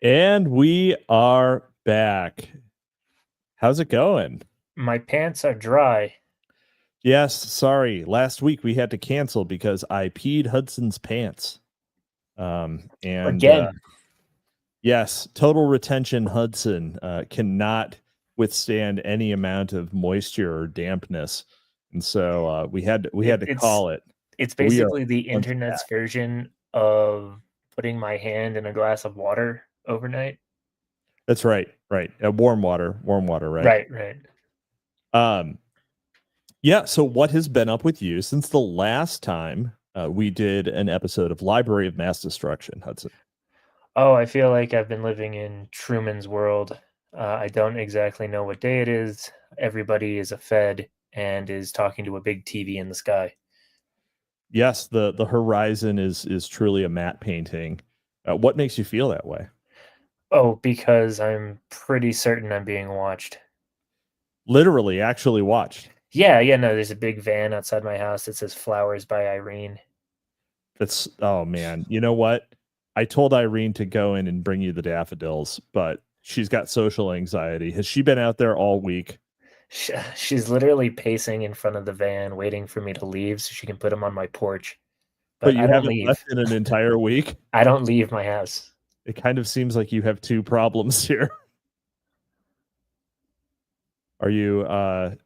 And we are back. How's it going? My pants are dry. Yes, sorry. Last week we had to cancel because I peed Hudson's pants. Again. Yes, total retention Hudson cannot withstand any amount of moisture or dampness, and so we had to call it. It's basically the internet's version of putting my hand in a glass of water overnight. That's right. Warm water, right? Right. Yeah. So what has been up with you since the last time we did an episode of Library of Mass Destruction, Hudson? Oh, I feel like I've been living in Truman's world. I don't exactly know what day it is. Everybody is a Fed and is talking to a big TV in the sky. Yes, the horizon is truly a matte painting. What makes you feel that way? Oh, because I'm pretty certain I'm being watched. Literally, actually watched. Yeah, no, there's a big van outside my house that says Flowers by Irene. Oh man, you know what? I told Irene to go in and bring you the daffodils, but she's got social anxiety. Has she been out there all week? She's literally pacing in front of the van, waiting for me to leave so she can put them on my porch. But you haven't left in an entire week? I don't leave my house. It kind of seems like you have two problems here. Are you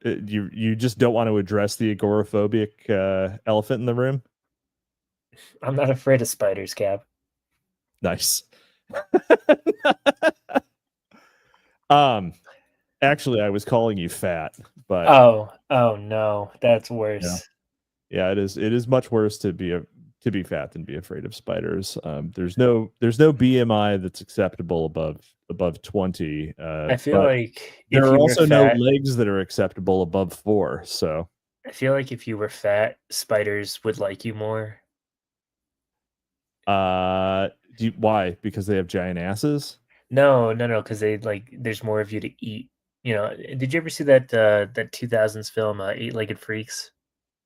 you just don't want to address the agoraphobic elephant in the room? I'm not afraid of spiders, Cap. Nice. Actually, I was calling you fat, but oh no, that's worse. Yeah, it is much worse to be fat than be afraid of spiders. There's no BMI that's acceptable above 20. I feel like there are also no legs that are acceptable above 4. So I feel like if you were fat, spiders would like you more. Why? Because they have giant asses? No, because there's more of you to eat. You know, did you ever see that 2000s film, Eight-Legged Freaks?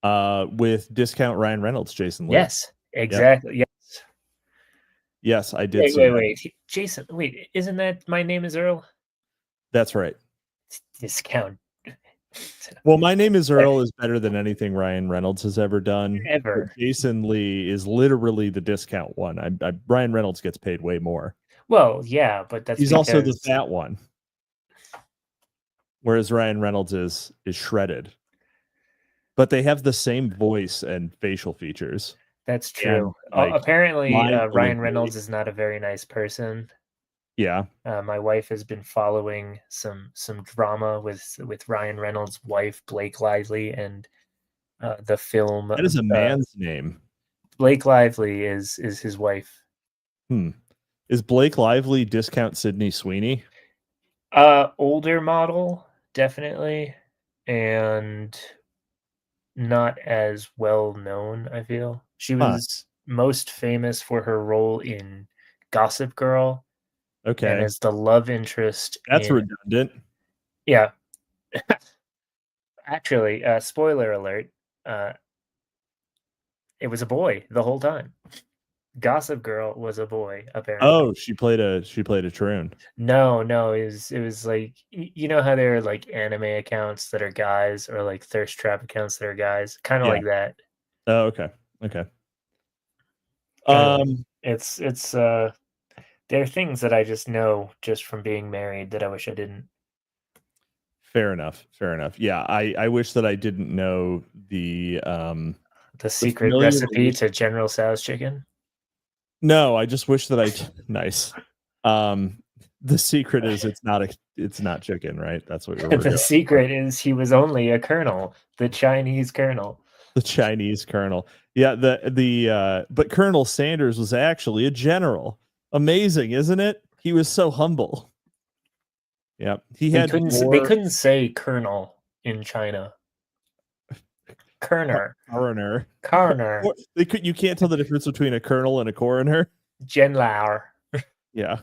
With discount Ryan Reynolds, Jason Lee. Yes, exactly. Yep. Yes, I did. Wait, Jason. Wait, isn't that My Name Is Earl? That's right. Discount. Well, My Name Is Earl is better than anything Ryan Reynolds has ever done. Ever. But Jason Lee is literally the discount one. Ryan Reynolds gets paid way more. Well, yeah, but he's also the fat one. Whereas Ryan Reynolds is shredded. But they have the same voice and facial features. That's true. Apparently, Ryan Reynolds is not a very nice person. Yeah. My wife has been following some drama with Ryan Reynolds' wife, Blake Lively, and the film. That is a man's name. Blake Lively is his wife. Is Blake Lively discount Sydney Sweeney? Older model, definitely, and not as well known, I feel. She was most famous for her role in Gossip Girl. Okay. And as the love interest. That's redundant. Yeah. Actually, spoiler alert, it was a boy the whole time. Gossip Girl was a boy, apparently. Oh, she played a troon. No, it was like, you know how there are like anime accounts that are guys, or like thirst trap accounts that are guys, kind of like that. Oh, okay. Anyway, it's there are things that I just know just from being married that I wish I didn't. Fair enough. Yeah, I wish that I didn't know the secret recipe to General Tso's chicken. No, I just wish that I nice. The secret is it's not chicken, right? That's what we're the secret is he was only a colonel, the Chinese colonel. The Chinese colonel. Yeah, but Colonel Sanders was actually a general. Amazing, isn't it? He was so humble. Yeah, they couldn't say colonel in China. Coroner. You can't tell the difference between a colonel and a coroner. General. Yeah,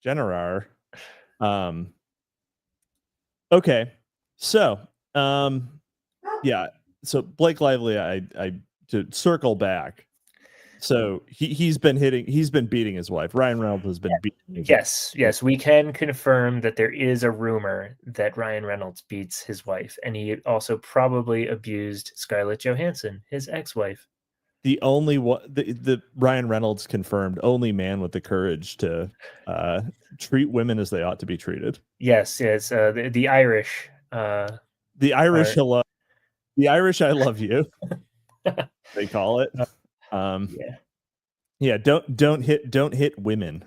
general. Okay, so yeah. So Blake Lively, I to circle back. So he's been beating his wife. Ryan Reynolds has been beating his wife. Yes, we can confirm that there is a rumor that Ryan Reynolds beats his wife, and he also probably abused Scarlett Johansson, his ex-wife. The only one, the Ryan Reynolds confirmed only man with the courage to treat women as they ought to be treated. Yes, the Irish. The Irish hello. The Irish I love you. They call it. Yeah. Don't hit women,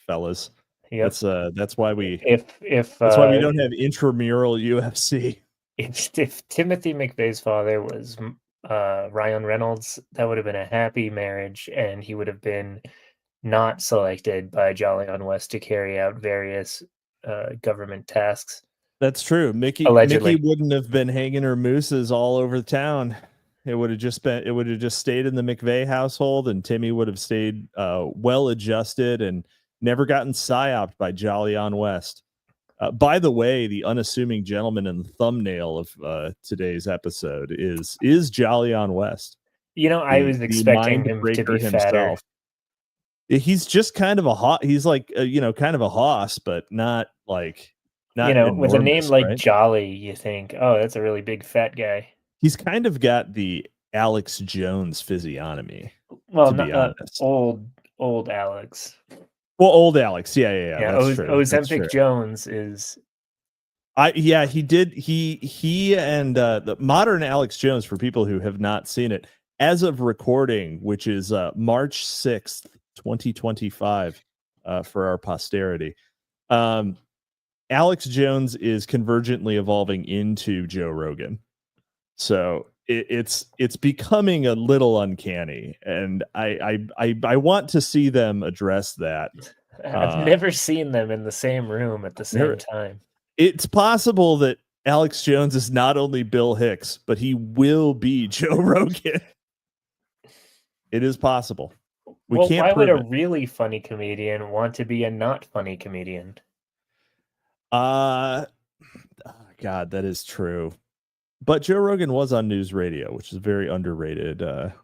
fellas. Yep. That's why we that's why we don't have intramural UFC. If Timothy McVeigh's father was Ryan Reynolds, that would have been a happy marriage, and he would have been not selected by Jolly on West to carry out various government tasks. That's true. Mickey wouldn't have been hanging her mooses all over the town. It would have just stayed in the McVeigh household, and Timmy would have stayed well adjusted and never gotten psyoped by Jolly on West. By the way, the unassuming gentleman in the thumbnail of today's episode is Jolly on West. I was expecting him to be fatter. He's just kind of he's like kind of a hoss, but not like with a name like Jolly, you think, oh, that's a really big fat guy. He's kind of got the Alex Jones physiognomy. Well, to be honest, old Alex. Well, old Alex, yeah. That's true. Ozempic Jones is. He did. He and the modern Alex Jones, for people who have not seen it, as of recording, which is March 6th, 2025, for our posterity. Alex Jones is convergently evolving into Joe Rogan. So it's becoming a little uncanny, and I want to see them address that. I've never seen them in the same room at the same time. It's possible that Alex Jones is not only Bill Hicks, but he will be Joe Rogan. It is possible. Why would a really funny comedian want to be a not funny comedian? God, that is true. But Joe Rogan was on news radio, which is very underrated.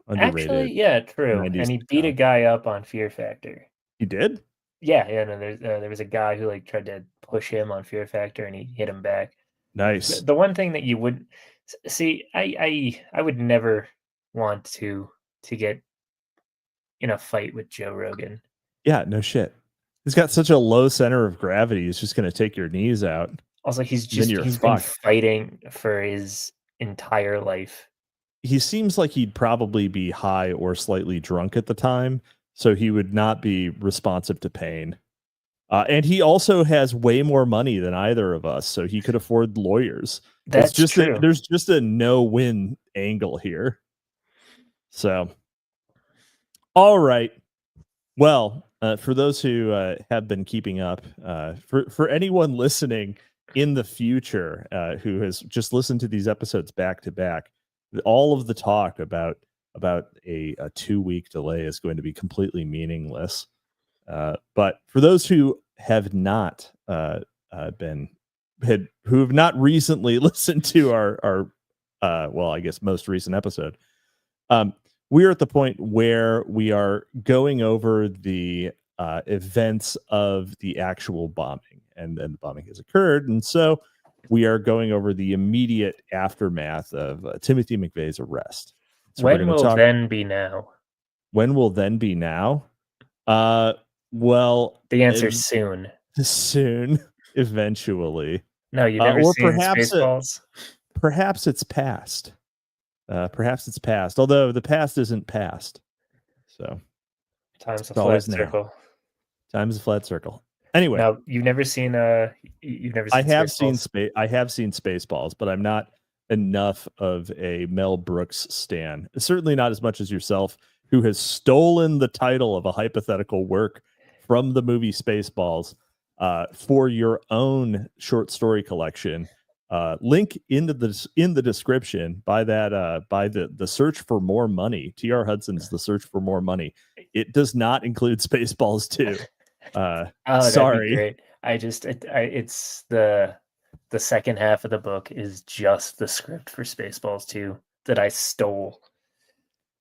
Actually, yeah, true. And he beat a guy up on Fear Factor. He did? Yeah. No, there was a guy who tried to push him on Fear Factor, and he hit him back. Nice. The one thing that you would see, I would never want to get in a fight with Joe Rogan. Yeah, no shit. He's got such a low center of gravity. He's just going to take your knees out. Also, he's been fighting for his entire life. He seems like he'd probably be high or slightly drunk at the time, so he would not be responsive to pain. And he also has way more money than either of us, so he could afford lawyers. That's just true. There's just a no-win angle here. So, all right. Well, for those who have been keeping up, for anyone listening in the future who has just listened to these episodes back to back, all of the talk about a 2-week delay is going to be completely meaningless. But for those who have not who have not recently listened to our I guess most recent episode, we're at the point where we are going over the events of the actual bombing, and then the bombing has occurred, and so we are going over the immediate aftermath of Timothy McVeigh's arrest. So when will then be now? When will then be now? Well, the answer is soon. Soon, eventually. No, you never seen Spaceballs? Perhaps it's past. Perhaps it's past, although the past isn't past. So time's a flat circle. Time's a flat circle. Anyway, now you've never seen I have seen Spaceballs, but I'm not enough of a Mel Brooks stan. Certainly not as much as yourself, who has stolen the title of a hypothetical work from the movie Spaceballs for your own short story collection. Link in the description by the search for more money. TR Hudson's The Search for More Money. It does not include Spaceballs 2. Sorry. Great. It's the second half of the book is just the script for Spaceballs 2 that I stole.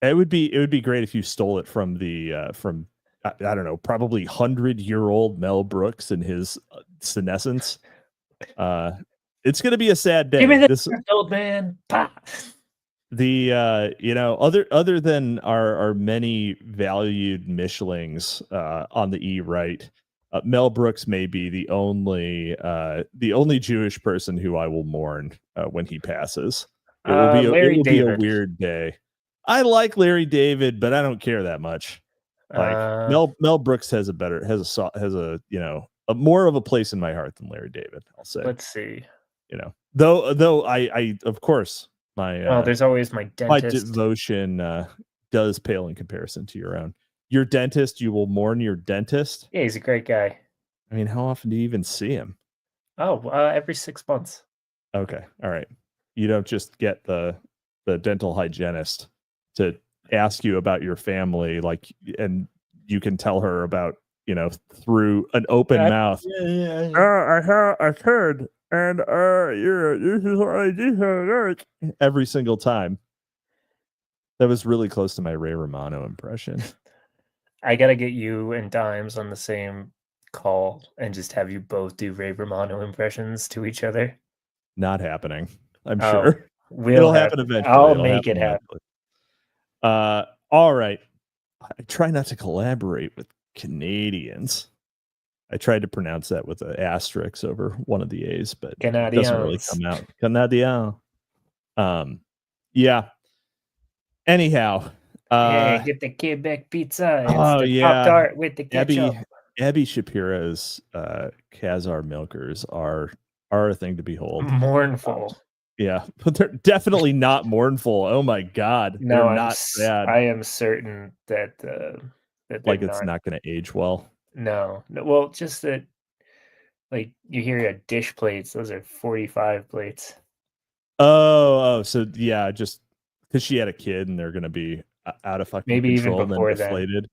It would be great if you stole it from the from I don't know, probably 100-year-old Mel Brooks and his senescence. It's gonna be a sad day. Give me This the old man. Bah. the you know, other than our many valued Michelings on the right, Mel Brooks may be the only Jewish person who I will mourn when he passes. It will Larry be a David. weird day. I like Larry David, but I don't care that much. Like Mel Brooks has a you know, a more of a place in my heart than Larry David, I'll say. Let's see. You know, though I of course my there's always my dentist. my devotion does pale in comparison to your own. Your dentist, you will mourn your dentist. Yeah, he's a great guy. I mean, how often do you even see him? Oh, every 6 months. Okay, all right. You don't just get the dental hygienist to ask you about your family, like, and you can tell her about, you know, through an open mouth. I've heard, and this is what I do every single time. That was really close to my Ray Romano impression. I gotta get you and Dimes on the same call and just have you both do Ray Romano impressions to each other. Not happening. I'm sure it'll happen eventually. I'll make it happen. All right. I try not to collaborate with Canadians. I tried to pronounce that with an asterisk over one of the A's, but it doesn't really come out. Canadien. Yeah. Anyhow. Hey, get the Quebec pizza. It's the Pop-Tart with the ketchup. Abby Shapiro's Khazar milkers are a thing to behold. Mournful. Yeah, but they're definitely not mournful. Oh my God. No, they're not sad. I am certain that like it's not going to age well. No. Well, just that, like, you hear your dish plates. Those are 45 plates. Oh, so yeah, just because she had a kid and they're going to be out of fucking maybe control even before and deflated. That.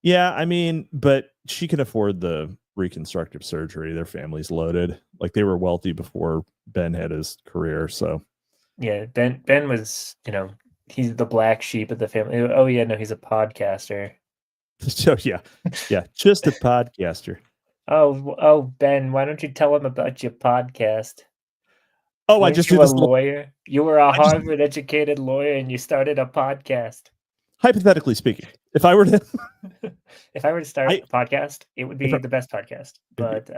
Yeah, I mean, but she can afford the reconstructive surgery. Their family's loaded. Like, they were wealthy before Ben had his career. So yeah, Ben was, you know, he's the black sheep of the family. Oh yeah, no, he's a podcaster. So yeah, just a podcaster. Oh, Ben, why don't you tell him about your podcast? Oh, I just did this. Lawyer. You were a Harvard-educated lawyer, and you started a podcast. Hypothetically speaking, if I were to start a podcast, it would be the best podcast. But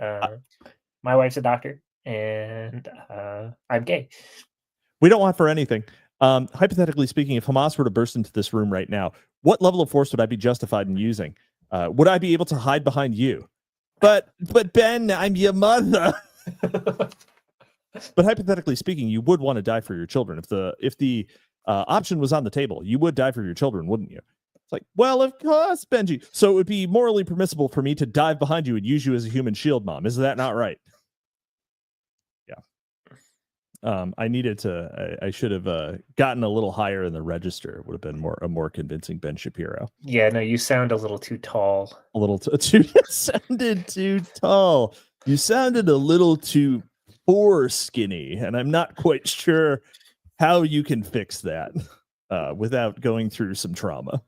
my wife's a doctor, and I'm gay. We don't want for anything. Hypothetically speaking, if Hamas were to burst into this room right now, what level of force would I be justified in using? Would I be able to hide behind you? But Ben, I'm your mother. But hypothetically speaking, you would want to die for your children. If the option was on the table, you would die for your children, wouldn't you? It's like, well, of course, Benji. So it would be morally permissible for me to dive behind you and use you as a human shield, Mom. Is that not right? Yeah. I needed to. I should have gotten a little higher in the register. It would have been a more convincing Ben Shapiro. Yeah, no, you sound a little too tall. A little too. You sounded too tall. You sounded a little too skinny, and I'm not quite sure how you can fix that without going through some trauma.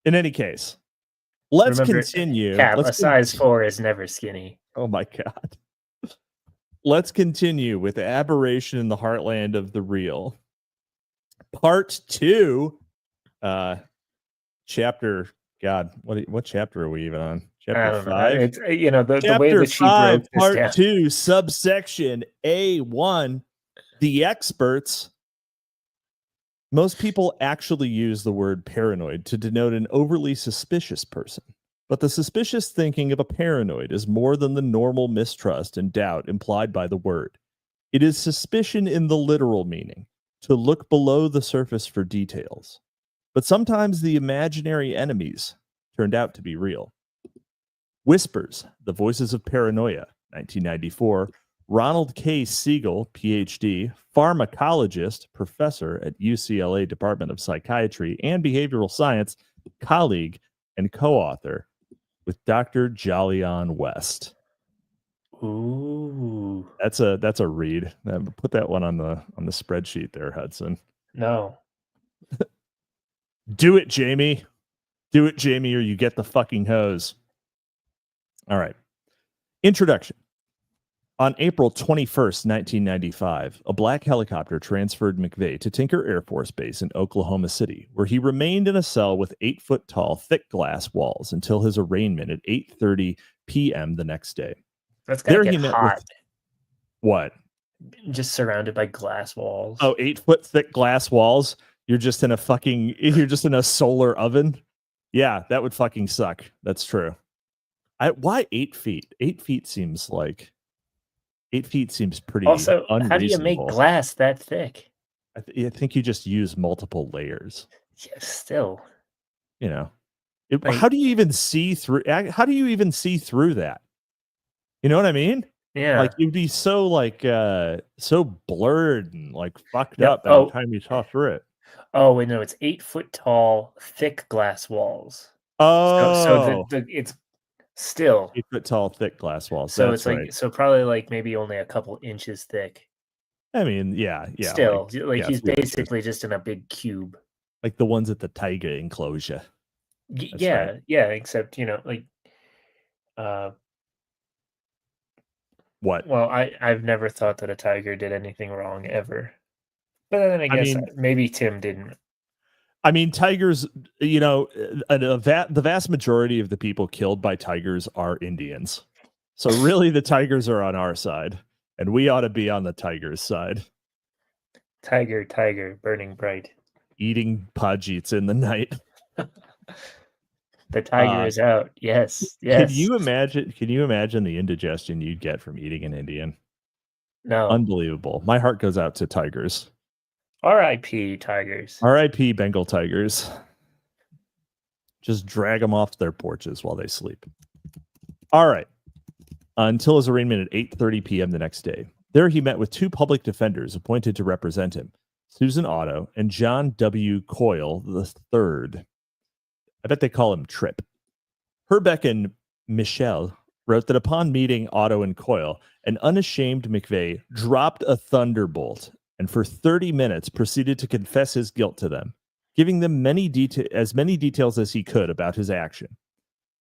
In any case, let's continue. A size 4 is never skinny. Oh my God. Let's continue with Aberration in the Heartland of the Real. Part 2. Chapter, God, what chapter are we even on? Chapter 5? It's, you know, the way that she broke this Part down. 2, subsection A1, the experts. Most people actually use the word paranoid to denote an overly suspicious person. But the suspicious thinking of a paranoid is more than the normal mistrust and doubt implied by the word. It is suspicion in the literal meaning, to look below the surface for details. But sometimes the imaginary enemies turned out to be real. Whispers, The Voices of Paranoia, 1994. Ronald K. Siegel, PhD, pharmacologist, professor at UCLA Department of Psychiatry and Behavioral Science, colleague and co-author with Dr. Jolyon West. Ooh, that's a read. Put that one on the spreadsheet there, Hudson. No. Do it, Jamie. Do it, Jamie, or you get the fucking hose. All right. Introduction. On April 21st, 1995, a black helicopter transferred McVeigh to Tinker Air Force Base in Oklahoma City, where he remained in a cell with 8-foot-tall, thick glass walls until his arraignment at 8:30 p.m. the next day. That's gotta get hot. What? Just surrounded by glass walls. Oh, 8-foot thick glass walls? You're just in a solar oven? Yeah, that would fucking suck. That's true. Why 8 feet? 8 feet seems like... 8 feet seems pretty also, unreasonable. How do you make glass that thick? I think you just use multiple layers. Yeah, still. You know, how do you even see through? How do you even see through that? You know what I mean? Yeah. Like you'd be so so blurred and like fucked up by the time you saw through it. Oh wait, no, it's 8 foot tall, thick glass walls. Oh, so it's still 8 foot tall, thick glass walls. So that's it's right. so probably like maybe only a couple inches thick. I mean, yeah. Still, he's basically just in a big cube, like the ones at the tiger enclosure. Yeah, except what? Well, I've never thought that a tiger did anything wrong ever, but then I guess maybe Tim didn't. I mean, tigers, the vast majority of the people killed by tigers are Indians. So really the tigers are on our side, and we ought to be on the tiger's side. Tiger, burning bright. Eating Pajits in the night. The tiger is out. Yes. Can you imagine the indigestion you'd get from eating an Indian? No. Unbelievable. My heart goes out to tigers. R.I.P. tigers. R.I.P. Bengal tigers. Just drag them off their porches while they sleep. All right. Until his arraignment at 8:30 p.m. the next day. There he met with two public defenders appointed to represent him, Susan Otto and John W. Coyle III. I bet they call him Trip. Herbeck and Michelle wrote that upon meeting Otto and Coyle, an unashamed McVeigh dropped a thunderbolt and for 30 minutes proceeded to confess his guilt to them, giving them as many details as he could about his action.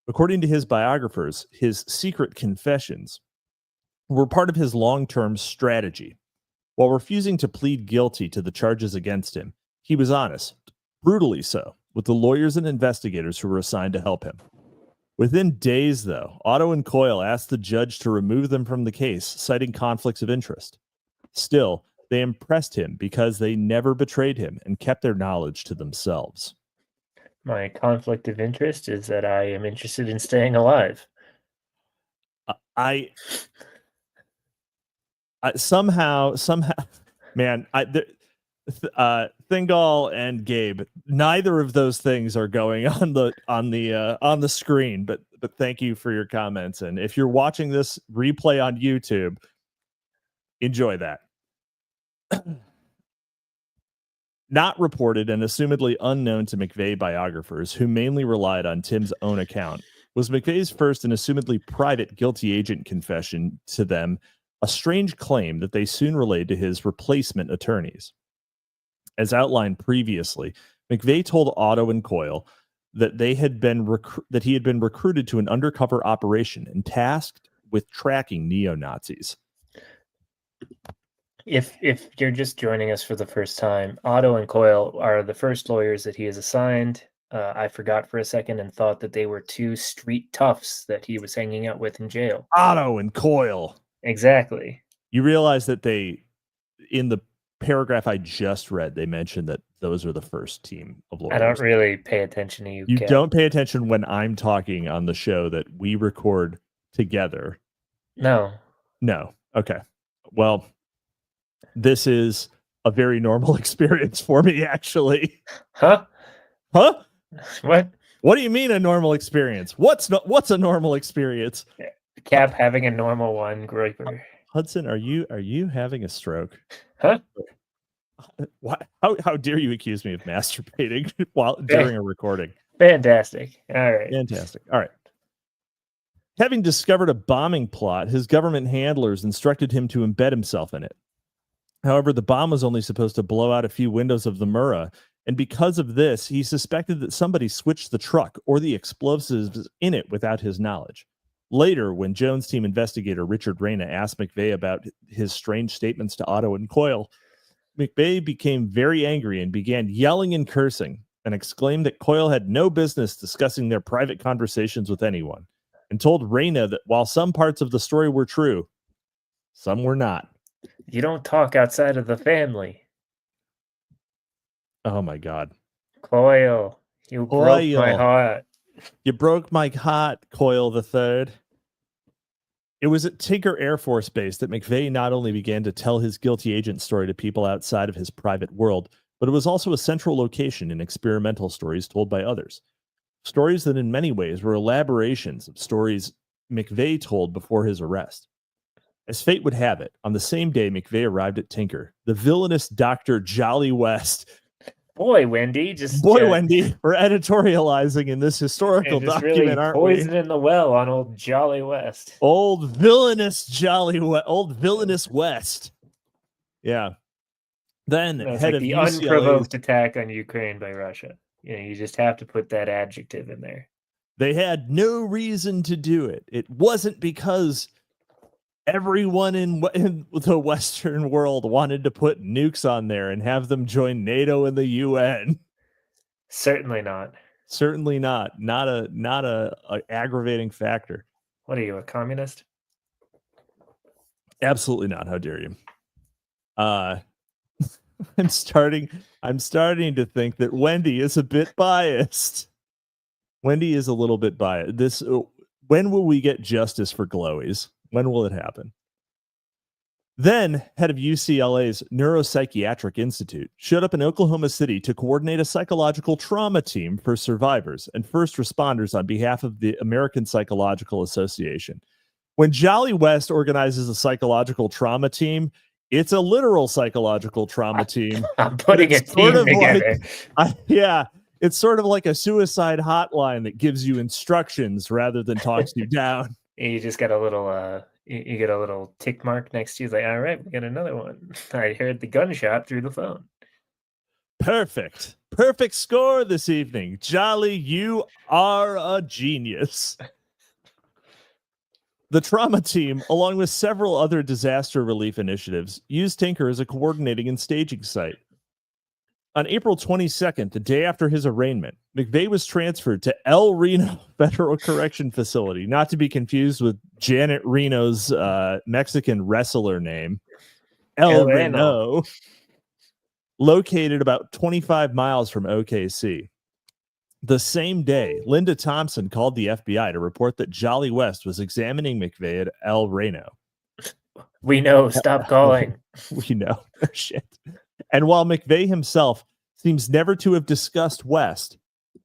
According to his biographers, his secret confessions were part of his long-term strategy. While refusing to plead guilty to the charges against him, he was honest, brutally so, with the lawyers and investigators who were assigned to help him. Within days, though, Otto and Coyle asked the judge to remove them from the case, citing conflicts of interest. Still, they impressed him because they never betrayed him and kept their knowledge to themselves. My conflict of interest is that I am interested in staying alive. I somehow, man, Thingol and Gabe, neither of those things are going on the screen, but thank you for your comments. And if you're watching this replay on YouTube, enjoy that. Not reported and assumedly unknown to McVeigh biographers, who mainly relied on Tim's own account, was McVeigh's first and assumedly private guilty agent confession to them, a strange claim that they soon relayed to his replacement attorneys. As outlined previously, McVeigh told Otto and Coyle that he had been recruited to an undercover operation and tasked with tracking neo-Nazis. If you're just joining us for the first time, Otto and Coyle are the first lawyers that he has assigned. I forgot for a second and thought that they were two street toughs that he was hanging out with in jail. Otto and Coyle. Exactly. You realize that in the paragraph I just read, they mentioned that those are the first team of lawyers. I don't really pay attention to you. You don't pay attention when I'm talking on the show that we record together. No. Okay. Well, this is a very normal experience for me, actually. Huh? What? What do you mean a normal experience? What's a normal experience? Cap having a normal one, Groiper. Hudson, are you having a stroke? Huh? What? How dare you accuse me of masturbating during a recording? Fantastic. All right. Fantastic. All right. Having discovered a bombing plot, his government handlers instructed him to embed himself in it. However, the bomb was only supposed to blow out a few windows of the Murrah and because of this, he suspected that somebody switched the truck or the explosives in it without his knowledge. Later, when Jones team investigator Richard Reyna asked McVeigh about his strange statements to Otto and Coyle, McVeigh became very angry and began yelling and cursing, and exclaimed that Coyle had no business discussing their private conversations with anyone, and told Reyna that while some parts of the story were true, some were not. You don't talk outside of the family. Oh my God. Coyle, you broke my heart. You broke my heart, Coyle the Third. It was at Tinker Air Force Base that McVeigh not only began to tell his guilty agent story to people outside of his private world, but it was also a central location in experimental stories told by others. Stories that in many ways were elaborations of stories McVeigh told before his arrest. As fate would have it, on the same day McVeigh arrived at Tinker, the villainous Dr. Jolly West. Boy, Wendy, Wendy, we're editorializing in this historical document, really aren't poison in the well on old Jolly West. Old villainous West. Yeah. Then head of the UCLA's unprovoked attack on Ukraine by Russia. You just have to put that adjective in there. They had no reason to do it. It wasn't because everyone in the Western world wanted to put nukes on there and have them join NATO and the UN. Certainly not. Certainly not. Not a aggravating factor. What are you, a communist? Absolutely not. How dare you? I'm starting to think that Wendy is a bit biased. Wendy is a little bit biased. When will we get justice for glowies? When will it happen? Then, head of UCLA's Neuropsychiatric Institute showed up in Oklahoma City to coordinate a psychological trauma team for survivors and first responders on behalf of the American Psychological Association. When Jolly West organizes a psychological trauma team, it's a literal psychological trauma team. I'm putting a team together. It's sort of like a suicide hotline that gives you instructions rather than talks you down. You just got a little you get a little tick mark next to you. It's like, all right, we got another one. I heard the gunshot through the phone. Perfect score this evening. Jolly, you are a genius. The trauma team, along with several other disaster relief initiatives, used Tinker as a coordinating and staging site. On April 22nd, the day after his arraignment, McVeigh was transferred to El Reno Federal Correction Facility, not to be confused with Janet Reno's Mexican wrestler name, El Reno, located about 25 miles from OKC. The same day, Linda Thompson called the FBI to report that Jolly West was examining McVeigh at El Reno. We know. Stop calling. We know. Shit. And while McVeigh himself seems never to have discussed West,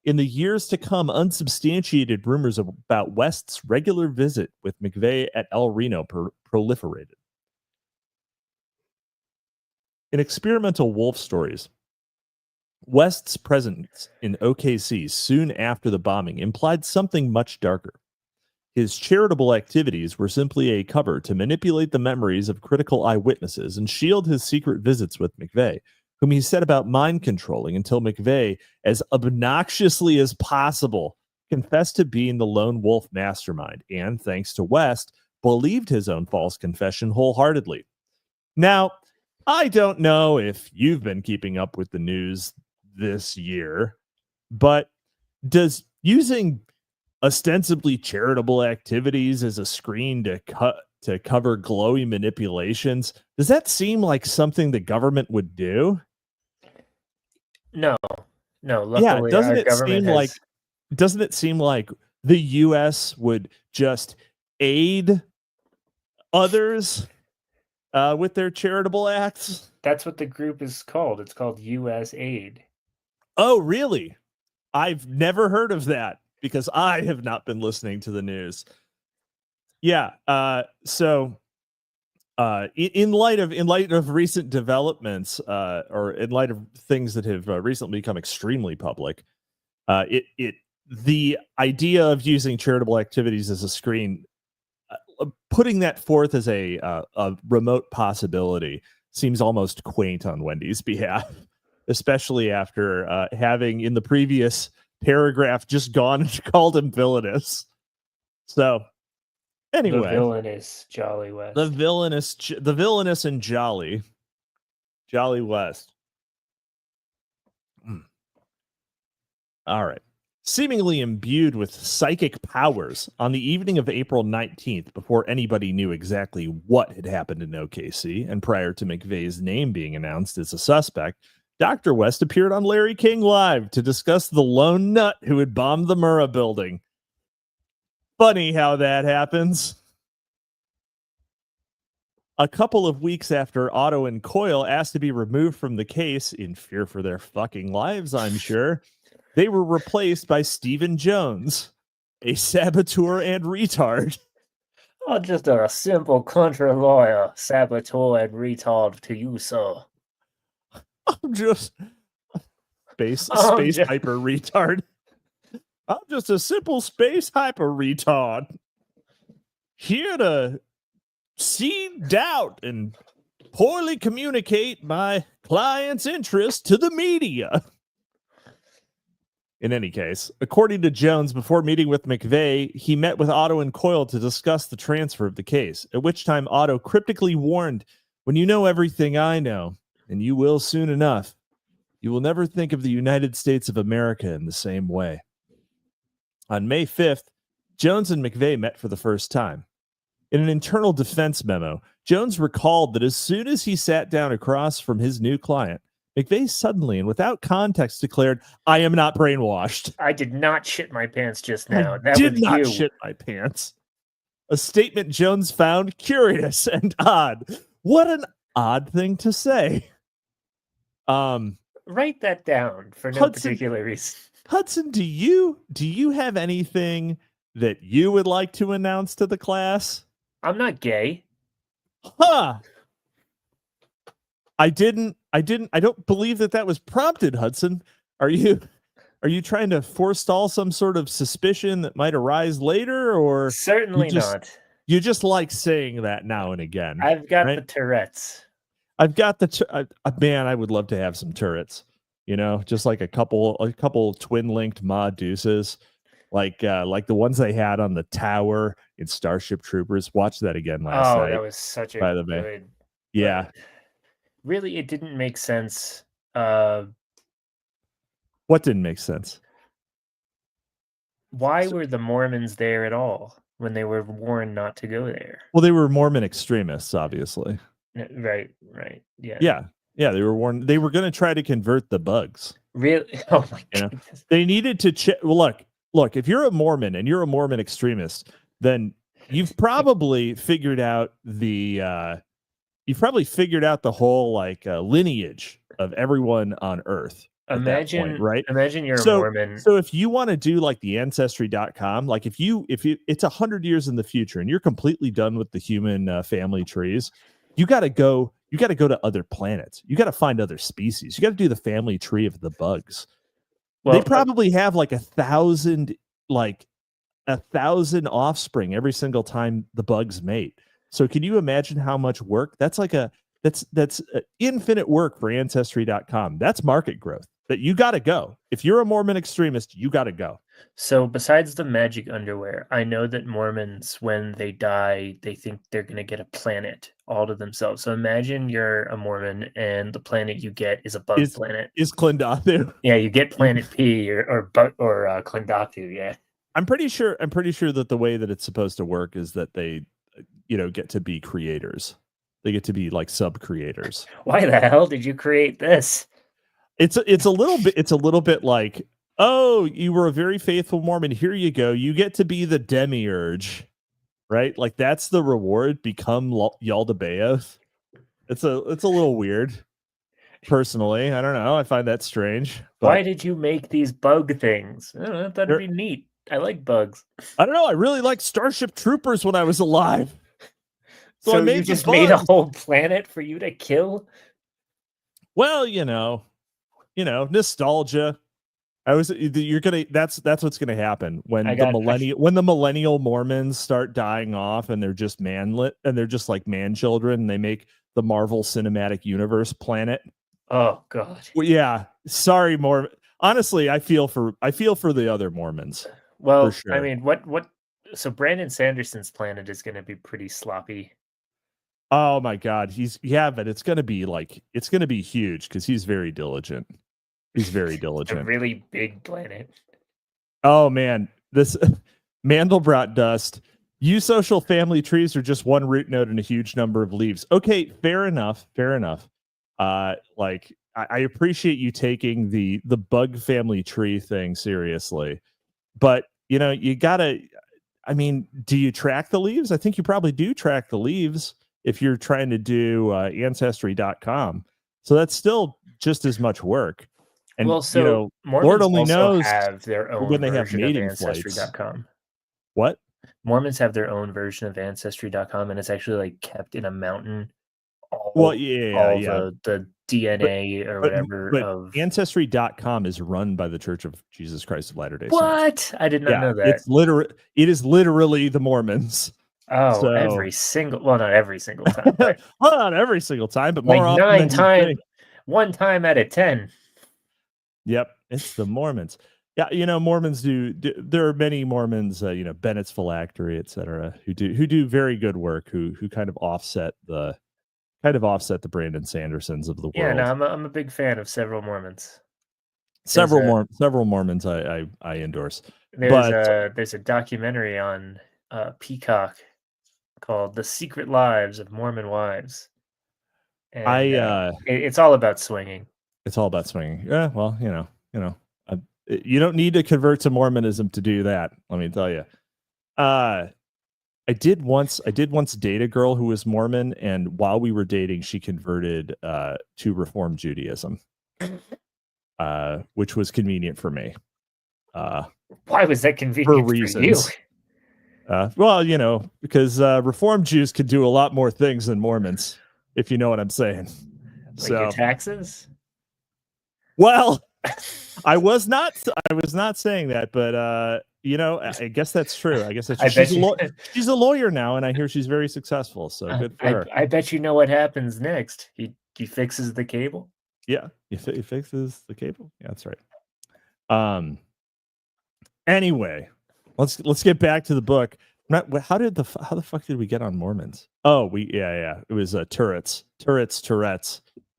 in the years to come, unsubstantiated rumors about West's regular visit with McVeigh at El Reno proliferated. In experimental wolf stories, West's presence in OKC soon after the bombing implied something much darker. His charitable activities were simply a cover to manipulate the memories of critical eyewitnesses and shield his secret visits with McVeigh, whom he set about mind controlling until McVeigh, as obnoxiously as possible, confessed to being the lone wolf mastermind and, thanks to West, believed his own false confession wholeheartedly. Now, I don't know if you've been keeping up with the news this year, but does using ostensibly charitable activities as a screen to cover glowy manipulations, does that seem like something the government would do? No. Luckily, doesn't it seem like the U.S. would just aid others with their charitable acts? That's what the group is called. It's called U.S. Aid. Oh, really? I've never heard of that, because I have not been listening to the news. Yeah. So in light of recent developments, or in light of things that have recently become extremely public, the idea of using charitable activities as a screen, putting that forth as a remote possibility seems almost quaint on Wendy's behalf. especially after having in the previous paragraph just gone and called him villainous. So anyway, the villainous Jolly West, the villainous and Jolly West. All right. Seemingly imbued with psychic powers on the evening of April 19th, before anybody knew exactly what had happened in OKC, and prior to McVeigh's name being announced as a suspect, Dr. West appeared on Larry King Live to discuss the lone nut who had bombed the Murrah building. Funny how that happens. A couple of weeks after Otto and Coyle asked to be removed from the case, in fear for their fucking lives, I'm sure, they were replaced by Stephen Jones, a saboteur and retard. Oh, just a simple country lawyer, saboteur and retard to you, sir. I'm just space hyper retard. I'm just a simple space hyper retard. Here to seed doubt and poorly communicate my client's interest to the media. In any case, according to Jones, before meeting with McVeigh, he met with Otto and Coyle to discuss the transfer of the case, at which time Otto cryptically warned, "When you know everything I know, and you will soon enough, you will never think of the United States of America in the same way." On May 5th, Jones and McVeigh met for the first time. In an internal defense memo, Jones recalled that as soon as he sat down across from his new client, McVeigh suddenly and without context declared, "I am not brainwashed. I did not shit my pants just now. I That did was not you. shit my pants." A statement Jones found curious and odd. What an odd thing to say. Write that down for no particular reason. Hudson, do you have anything that you would like to announce to the class? I'm not gay. Huh. I don't believe that was prompted, Hudson. Are you trying to forestall some sort of suspicion that might arise later, or certainly not? You just like saying that now and again. I've got the Tourette's. I've got the man. I would love to have some turrets. You know, just like a couple twin linked mod deuces, like the ones they had on the tower in Starship Troopers. Watch that again last night. Oh, that was such a good. Good. Yeah. Really, it didn't make sense. What didn't make sense? Why were the Mormons there at all when they were warned not to go there? Well, they were Mormon extremists, obviously. Right. Yeah. They were warned. They were going to try to convert the bugs. Really? Oh my god! They needed to check. Well, look. If you're a Mormon and you're a Mormon extremist, then you've probably figured out the. You've probably figured out the whole lineage of everyone on Earth. Imagine, point, right? Imagine you're a Mormon. So if you want to do like the ancestry.com, like if you it's 100 years in the future and you're completely done with the human family trees, you got to go to other planets. You got to find other species. You got to do the family tree of the bugs. Well, they probably have like 1,000 offspring every single time the bugs mate. So can you imagine how much work? That's infinite work for ancestry.com. That's market growth. That you got to go. If you're a Mormon extremist, you got to go. So besides the magic underwear, I know that Mormons, when they die, they think they're going to get a planet all to themselves. So imagine you're a Mormon and the planet you get is a bug planet. Is Klendathu. Yeah, you get planet P or Klendathu, yeah. I'm pretty sure that the way that it's supposed to work is that they get to be creators. They get to be like sub-creators. Why the hell did you create this? It's a little bit like, oh, you were a very faithful Mormon. Here you go. You get to be the demiurge, right? Like that's the reward. Become Yaldabaoth. It's a little weird. Personally, I don't know. I find that strange. Why did you make these bug things? I don't know. I thought it'd be neat. I like bugs. I don't know. I really liked Starship Troopers when I was alive. So you just made a whole planet for you to kill? Well, nostalgia. That's what's gonna happen when the millennial Mormons start dying off and they're just manlit and they're just like man children and they make the Marvel Cinematic Universe planet. Oh God. Well, yeah. Sorry, Mormon. Honestly, I feel for the other Mormons. Well, For sure. I mean, what? So Brandon Sanderson's planet is going to be pretty sloppy. Oh my God, but it's gonna be huge because he's very diligent. He's very diligent. A really big planet. Oh man, this Mandelbrot dust. Eusocial family trees are just one root node and a huge number of leaves. Okay, fair enough. Fair enough. Like I appreciate you taking the bug family tree thing seriously, but you gotta. I mean, do you track the leaves? I think you probably do track the leaves if you're trying to do ancestry.com. So that's still just as much work. And well, so Mormons Lord only also knows have their own when they have version of mating flights. ancestry.com. What? Mormons have their own version of ancestry.com, and it's actually like kept in a mountain. The DNA or whatever of ancestry.com is run by the Church of Jesus Christ of Latter-day Saints. What? I did not know that. It is literally the Mormons. Oh, not every single time. But well, not every single time, but like more often 9 times, 1 time out of 10. Yep, it's the Mormons. Yeah, Mormons do. There are many Mormons, Bennett's Phylactery, etc., who do very good work. Who kind of offset the Brandon Sandersons of the world. Yeah, no, I'm a big fan of several Mormons. Several Mormons I endorse. There's a documentary on Peacock called "The Secret Lives of Mormon Wives," and it's all about swinging. It's all about swinging. Yeah, well, you don't need to convert to Mormonism to do that. Let me tell you. I did once date a girl who was Mormon, and while we were dating, she converted to Reform Judaism, which was convenient for me. Why was that convenient for you? Well, because Reform Jews could do a lot more things than Mormons, if you know what I'm saying. Like your taxes? Well, I was not saying that, but I guess that's true. I guess that's true. She's a lawyer now, and I hear she's very successful. So good for her. I bet you know what happens next. He fixes the cable. Yeah, he fixes the cable. Yeah, that's right. Anyway, let's get back to the book. How the fuck did we get on Mormons? Oh, it was Tourette's.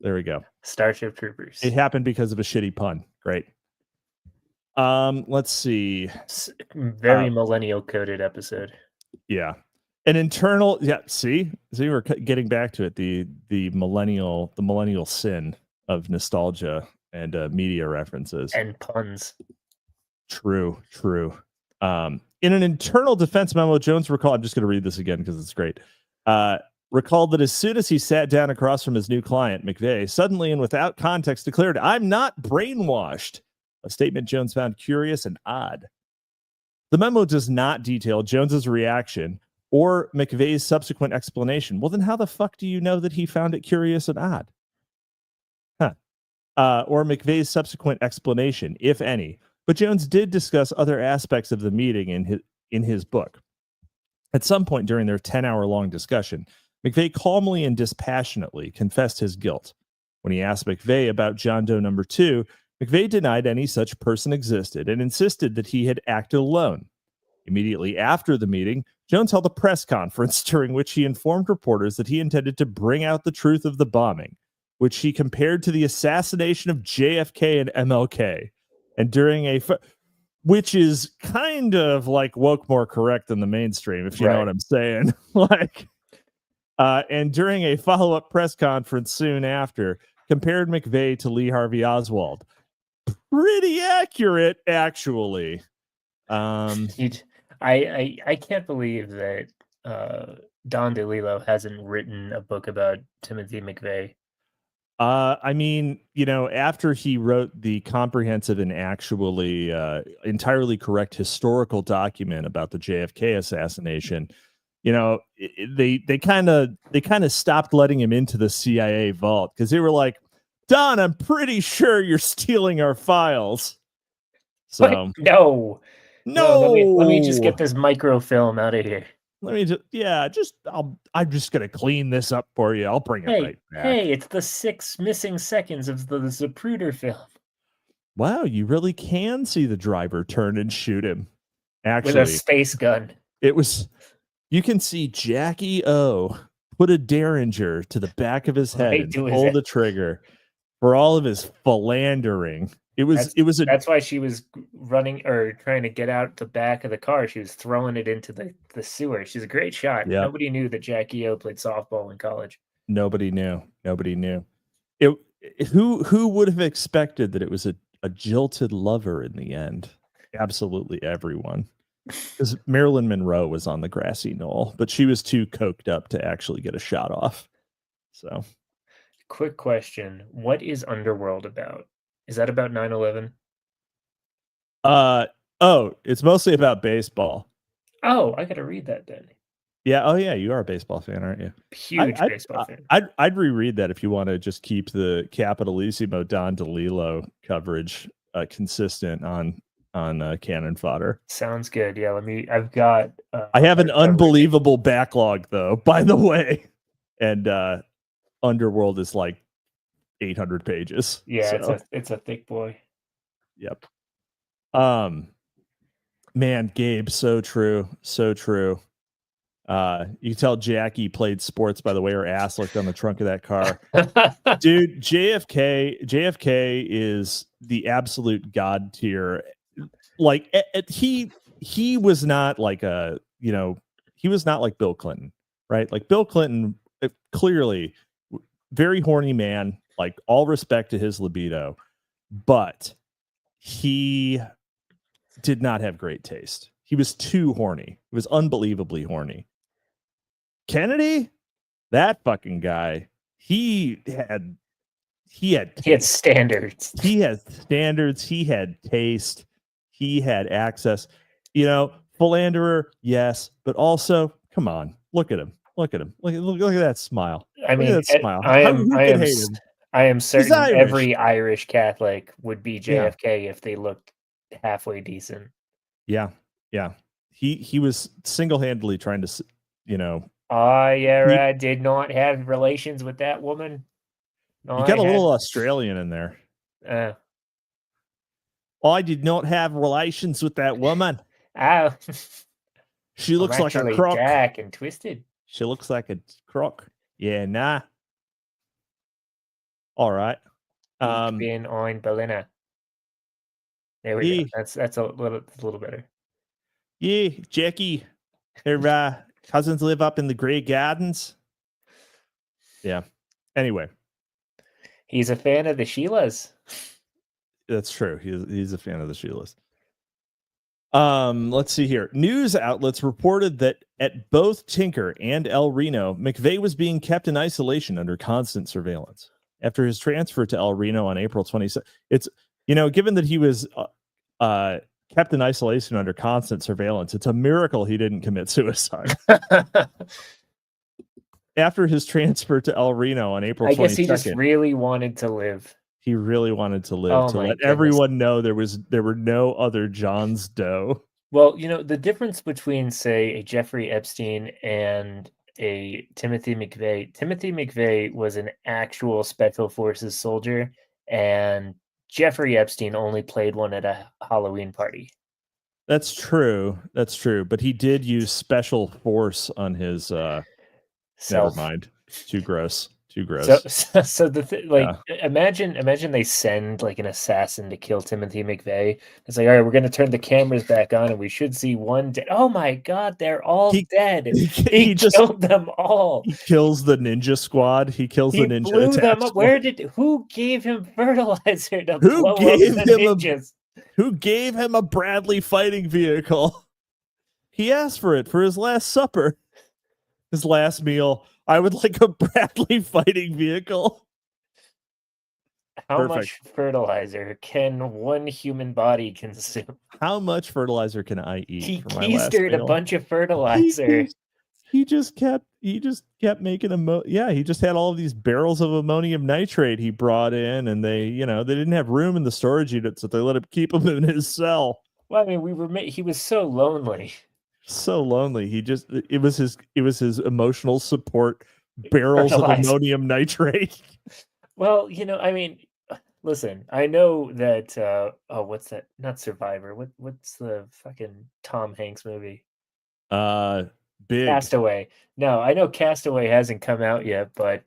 There we go. Starship Troopers. It happened because of a shitty pun. Great. Let's see. Very millennial coded episode. Yeah. An internal. Yeah. See, we're getting back to it. The millennial sin of nostalgia and media references and puns. True. In an internal defense memo, Jones recalled. I'm just going to read this again because it's great. Recalled that as soon as he sat down across from his new client, McVeigh, suddenly and without context declared, "I'm not brainwashed," a statement Jones found curious and odd. The memo does not detail Jones's reaction or McVeigh's subsequent explanation. Well, then how the fuck do you know that he found it curious and odd? Or McVeigh's subsequent explanation, if any. But Jones did discuss other aspects of the meeting in his book. At some point during their 10-hour-long discussion, McVeigh calmly and dispassionately confessed his guilt. When he asked McVeigh about John Doe number 2, McVeigh denied any such person existed and insisted that he had acted alone. Immediately after the meeting, Jones held a press conference during which he informed reporters that he intended to bring out the truth of the bombing, which he compared to the assassination of JFK and MLK. And during which is kind of like woke more correct than the mainstream, if you know what I'm saying. And during a follow-up press conference soon after, compared McVeigh to Lee Harvey Oswald. Pretty accurate, actually. I can't believe that Don DeLillo hasn't written a book about Timothy McVeigh. I mean, after he wrote the comprehensive and actually entirely correct historical document about the JFK assassination, they kind of stopped letting him into the CIA vault because they were like, "Don, I'm pretty sure you're stealing our files." So no. Let me just get this microfilm out of here. Let me I'm just gonna clean this up for you. I'll bring it right back. Hey, it's the 6 missing seconds of the Zapruder film. Wow, you really can see the driver turn and shoot him. Actually, with a space gun. You can see Jackie O put a derringer to the back of his head and pull the trigger for all of his philandering. That's why she was running or trying to get out the back of the car. She was throwing it into the sewer. She's a great shot. Yep. Nobody knew that Jackie O played softball in college. Nobody knew. Who would have expected that it was a jilted lover in the end? Absolutely everyone. Because Marilyn Monroe was on the grassy knoll, but she was too coked up to actually get a shot off. So, quick question. What is Underworld about? Is that about 9/11? It's mostly about baseball. Oh, I gotta read that then. Yeah. Oh, yeah. You are a baseball fan, aren't you? Huge baseball fan. I'd reread that if you want to just keep the Capitalisimo Don DeLillo coverage consistent on Cannon Fodder. Sounds good. Yeah. I've got. I have an unbelievable backlog, though. By the way, and Underworld is like 800 pages. Yeah, so. it's a thick boy. Yep. Man, Gabe, so true. You can tell Jackie played sports by the way her ass looked on the trunk of that car. Dude, JFK is the absolute god tier. Like he was not like he was not like Bill Clinton, right? Like Bill Clinton, clearly very horny man, like all respect to his libido, but he did not have great taste. He was too horny. He was unbelievably horny. Kennedy, that fucking guy, he had standards. He had standards. He had taste. He had access. Philanderer, yes, but also, come on, look at him. Look at that smile. I mean, that smile. I am certain every Irish Catholic would be JFK if they looked halfway decent. Yeah. He was single-handedly trying to, I did not have relations with that woman. No, you got a little Australian in there. I did not have relations with that woman. Oh. She looks like a croc. Dark and twisted. She looks like a croc. Yeah, nah. All right. Being on Berliner. There we go. That's a little better. Yeah, Jackie. Her cousins live up in the Grey Gardens. Yeah. Anyway. He's a fan of the Sheilas. That's true. He's a fan of the Sheilas. Let's see here. News outlets reported that at both Tinker and El Reno, McVeigh was being kept in isolation under constant surveillance. After his transfer to El Reno on April 26th, it's, given that he was kept in isolation under constant surveillance, it's a miracle he didn't commit suicide. After his transfer to El Reno on April 22nd. I guess he just really wanted to live. He really wanted to live, to let everyone know there were no other Johns Doe. Well, the difference between, say, a Jeffrey Epstein and a Timothy McVeigh. Timothy McVeigh was an actual Special Forces soldier, and Jeffrey Epstein only played one at a Halloween party. That's true. But he did use special force on his. Never mind. Too gross. So imagine they send like an assassin to kill Timothy McVeigh. It's like, all right, we're going to turn the cameras back on, and we should see one dead. Oh my God, they're all dead. He just killed them all. He kills the ninja squad. He kills the ninja. Blew them up. Who gave him fertilizer to blow up the ninjas? Who gave him a Bradley fighting vehicle? He asked for it for his last supper, his last meal. I would like a Bradley fighting vehicle. How much fertilizer can one human body consume? How much fertilizer can I eat? He keistered a bunch of fertilizer. He just kept making he just had all of these barrels of ammonium nitrate he brought in, and they didn't have room in the storage unit, so they let him keep them in his cell. Well, I mean, he was so lonely. So lonely. It was his emotional support barrels of Fertilizer. ammonium nitrate. Well, I mean, listen, I know that what's that? Not Survivor. What's the fucking Tom Hanks movie? Big. Castaway. No, I know Castaway hasn't come out yet, but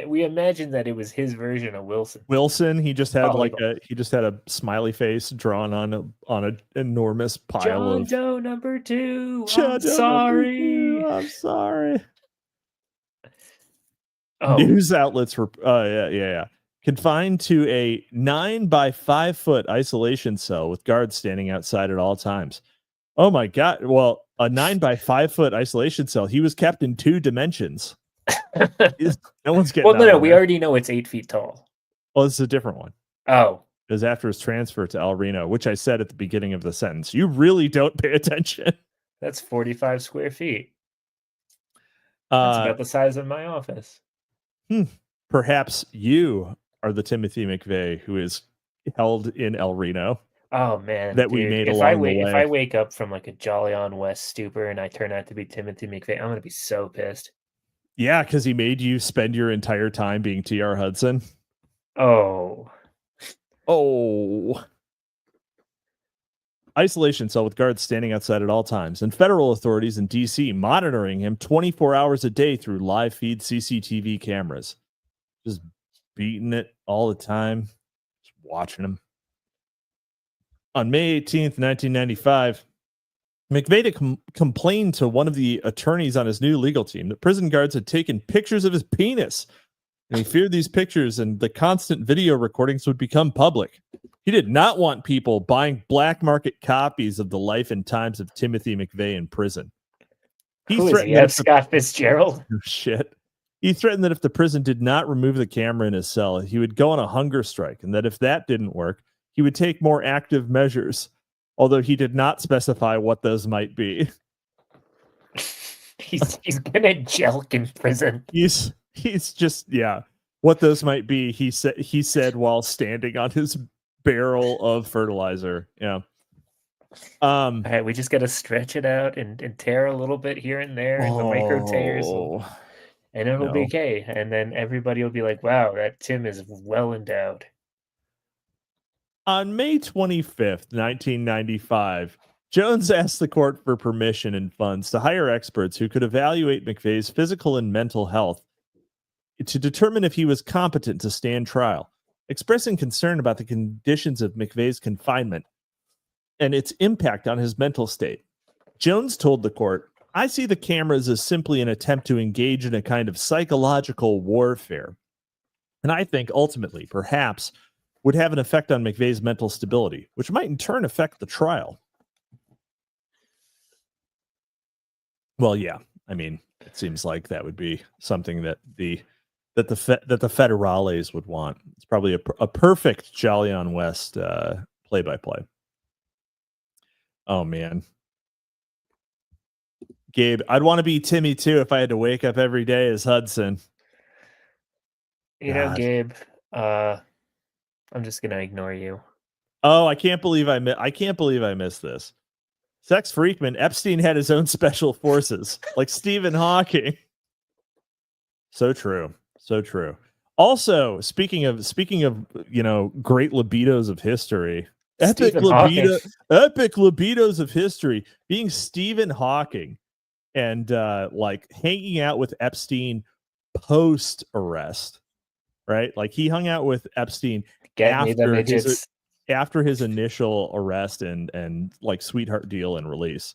we imagine that it was his version of Wilson. Wilson, he just had a smiley face drawn on an enormous pile John of Doe number 2. John I'm Doe sorry. number 2, I'm sorry. Oh. News outlets were yeah. Confined to a 9 by 5 foot isolation cell with guards standing outside at all times. Oh my God. Well, a 9 by 5 foot isolation cell. He was kept in 2 dimensions. No one's getting Well, no, we already know it's 8 feet tall. Well, this is a different one. Oh. It was after his transfer to El Reno, which I said at the beginning of the sentence. You really don't pay attention. That's 45 square feet. That's about the size of my office. Perhaps you are the Timothy McVeigh who is held in El Reno. Oh man, that dude, we made if along the way. If I wake up from like a Jolly on West stupor and I turn out to be Timothy McVeigh, I'm gonna be so pissed. Yeah, because he made you spend your entire time being T.R. Hudson. Oh. Isolation cell with guards standing outside at all times, and federal authorities in D.C. monitoring him 24 hours a day through live feed CCTV cameras. Just beating it all the time, just watching him. On May 18th, 1995, McVeigh complained to one of the attorneys on his new legal team that prison guards had taken pictures of his penis, and he feared these pictures and the constant video recordings would become public. He did not want people buying black market copies of the life and times of Timothy McVeigh in prison. Who is he? Scott Fitzgerald? Oh, shit. He threatened that if the prison did not remove the camera in his cell, he would go on a hunger strike, and that if that didn't work, he would take more active measures, although he did not specify what those might be. He's gonna jelk in prison. He's just, yeah. What those might be, he said while standing on his barrel of fertilizer. Yeah. All right, we just gotta stretch it out and tear a little bit here and there in the micro tears, and it'll be okay. And then everybody will be like, "Wow, that Tim is well endowed." On May 25th, 1995, Jones asked the court for permission and funds to hire experts who could evaluate McVeigh's physical and mental health to determine if he was competent to stand trial, expressing concern about the conditions of McVeigh's confinement and its impact on his mental state. Jones told the court, "I see the cameras as simply an attempt to engage in a kind of psychological warfare, and I think ultimately, perhaps, would have an effect on McVeigh's mental stability, which might in turn affect the trial." Well, yeah, I mean, it seems like that would be something that the federales would want. It's probably a perfect Jolly on West play-by-play. Oh man, Gabe, I'd want to be Timmy too if I had to wake up every day as Hudson. You know, Gabe, I'm just gonna ignore you. Oh, I can't believe I missed this. Sex Freakman, Epstein had his own special forces, like Stephen Hawking. So true. So true. Also, speaking of, great libidos of history, epic libidos of history, being Stephen Hawking and hanging out with Epstein post arrest, right? Like he hung out with Epstein after his initial arrest and like sweetheart deal and release.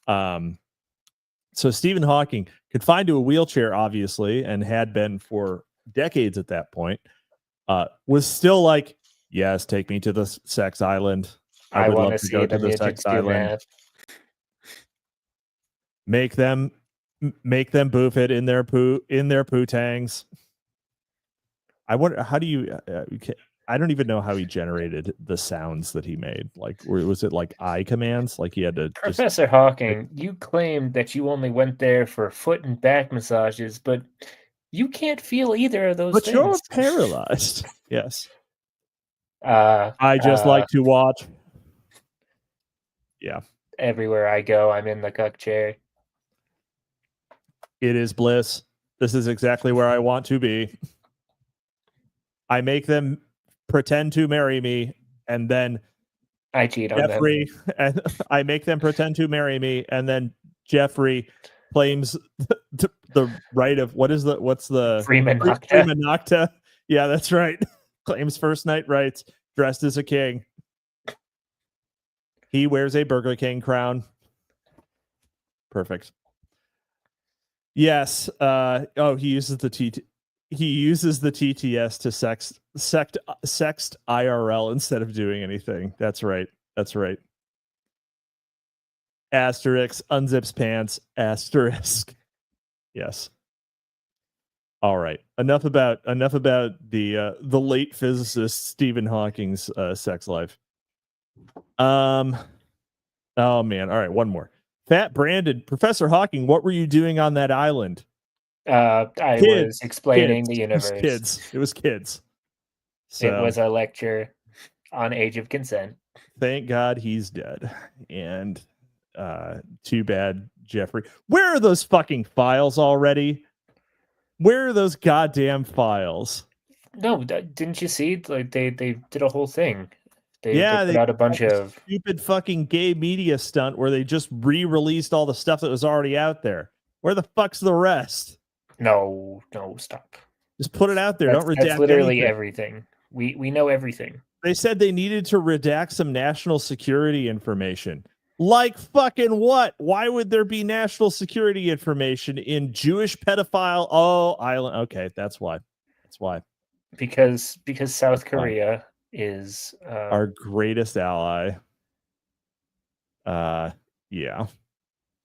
So Stephen Hawking, confined to a wheelchair, obviously, and had been for decades at that point, was still like, yes, take me to the sex island. I would love to go to the sex island. Make them boof it in their poo tangs. I wonder, how do you? I don't even know how he generated the sounds that he made. Like, was it like eye commands? Like he had to. Professor Hawking, you claimed that you only went there for foot and back massages, but you can't feel either of those things. But you're paralyzed. Yes. I just like to watch. Yeah. Everywhere I go, I'm in the cuck chair. It is bliss. This is exactly where I want to be. I make them pretend to marry me, and then I cheat on them. Jeffrey, and I make them pretend to marry me, and then Jeffrey claims the right of what's the Prima nocta. Prima nocta. Yeah, that's right. Claims first night rights, dressed as a king. He wears a Burger King crown. Perfect. Yes. He uses the TTS to sext IRL instead of doing anything. That's right. That's right. Asterisk unzips pants. Asterisk. Yes. All right. Enough about the late physicist Stephen Hawking's sex life. Oh man. All right. One more. Fat Brandon, Professor Hawking, what were you doing on that island? I was explaining the universe. It was kids. So, it was a lecture on age of consent. Thank God he's dead. And too bad, Jeffrey. Where are those fucking files already? Where are those goddamn files? No, didn't you see? Like they did a whole thing. They put out a bunch of stupid fucking gay media stunt where they just re-released all the stuff that was already out there. Where the fuck's the rest? No, stop. Just put it out there. Don't redact that's literally anything. Everything. We know everything. They said they needed to redact some national security information. Like fucking what? Why would there be national security information in Jewish pedophile island? Okay, that's why. That's why. Because South Korea is our greatest ally. Yeah.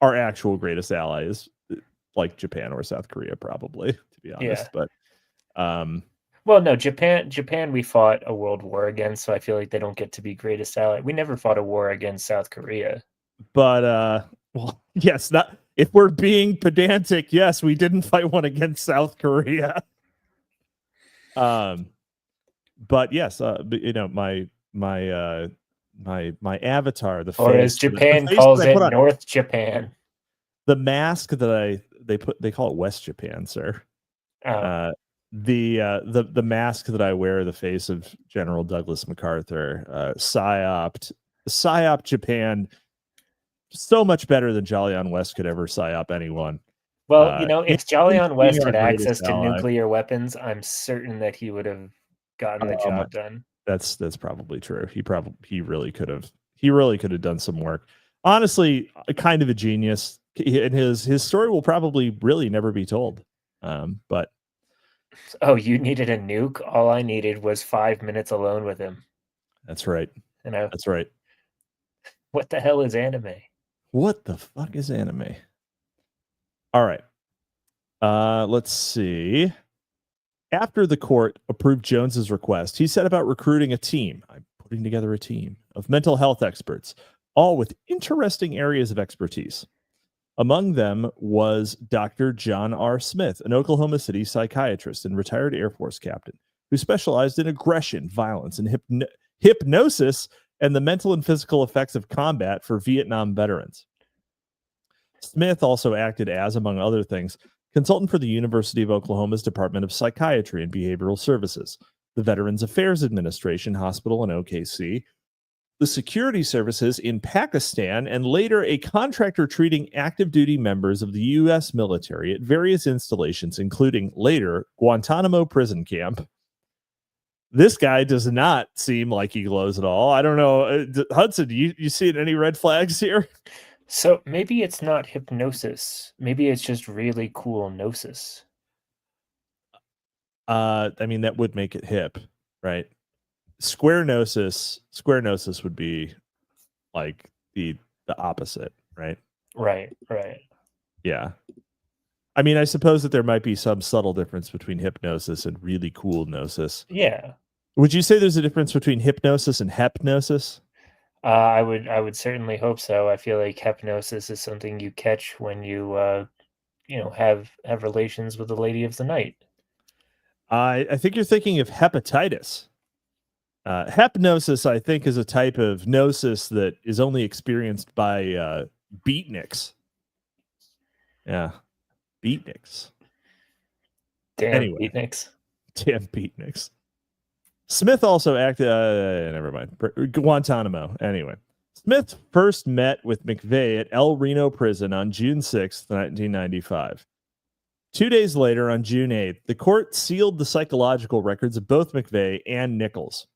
Our actual greatest ally is like Japan or South Korea, probably, to be honest. Yeah. But well, no, Japan we fought a world war against, so I feel like they don't get to be greatest ally. We never fought a war against South Korea. But well, yes, not if we're being pedantic, yes, we didn't fight one against South Korea. But yes, you know, my avatar, the or face, as Japan calls it, North Japan. The mask that they call it West Japan, sir. Oh. The mask that I wear, the face of General Douglas MacArthur, psyop Japan, so much better than Jolyon West could ever psyop anyone. Well, you know, if Jolyon West had access to nuclear weapons, I'm certain that he would have gotten the job done. That's probably true. He really could have done some work. Honestly, kind of a genius. And his story will probably really never be told. But oh, you needed a nuke? All I needed was 5 minutes alone with him. That's right. You know, that's right. What the hell is anime? What the fuck is anime? All right. Let's see. After the court approved Jones's request, he set about recruiting a team. I'm putting together a team of mental health experts, all with interesting areas of expertise. Among them was Dr. John R. Smith, an Oklahoma City psychiatrist and retired Air Force captain who specialized in aggression, violence, and hypnosis and the mental and physical effects of combat for Vietnam veterans. Smith also acted as, among other things, consultant for the University of Oklahoma's Department of Psychiatry and Behavioral Services, the Veterans Affairs Administration Hospital in OKC, the security services in Pakistan, and later a contractor treating active duty members of the U.S. military at various installations, including later Guantanamo prison camp. This guy does not seem like he glows at all. I don't know. Hudson, do you see any red flags here? So maybe it's not hypnosis. Maybe it's just really cool gnosis. I mean, that would make it hip, right? Square gnosis would be like the opposite, right? Right. Yeah. I mean, I suppose that there might be some subtle difference between hypnosis and really cool gnosis. Yeah. Would you say there's a difference between hypnosis and hypnosis? I would certainly hope so. I feel like hypnosis is something you catch when you have relations with the lady of the night. I think you're thinking of hepatitis. Hypnosis, I think, is a type of gnosis that is only experienced by beatniks. Yeah, beatniks. Damn, Anyway, beatniks. damn beatniks. Smith also acted. Never mind. Guantanamo. Anyway, Smith first met with McVeigh at El Reno Prison on June 6th, 1995. 2 days later, on June 8th, the court sealed the psychological records of both McVeigh and Nichols.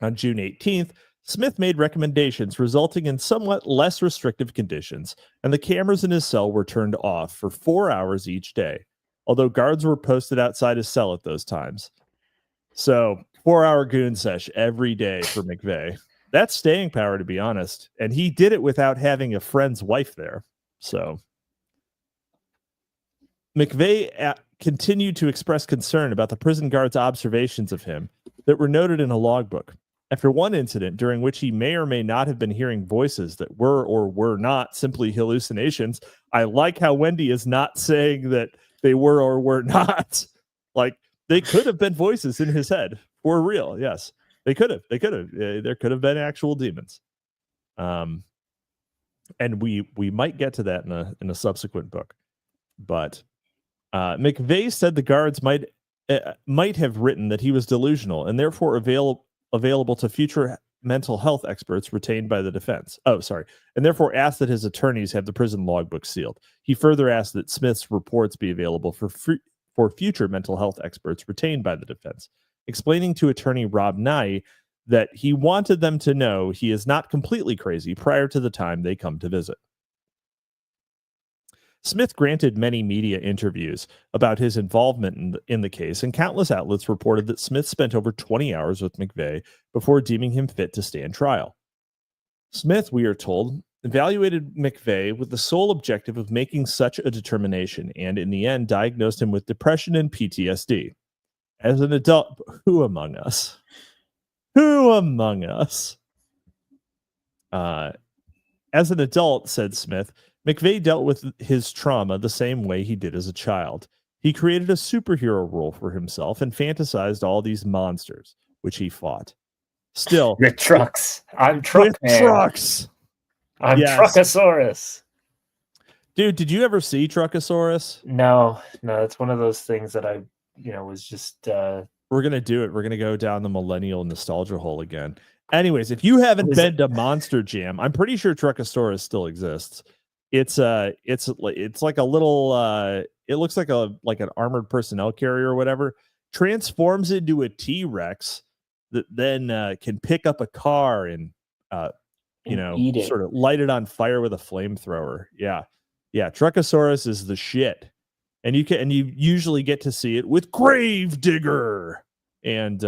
On June 18th, Smith made recommendations resulting in somewhat less restrictive conditions, and the cameras in his cell were turned off for 4 hours each day, although guards were posted outside his cell at those times. So 4-hour goon sesh every day for McVeigh. That's staying power, to be honest. And he did it without having a friend's wife there. So McVeigh continued to express concern about the prison guards' observations of him that were noted in a logbook. After one incident during which he may or may not have been hearing voices that were or were not simply hallucinations, I like how Wendy is not saying that they were or were not. Like, they could have been voices in his head for real. Yes, they could have. There could have been actual demons. And we might get to that in a subsequent book. But McVeigh said the guards might have written that he was delusional and therefore available to future mental health experts retained by the defense. And therefore asked that his attorneys have the prison logbook sealed. He further asked that Smith's reports be available for future mental health experts retained by the defense, explaining to attorney Rob Nye that he wanted them to know he is not completely crazy prior to the time they come to visit. Smith granted many media interviews about his involvement in the case, and countless outlets reported that Smith spent over 20 hours with McVeigh before deeming him fit to stand trial. Smith, we are told, evaluated McVeigh with the sole objective of making such a determination, and in the end diagnosed him with depression and PTSD. As an adult, who among us? As an adult, said Smith, McVeigh dealt with his trauma the same way he did as a child. He created a superhero role for himself and fantasized all these monsters, which he fought. Still, the trucks. I'm truck man. Trucks. I'm Truckosaurus. Dude, did you ever see Truckosaurus? No, it's one of those things that I, was just. We're gonna do it. We're gonna go down the millennial nostalgia hole again. Anyways, if you haven't been to Monster Jam, I'm pretty sure Truckosaurus still exists. It's like a little. It looks like an armored personnel carrier or whatever. Transforms into a T-Rex that then can pick up a car and sort of light it on fire with a flamethrower. Yeah. Truckosaurus is the shit, and you usually get to see it with Gravedigger and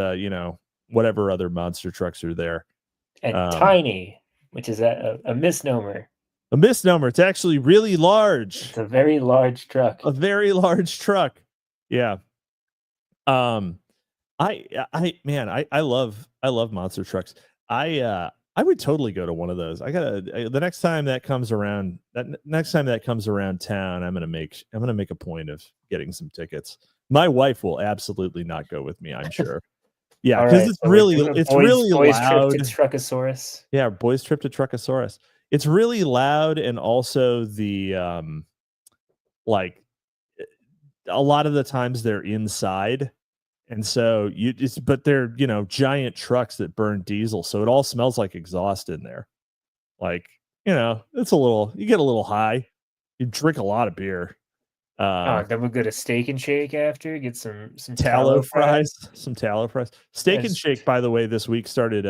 whatever other monster trucks are there. And Tiny, which is a misnomer. A misnomer. It's actually really large. It's a very large truck. A very large truck. Yeah. I love monster trucks. I would totally go to one of those. The next time that comes around town, I'm gonna make a point of getting some tickets. My wife will absolutely not go with me, I'm sure. Yeah, because it's really loud. Trip to Truckosaurus. Yeah, boys trip to Truckosaurus. It's really loud, and also the like a lot of the times they're inside. And so but they're, giant trucks that burn diesel. So it all smells like exhaust in there. Like, it's you get a little high. You drink a lot of beer. Then we'll go to Steak and Shake after, get some tallow fries. Some tallow fries. Steak and Shake, by the way, this week started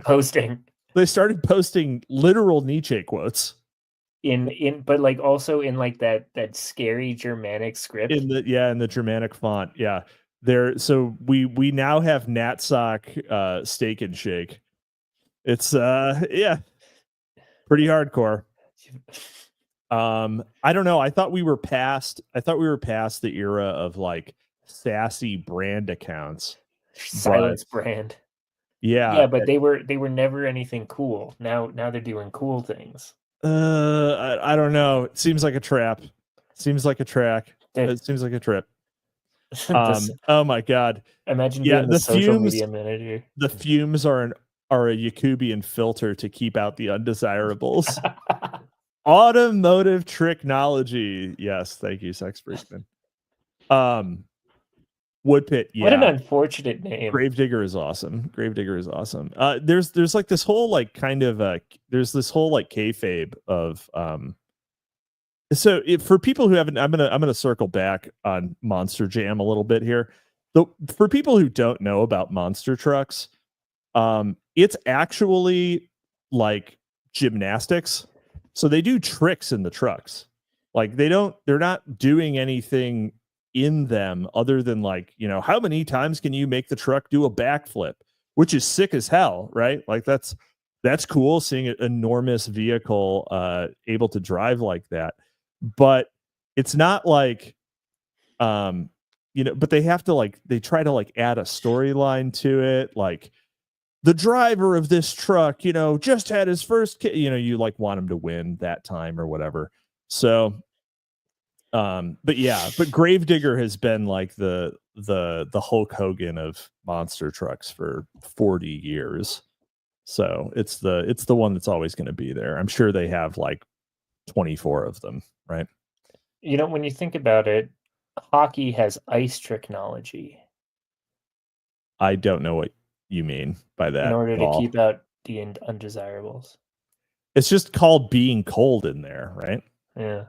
posting. They started posting literal Nietzsche quotes. But like also in like that scary Germanic script in the Germanic font. Yeah. So we now have Natsock Steak and Shake. It's pretty hardcore. I don't know. I thought we were past the era of like sassy brand accounts. Silence brand. Yeah, but they were never anything cool. Now they're doing cool things. I don't know. It seems like a trap. It seems like a trip. Oh my God. Imagine Yeah, being the social media manager. The fumes are a Yakubian filter to keep out the undesirables. Automotive tricknology. Yes, thank you, Sex Freakman. Woodpit, yeah. What an unfortunate name. Gravedigger is awesome. Gravedigger is awesome. There's like this whole like kind of there's this whole like kayfabe of so for people who haven't, I'm gonna circle back on Monster Jam a little bit here. For people who don't know about monster trucks, it's actually like gymnastics. So they do tricks in the trucks. Like they're not doing anything in them other than like, you know, how many times can you make the truck do a backflip, which is sick as hell, right? Like that's cool seeing an enormous vehicle able to drive like that. But it's not like you know, but they have to like, they try to like add a storyline to it, like the driver of this truck, you know, just had his first kid, you know, you like want him to win that time or whatever. So but yeah, but Gravedigger has been like the Hulk Hogan of monster trucks for 40 years. So it's the one that's always going to be there. I'm sure they have like 24 of them, right? You know, when you think about it, hockey has ice tricknology. I don't know what you mean by that. In order to keep out the undesirables. It's just called being cold in there, right? Yeah.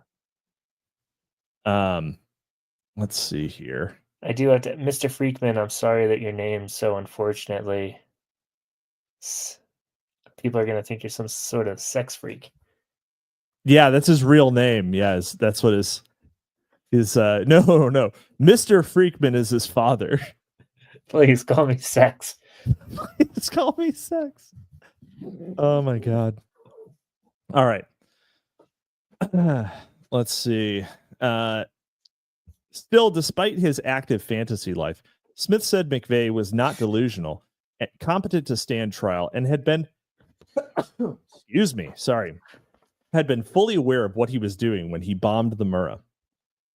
Let's see here. I do have to, Mr. Freakman, I'm sorry that your name's so unfortunately. People are going to think you're some sort of sex freak. Yeah, that's his real name. Yes, that's what his no. Mr. Freakman is his father. Please call me Sex. Please call me Sex. Oh my God. All right. Let's see. Still, despite his active fantasy life, Smith said McVeigh was not delusional and competent to stand trial and had been had been fully aware of what he was doing when he bombed the Murrah.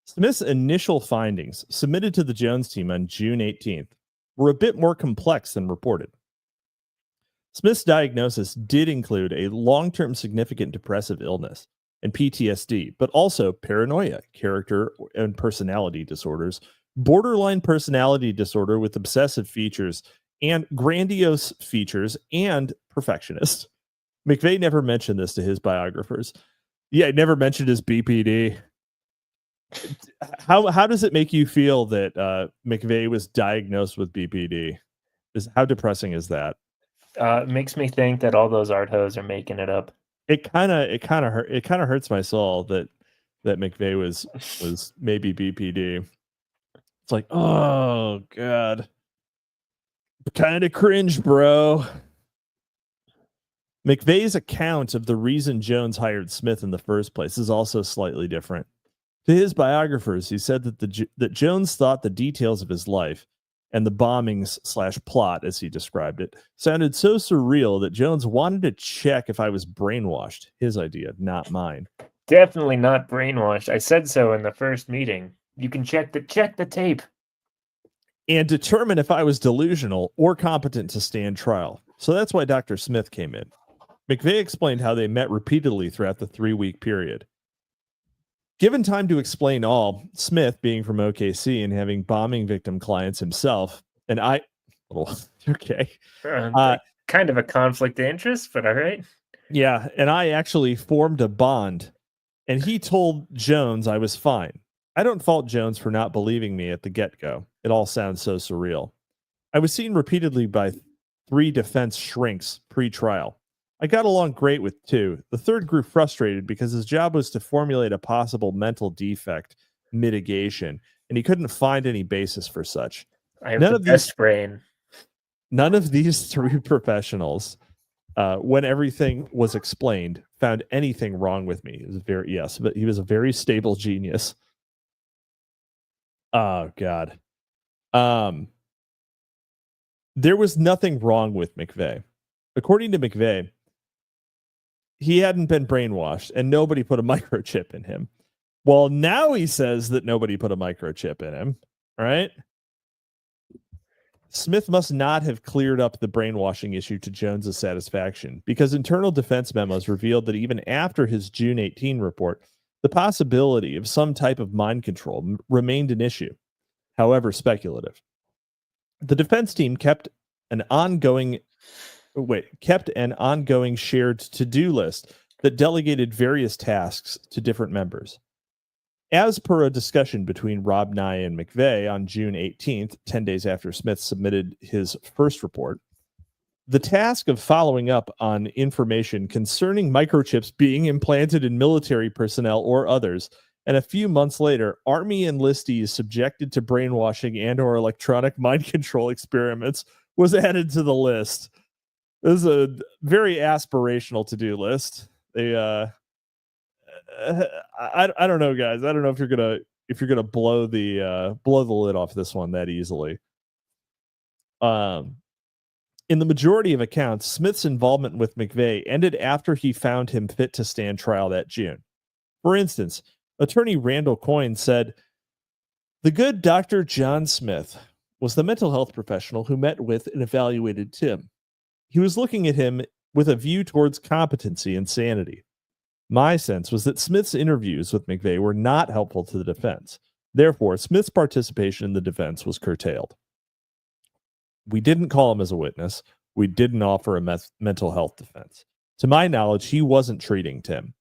Smith's initial findings, submitted to the Jones team on June 18th, were a bit more complex than reported. Smith's diagnosis did include a long-term significant depressive illness and PTSD, but also paranoia, character and personality disorders, borderline personality disorder with obsessive features, and grandiose features, and perfectionist. McVeigh never mentioned this to his biographers. Yeah, never mentioned his BPD. How does it make you feel that McVeigh was diagnosed with BPD? How depressing is that? It makes me think that all those art hoes are making it up. It kind of hurts my soul that McVeigh was maybe BPD. It's like, oh God, kind of cringe, bro. McVeigh's account of the reason Jones hired Smith in the first place is also slightly different. To his biographers, he said that Jones thought the details of his life and the bombings / plot, as he described it, sounded so surreal that Jones wanted to check if I was brainwashed. His idea, not mine. Definitely not brainwashed. I said so in the first meeting. You can check the tape. And determine if I was delusional or competent to stand trial. So that's why Dr. Smith came in. McVeigh explained how they met repeatedly throughout the 3-week period. Given time to explain all, Smith, being from OKC and having bombing victim clients himself, and I... Oh, okay. Kind of a conflict of interest, but all right. Yeah, and I actually formed a bond, and he told Jones I was fine. I don't fault Jones for not believing me at the get-go. It all sounds so surreal. I was seen repeatedly by 3 defense shrinks pre-trial. I got along great with 2. The third grew frustrated because his job was to formulate a possible mental defect mitigation, and he couldn't find any basis for such. I have the best brain. None of these 3 professionals, when everything was explained, found anything wrong with me. But he was a very stable genius. Oh God. There was nothing wrong with McVeigh. According to McVeigh, he hadn't been brainwashed and nobody put a microchip in him. Well, now he says that nobody put a microchip in him, right? Smith must not have cleared up the brainwashing issue to Jones's satisfaction, because internal defense memos revealed that even after his June 18 report, the possibility of some type of mind control remained an issue, however speculative. The defense team kept an ongoing shared to-do list that delegated various tasks to different members. As per a discussion between Rob Nye and McVeigh on June 18th, 10 days after Smith submitted his first report, the task of following up on information concerning microchips being implanted in military personnel or others, and a few months later, Army enlistees subjected to brainwashing and/or electronic mind control experiments, was added to the list. This is a very aspirational to-do list. I don't know, guys. I don't know if you're gonna blow the lid off this one that easily. In the majority of accounts, Smith's involvement with McVeigh ended after he found him fit to stand trial that June. For instance, attorney Randall Coyne said, "The good Dr. John Smith was the mental health professional who met with and evaluated Tim. He was looking at him with a view towards competency and sanity. My sense was that Smith's interviews with McVeigh were not helpful to the defense. Therefore, Smith's participation in the defense was curtailed. We didn't call him as a witness. We didn't offer a mental health defense. To my knowledge, he wasn't treating Tim.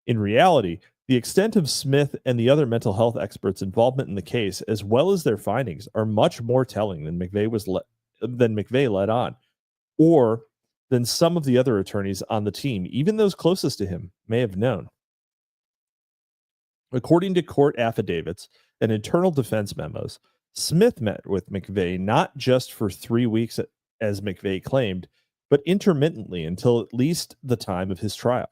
In reality, the extent of Smith and the other mental health experts' involvement in the case, as well as their findings, are much more telling than McVeigh let on, or than some of the other attorneys on the team, even those closest to him, may have known." According to court affidavits and internal defense memos, Smith met with McVeigh not just for 3 weeks, as McVeigh claimed, but intermittently until at least the time of his trial.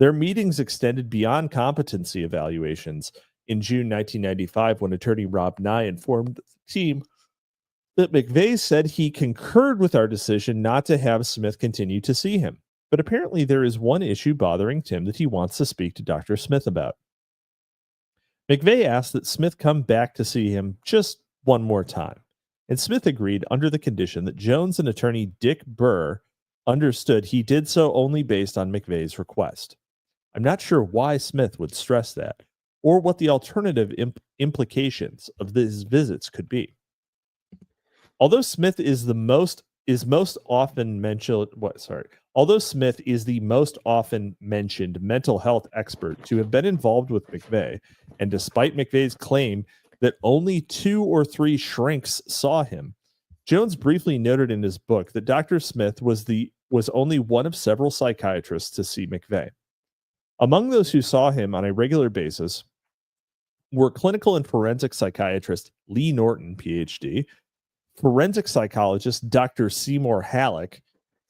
Their meetings extended beyond competency evaluations in June 1995, when attorney Rob Nye informed the team that McVeigh said he concurred with our decision not to have Smith continue to see him. But apparently there is one issue bothering Tim that he wants to speak to Dr. Smith about. McVeigh asked that Smith come back to see him just one more time, and Smith agreed under the condition that Jones and attorney Dick Burr understood he did so only based on McVeigh's request. I'm not sure why Smith would stress that, or what the alternative implications of these visits could be. Although Smith is the most often mentioned mental health expert to have been involved with McVeigh, and despite McVeigh's claim that only 2 or 3 shrinks saw him, Jones briefly noted in his book that Dr. Smith was only one of several psychiatrists to see McVeigh. Among those who saw him on a regular basis were clinical and forensic psychiatrist Lee Norton, PhD, forensic psychologist Dr. Seymour Halleck,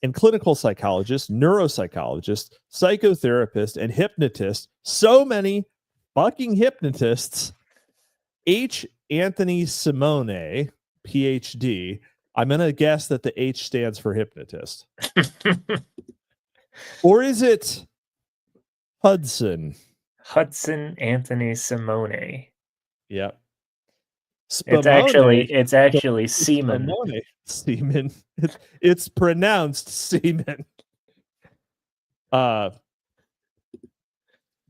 and clinical psychologist, neuropsychologist, psychotherapist, and hypnotist, so many fucking hypnotists, H. Anthony Simone, PhD. I'm going to guess that the H stands for hypnotist. Or is it Hudson? Hudson Anthony Simone. Yep. Spumone. It's actually semen. Semen. It's pronounced semen.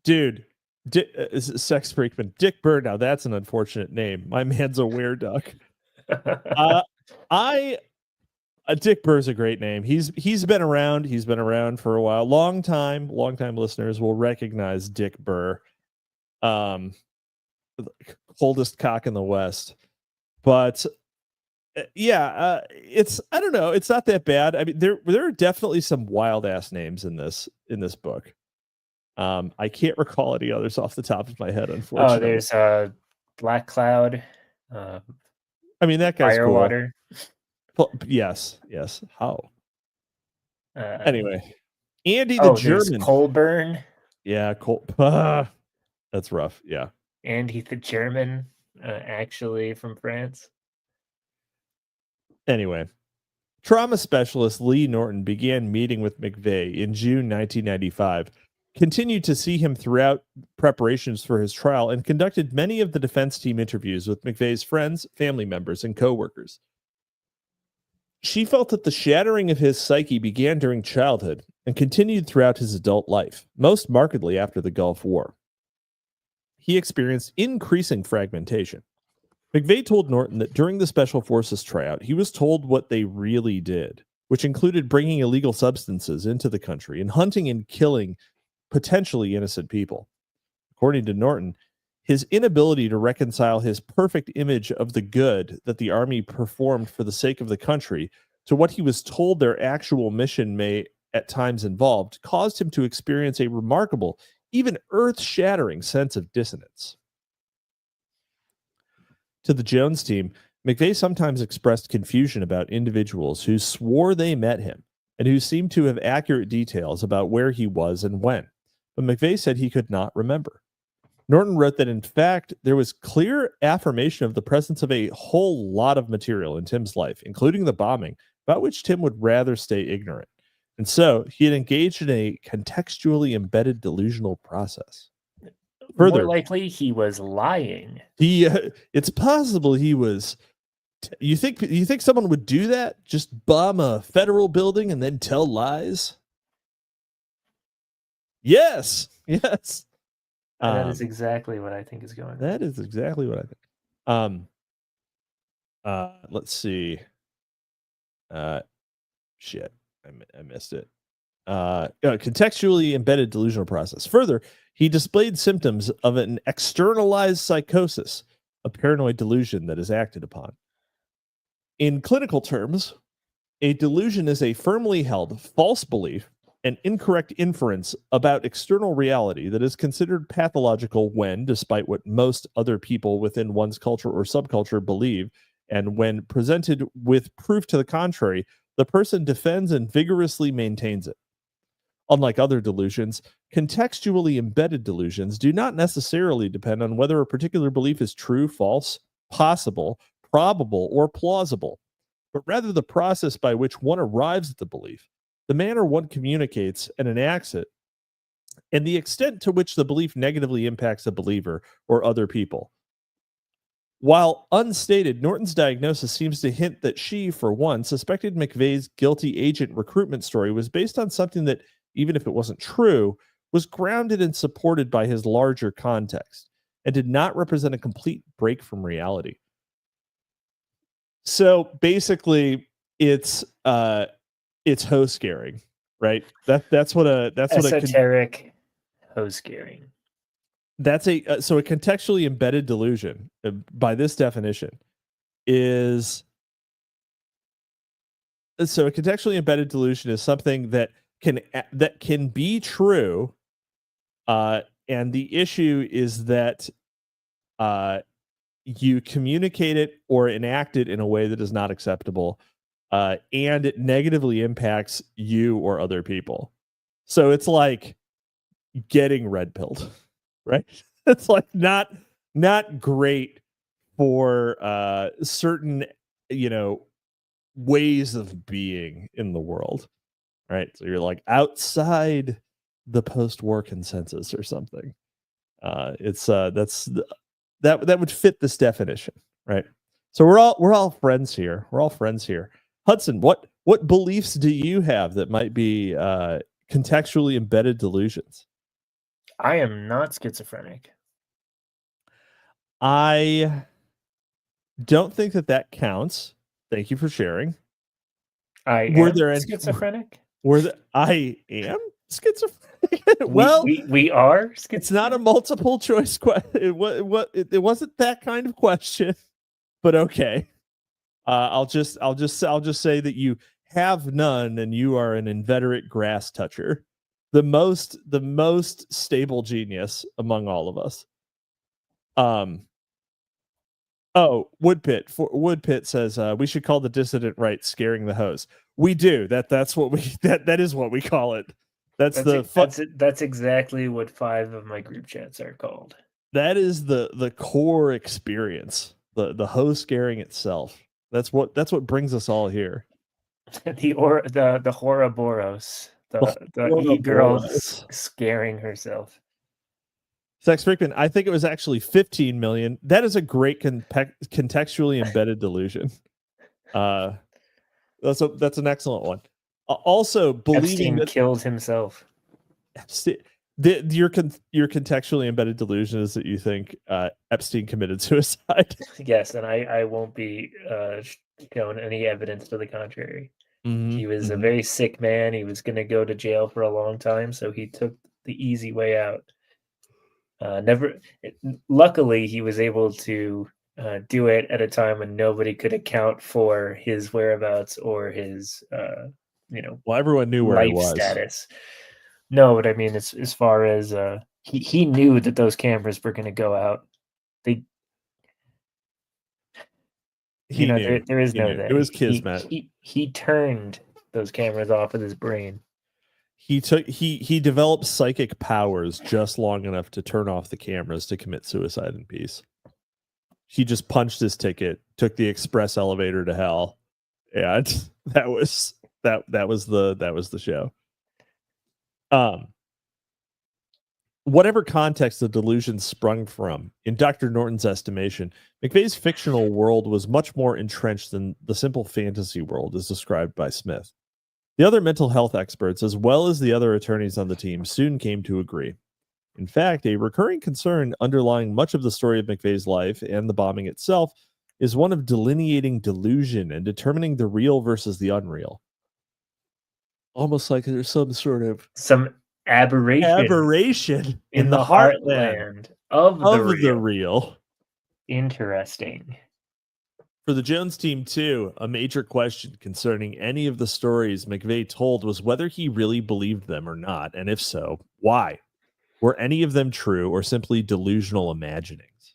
Dude, sex freakman Dick Burr. Now that's an unfortunate name. My man's a weird duck. Dick Burr's a great name. He's been around. He's been around for a while. Long time listeners will recognize Dick Burr. Coldest cock in the West. But it's, I don't know, it's not that bad. I mean, there are definitely some wild ass names in this book. I can't recall any others off the top of my head, unfortunately. Oh, there's Black Cloud. I mean, that guy's Firewater. Cool. Yes. How? Anyway, Andy the German. Colburn. Yeah, that's rough. Yeah. Andy the German, actually from France. Anyway, trauma specialist Lee Norton began meeting with McVeigh in June 1995, continued to see him throughout preparations for his trial and conducted many of the defense team interviews with McVeigh's friends, family members, and co-workers. She felt that the shattering of his psyche began during childhood and continued throughout his adult life, most markedly after the Gulf War. He experienced increasing fragmentation. McVeigh told Norton that during the Special Forces tryout, he was told what they really did, which included bringing illegal substances into the country and hunting and killing potentially innocent people. According to Norton, his inability to reconcile his perfect image of the good that the Army performed for the sake of the country to what he was told their actual mission may at times involved caused him to experience a remarkable, even earth-shattering sense of dissonance. To the Jones team, McVeigh sometimes expressed confusion about individuals who swore they met him and who seemed to have accurate details about where he was and when, but McVeigh said he could not remember. Norton wrote that, in fact, there was clear affirmation of the presence of a whole lot of material in Tim's life, including the bombing, about which Tim would rather stay ignorant. And so he had engaged in a contextually embedded delusional process. Further, more likely he was lying. It's possible he was. You think someone would do that? Just bomb a federal building and then tell lies? Yes. That is exactly what I think is going on. That is exactly what I think. Let's see. Shit, I missed it. Contextually embedded delusional process. Further, he displayed symptoms of an externalized psychosis, a paranoid delusion that is acted upon. In clinical terms, a delusion is a firmly held false belief and incorrect inference about external reality that is considered pathological when, despite what most other people within one's culture or subculture believe, and when presented with proof to the contrary, the person defends and vigorously maintains it. Unlike other delusions, contextually embedded delusions do not necessarily depend on whether a particular belief is true, false, possible, probable, or plausible, but rather the process by which one arrives at the belief, the manner one communicates and enacts it, and the extent to which the belief negatively impacts a believer or other people. While unstated, Norton's diagnosis seems to hint that she, for one, suspected McVeigh's guilty agent recruitment story was based on something that, even if it wasn't true, was grounded and supported by his larger context and did not represent a complete break from reality. So basically, it's hoe scaring, right? That's what esoteric hoe scaring. That's a contextually embedded delusion, by this definition, is a contextually embedded delusion is something that can be true, and the issue is that you communicate it or enact it in a way that is not acceptable, and it negatively impacts you or other people. So it's like getting red pilled, right? It's like not great for certain, ways of being in the world, right? So you're like outside the post-war consensus or something. That would fit this definition, right? So we're all friends here. We're all friends here. Hudson, what beliefs do you have that might be contextually embedded delusions? I am not schizophrenic. I don't think that counts. Thank you for sharing. I am schizophrenic? I am schizophrenic? Well, we are schizophrenic? It's not a multiple choice question. It wasn't that kind of question, but okay. I'll just say that you have none and you are an inveterate grass toucher. The most stable genius among all of us. Woodpit says we should call the dissident right scaring the hose. We do. That's what that is what we call it. That's exactly what 5 of my group chats are called. That is the core experience. The hose scaring itself. That's what brings us all here. the Ouroboros. the e-girl scaring herself. Zach Sprickman, I think it was actually 15 million. That is a great contextually embedded delusion. That's an excellent one. Also, believing Epstein that killed himself. Your contextually embedded delusion is that you think Epstein committed suicide. Yes, and I won't be shown any evidence to the contrary. He was a very sick man. He was going to go to jail for a long time, so he took the easy way out. Luckily, he was able to do it at a time when nobody could account for his whereabouts or his, well, everyone knew where he was. Status. No, but I mean, as far as he knew that those cameras were going to go out. There is no that. It was kismet. He turned those cameras off with his brain. He developed psychic powers just long enough to turn off the cameras to commit suicide in peace. He just punched his ticket, took the express elevator to hell, and that was the show. Whatever context the delusion sprung from, in Dr. Norton's estimation, McVeigh's fictional world was much more entrenched than the simple fantasy world as described by Smith. The other mental health experts, as well as the other attorneys on the team, soon came to agree. In fact, a recurring concern underlying much of the story of McVeigh's life and the bombing itself is one of delineating delusion and determining the real versus the unreal. Almost like there's some aberration in the heartland of the real. Interesting. For the Jones team, too, a major question concerning any of the stories McVeigh told was whether he really believed them or not, and if so, why? Were any of them true or simply delusional imaginings?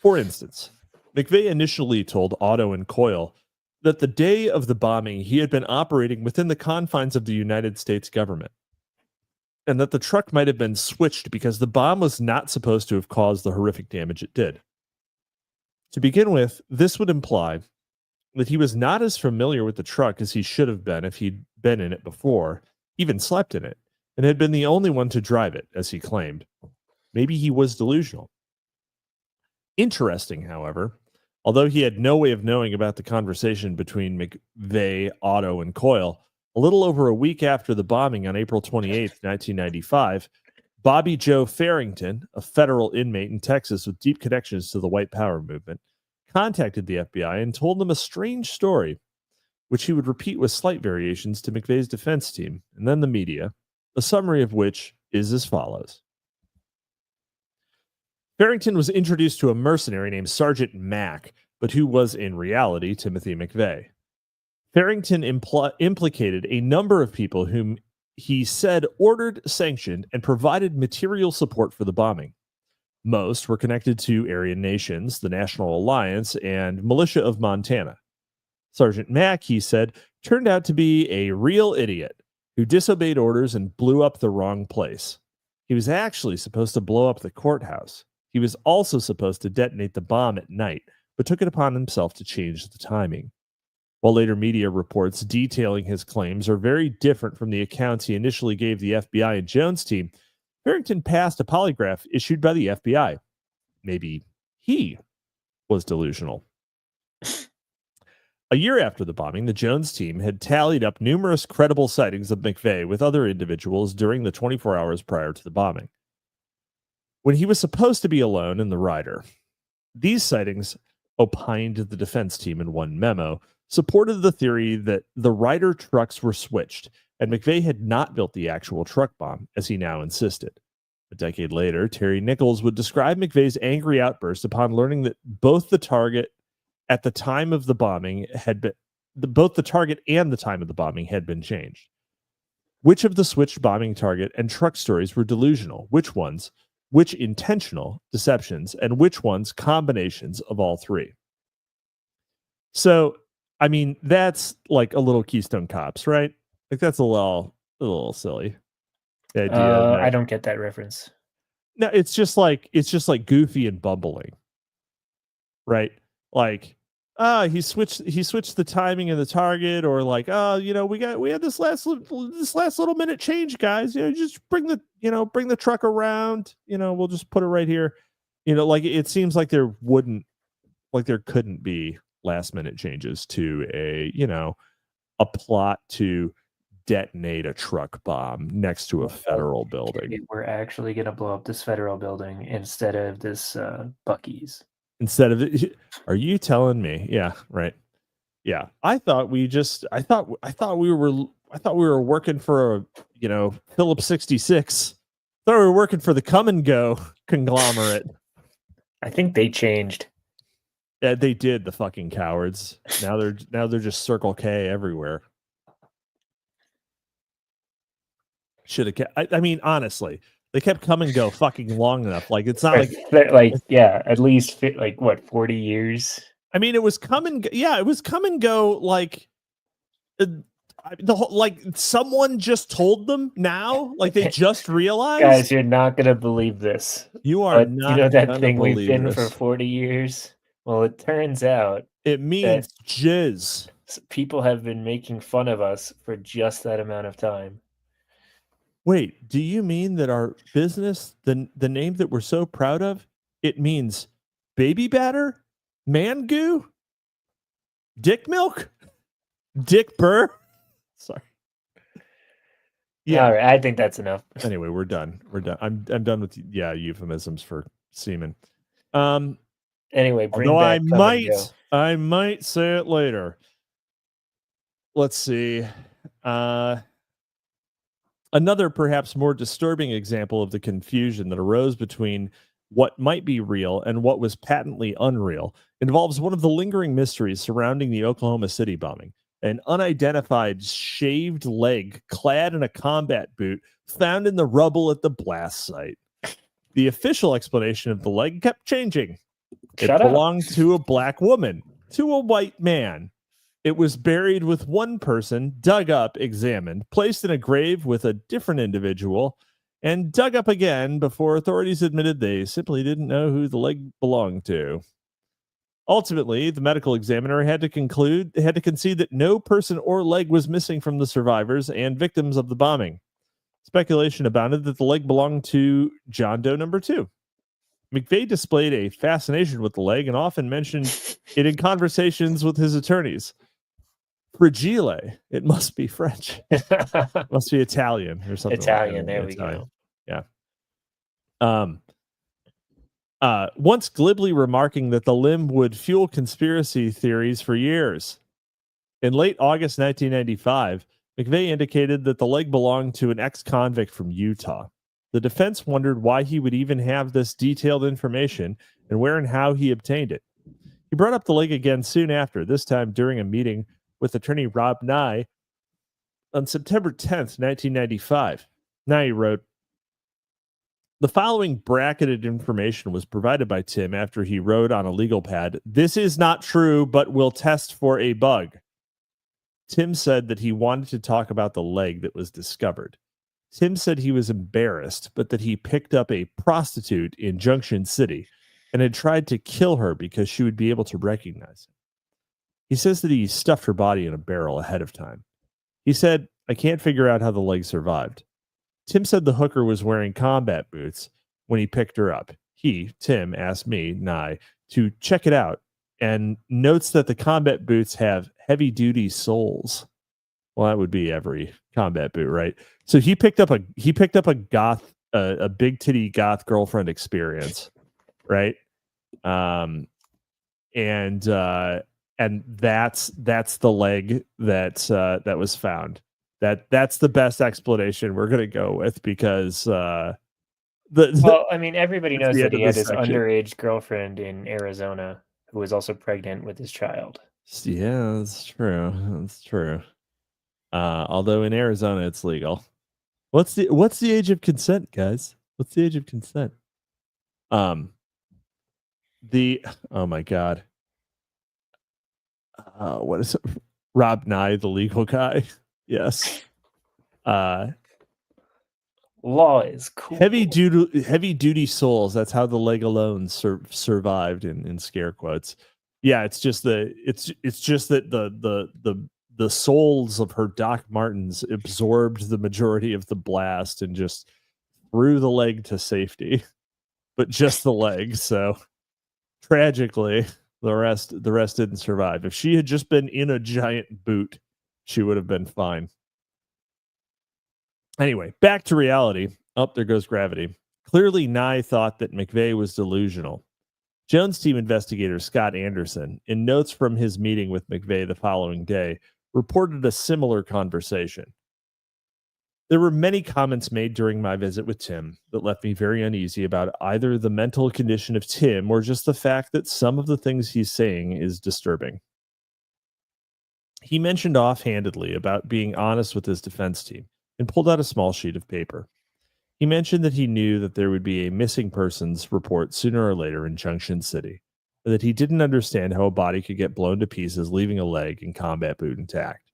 For instance, McVeigh initially told Otto and Coyle that the day of the bombing he had been operating within the confines of the United States government, and that the truck might have been switched because the bomb was not supposed to have caused the horrific damage it did. To begin with, this would imply that he was not as familiar with the truck as he should have been if he'd been in it before, even slept in it, and had been the only one to drive it, as he claimed. Maybe he was delusional. Interesting, however, although he had no way of knowing about the conversation between McVeigh, Otto, and Coyle, a little over a week after the bombing on April 28, 1995, Bobby Joe Farrington, a federal inmate in Texas with deep connections to the White Power movement, contacted the FBI and told them a strange story, which he would repeat with slight variations to McVeigh's defense team, and then the media, a summary of which is as follows. Farrington was introduced to a mercenary named Sergeant Mack, but who was in reality Timothy McVeigh. Farrington implicated a number of people whom he said ordered, sanctioned, and provided material support for the bombing. Most were connected to Aryan nations, the National Alliance, and militia of Montana. Sergeant Mack, he said, turned out to be a real idiot who disobeyed orders and blew up the wrong place. He was actually supposed to blow up the courthouse. He was also supposed to detonate the bomb at night, but took it upon himself to change the timing. While later media reports detailing his claims are very different from the accounts he initially gave the FBI and Jones team, Farrington passed a polygraph issued by the FBI. Maybe he was delusional. A year after the bombing, the Jones team had tallied up numerous credible sightings of McVeigh with other individuals during the 24 hours prior to the bombing, when he was supposed to be alone in the Ryder. These sightings, opined the defense team in one memo, supported the theory that the Ryder trucks were switched, and McVeigh had not built the actual truck bomb, as he now insisted. A decade later, Terry Nichols would describe McVeigh's angry outburst upon learning that both the target at the time of the bombing had been both the target and the time of the bombing had been changed. Which of the switched bombing target and truck stories were delusional? Which ones? Which intentional deceptions? And which ones combinations of all three? So, I mean, that's like a little Keystone Cops, right? Like that's a little silly. The idea that, I don't get that reference. No, it's just like goofy and bumbling, right? Like he switched the timing of the target, or like, we had this last little minute change, guys. Just bring the truck around. We'll just put it right here. Like it seems like there couldn't be last minute changes to a plot to detonate a truck bomb next to a federal building. We're actually going to blow up this federal building instead of this Buc-ee's. Instead of it, are you telling me? Yeah, right. Yeah, I thought we were working for a Phillips 66. Thought we were working for the Come and Go conglomerate. I think they changed. Yeah, they did, the fucking cowards. Now they're just Circle K everywhere. Should have kept. I mean, honestly, they kept Come and Go fucking long enough. Like it's not at least 40 years. I mean, it was Come and Go. Yeah, it was Come and Go. Like the whole, like someone just told them now. Like they just realized. Guys, you're not gonna believe this. You are not. That thing we've been for 40 years. Well, it turns out it means jizz. People have been making fun of us for just that amount of time. Wait, do you mean that our business, the name that we're so proud of, it means baby batter, man goo, dick milk, dick burr? Sorry. Yeah, all right, I think that's enough. Anyway, we're done. I'm done with euphemisms for semen. Anyway, I might say it later. Let's see. Another perhaps more disturbing example of the confusion that arose between what might be real and what was patently unreal involves one of the lingering mysteries surrounding the Oklahoma City bombing. An unidentified shaved leg clad in a combat boot found in the rubble at the blast site. The official explanation of the leg kept changing. It belonged to a black woman, to a white man. It was buried with one person, dug up, examined, placed in a grave with a different individual, and dug up again before authorities admitted they simply didn't know who the leg belonged to. Ultimately, the medical examiner had to concede that no person or leg was missing from the survivors and victims of the bombing. Speculation abounded that the leg belonged to John Doe number 2. McVeigh displayed a fascination with the leg and often mentioned it in conversations with his attorneys. Fragile, it must be French. It must be Italian or something. Italian, there we go. Yeah. Once glibly remarking that the limb would fuel conspiracy theories for years. In late August 1995, McVeigh indicated that the leg belonged to an ex-convict from Utah. The defense wondered why he would even have this detailed information and where and how he obtained it. He brought up the leg again soon after, this time during a meeting with attorney Rob Nye on September 10th, 1995. Nye wrote, the following bracketed information was provided by Tim after he wrote on a legal pad, "This is not true, but we'll test for a bug." Tim said that he wanted to talk about the leg that was discovered. Tim said he was embarrassed, but that he picked up a prostitute in Junction City and had tried to kill her because she would be able to recognize him. He says that he stuffed her body in a barrel ahead of time. He said, "I can't figure out how the leg survived." Tim said the hooker was wearing combat boots when he picked her up. He, Tim, asked me, Nye, to check it out and notes that the combat boots have heavy-duty soles. Well, that would be every combat boot, right? So he picked up a big titty goth girlfriend experience, right? And that's the leg that was found. That's the best explanation we're gonna go with, because everybody knows that he had his underage girlfriend in Arizona who was also pregnant with his child. Yeah, that's true. That's true. Although in Arizona it's legal. What's the age of consent, guys? What's the age of consent? Oh my God. What is it? Rob Nye, the legal guy? Yes. Law is cool. Heavy duty souls. That's how the leg alone survived in scare quotes. Yeah, it's just that the souls of her Doc Martens absorbed the majority of the blast and just threw the leg to safety, but just the leg. So tragically, the rest didn't survive. If she had just been in a giant boot, she would have been fine. Anyway, back to reality. Oh, there goes gravity. Clearly, Nye thought that McVeigh was delusional. Jones team investigator Scott Anderson, in notes from his meeting with McVeigh the following day, reported a similar conversation. There were many comments made during my visit with Tim that left me very uneasy about either the mental condition of Tim or just the fact that some of the things he's saying is disturbing. He mentioned offhandedly about being honest with his defense team and pulled out a small sheet of paper. He mentioned that he knew that there would be a missing persons report sooner or later in Junction City, but that he didn't understand how a body could get blown to pieces, leaving a leg and combat boot intact.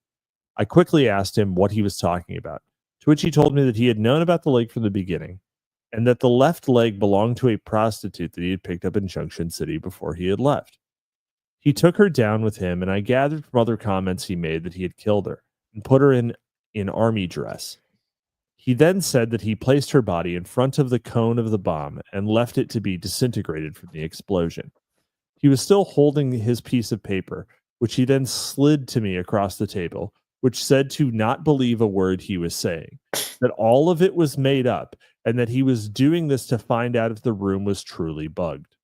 I quickly asked him what he was talking about, to which he told me that he had known about the leg from the beginning, and that the left leg belonged to a prostitute that he had picked up in Junction City before he had left. He took her down with him, and I gathered from other comments he made that he had killed her and put her in army dress. He then said that he placed her body in front of the cone of the bomb and left it to be disintegrated from the explosion. He was still holding his piece of paper, which he then slid to me across the table, which said to not believe a word he was saying, that all of it was made up, and that he was doing this to find out if the room was truly bugged.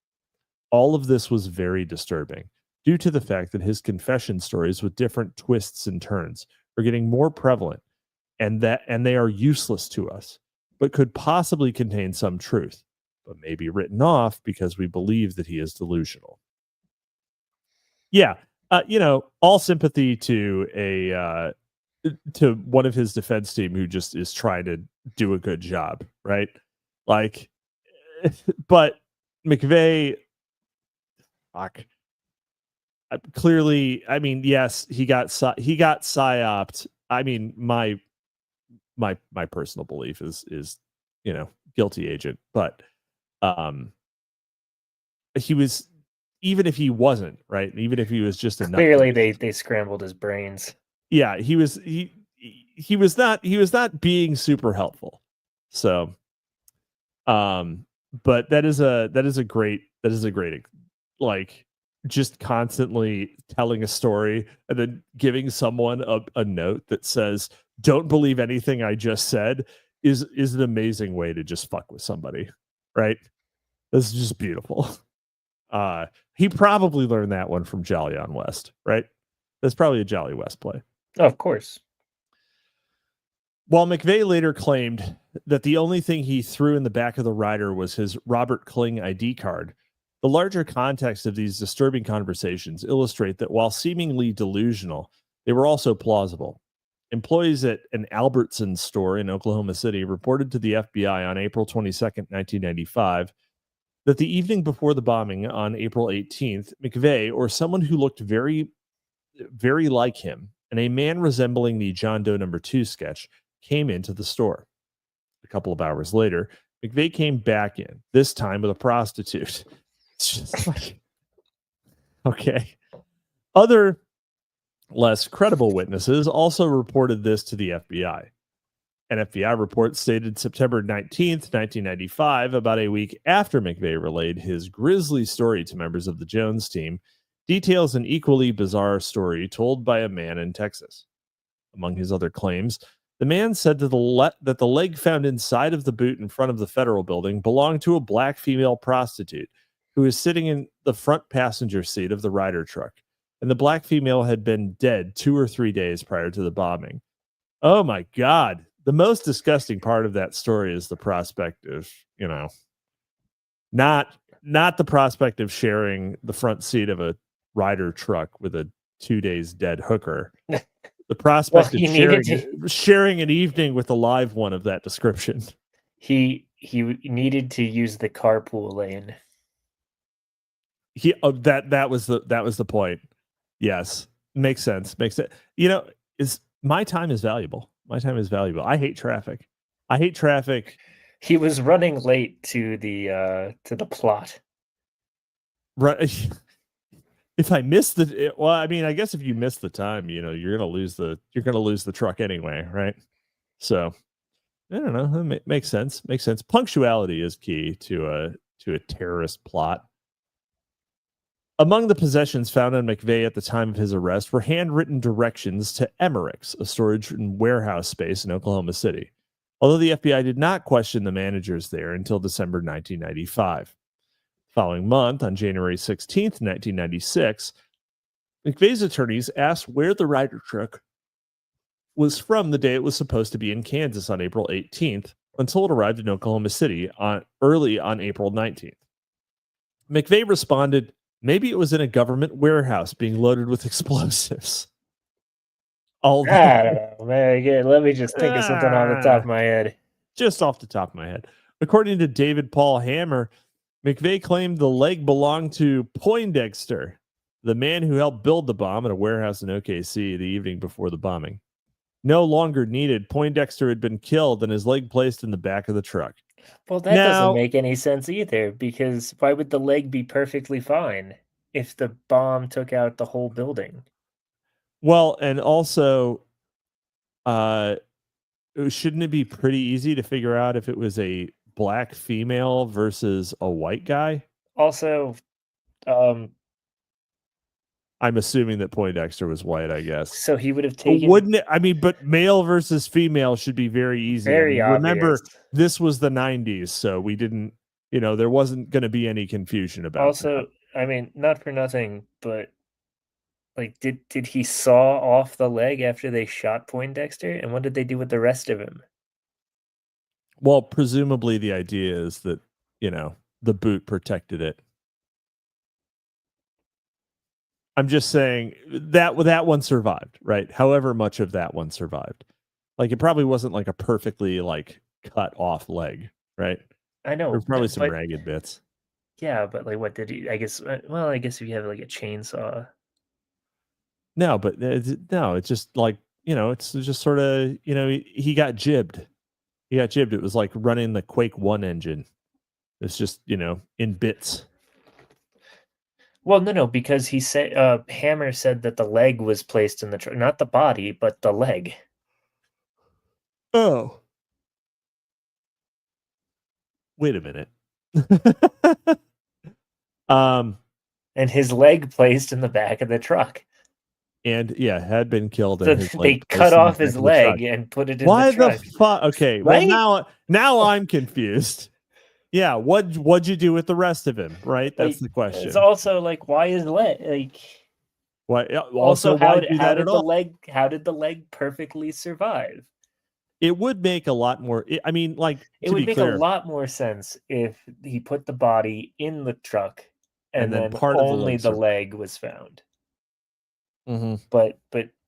All of this was very disturbing, due to the fact that his confession stories with different twists and turns are getting more prevalent, and they are useless to us, but could possibly contain some truth, but may be written off because we believe that he is delusional. Yeah, all sympathy to to one of his defense team who just is trying to do a good job, right? Like, but McVeigh, fuck. Clearly, I mean, yes, he got psyoped. I mean, my personal belief is guilty agent, but he was, even if he wasn't, right, even if he was just clearly they scrambled his brains. Yeah, he was not being super helpful. So but that is a great like, just constantly telling a story and then giving someone a note that says, don't believe anything I just said, is an amazing way to just fuck with somebody, right? This is just beautiful. He probably learned that one from Jolly on West, right? That's probably a Jolly West play. Oh, of course. While McVeigh later claimed that the only thing he threw in the back of the rider was his Robert Kling ID card, the larger context of these disturbing conversations illustrate that while seemingly delusional, they were also plausible. Employees at an Albertsons store in Oklahoma City reported to the FBI on April 22nd, 1995, that the evening before the bombing on April 18th, McVeigh, or someone who looked very, very like him, and a man resembling the John Doe No. 2 sketch, came into the store. A couple of hours later, McVeigh came back in, this time with a prostitute. It's just like, okay. Other less credible witnesses also reported this to the FBI. An FBI report stated September 19th, 1995, about a week after McVeigh relayed his grisly story to members of the Jones team, details an equally bizarre story told by a man in Texas. Among his other claims, the man said that the leg found inside of the boot in front of the Federal Building belonged to a black female prostitute who was sitting in the front passenger seat of the Ryder truck, and the black female had been dead 2 or 3 days prior to the bombing. Oh my God. The most disgusting part of that story is the prospect of, not the prospect of sharing the front seat of a Ryder truck with a 2 days dead hooker. The prospect of sharing an evening with a live one of that description. He needed to use the carpool lane. That was the point. Yes, makes sense. My time is valuable. My time is valuable. I hate traffic. He was running late to the plot. Right. If I miss well, I mean, I guess if you miss the time, you're gonna lose the truck anyway, right? So I don't know. That makes sense. Makes sense. Punctuality is key to a terrorist plot. Among the possessions found on McVeigh at the time of his arrest were handwritten directions to Emmerich's, a storage and warehouse space in Oklahoma City, although the FBI did not question the managers there until December 1995. The following month, on January 16th, 1996, McVeigh's attorneys asked where the Ryder truck was from the day it was supposed to be in Kansas on April 18th until it arrived in Oklahoma City early on April 19th. McVeigh responded, maybe it was in a government warehouse being loaded with explosives. I don't know, man. Again, let me just think of something off the top of my head. Just off the top of my head. According to David Paul Hammer, McVeigh claimed the leg belonged to Poindexter, the man who helped build the bomb at a warehouse in OKC the evening before the bombing. No longer needed, Poindexter had been killed and his leg placed in the back of the truck. Well, that doesn't make any sense either, because why would the leg be perfectly fine if the bomb took out the whole building? Well, and also, shouldn't it be pretty easy to figure out if it was a black female versus a white guy? Also, I'm assuming that Poindexter was white, I guess. So he would have taken... Wouldn't it? I mean, but male versus female should be very easy. Very obvious. Remember, this was the 90s, so we didn't, there wasn't going to be any confusion about Also, that. I mean, not for nothing, but like, did he saw off the leg after they shot Poindexter? And what did they do with the rest of him? Well, presumably the idea is that, the boot protected it. I'm just saying that one survived, right? However much of that one survived. Like, it probably wasn't like a perfectly cut off leg, right? I know. There's probably some ragged bits. Yeah, but what did he, I guess if you have a chainsaw. No, but no, it's just it's just sort of, he got jibbed. It was like running the Quake 1 engine. It's just, in bits. Well, no, because he said Hammer said that the leg was placed in the truck, not the body, but the leg. Oh. Wait a minute. And his leg placed in the back of the truck. And had been killed. So they cut off his leg and put it in the truck. Why the fuck? Okay, right? Well now I'm confused. Yeah, what'd you do with the rest of him? Right, that's the question. It's also why is leg Why? Also, how did the leg perfectly survive? It would make a lot more. I mean, it would make a lot more sense if he put the body in the truck and then only the leg was found. Mm-hmm. But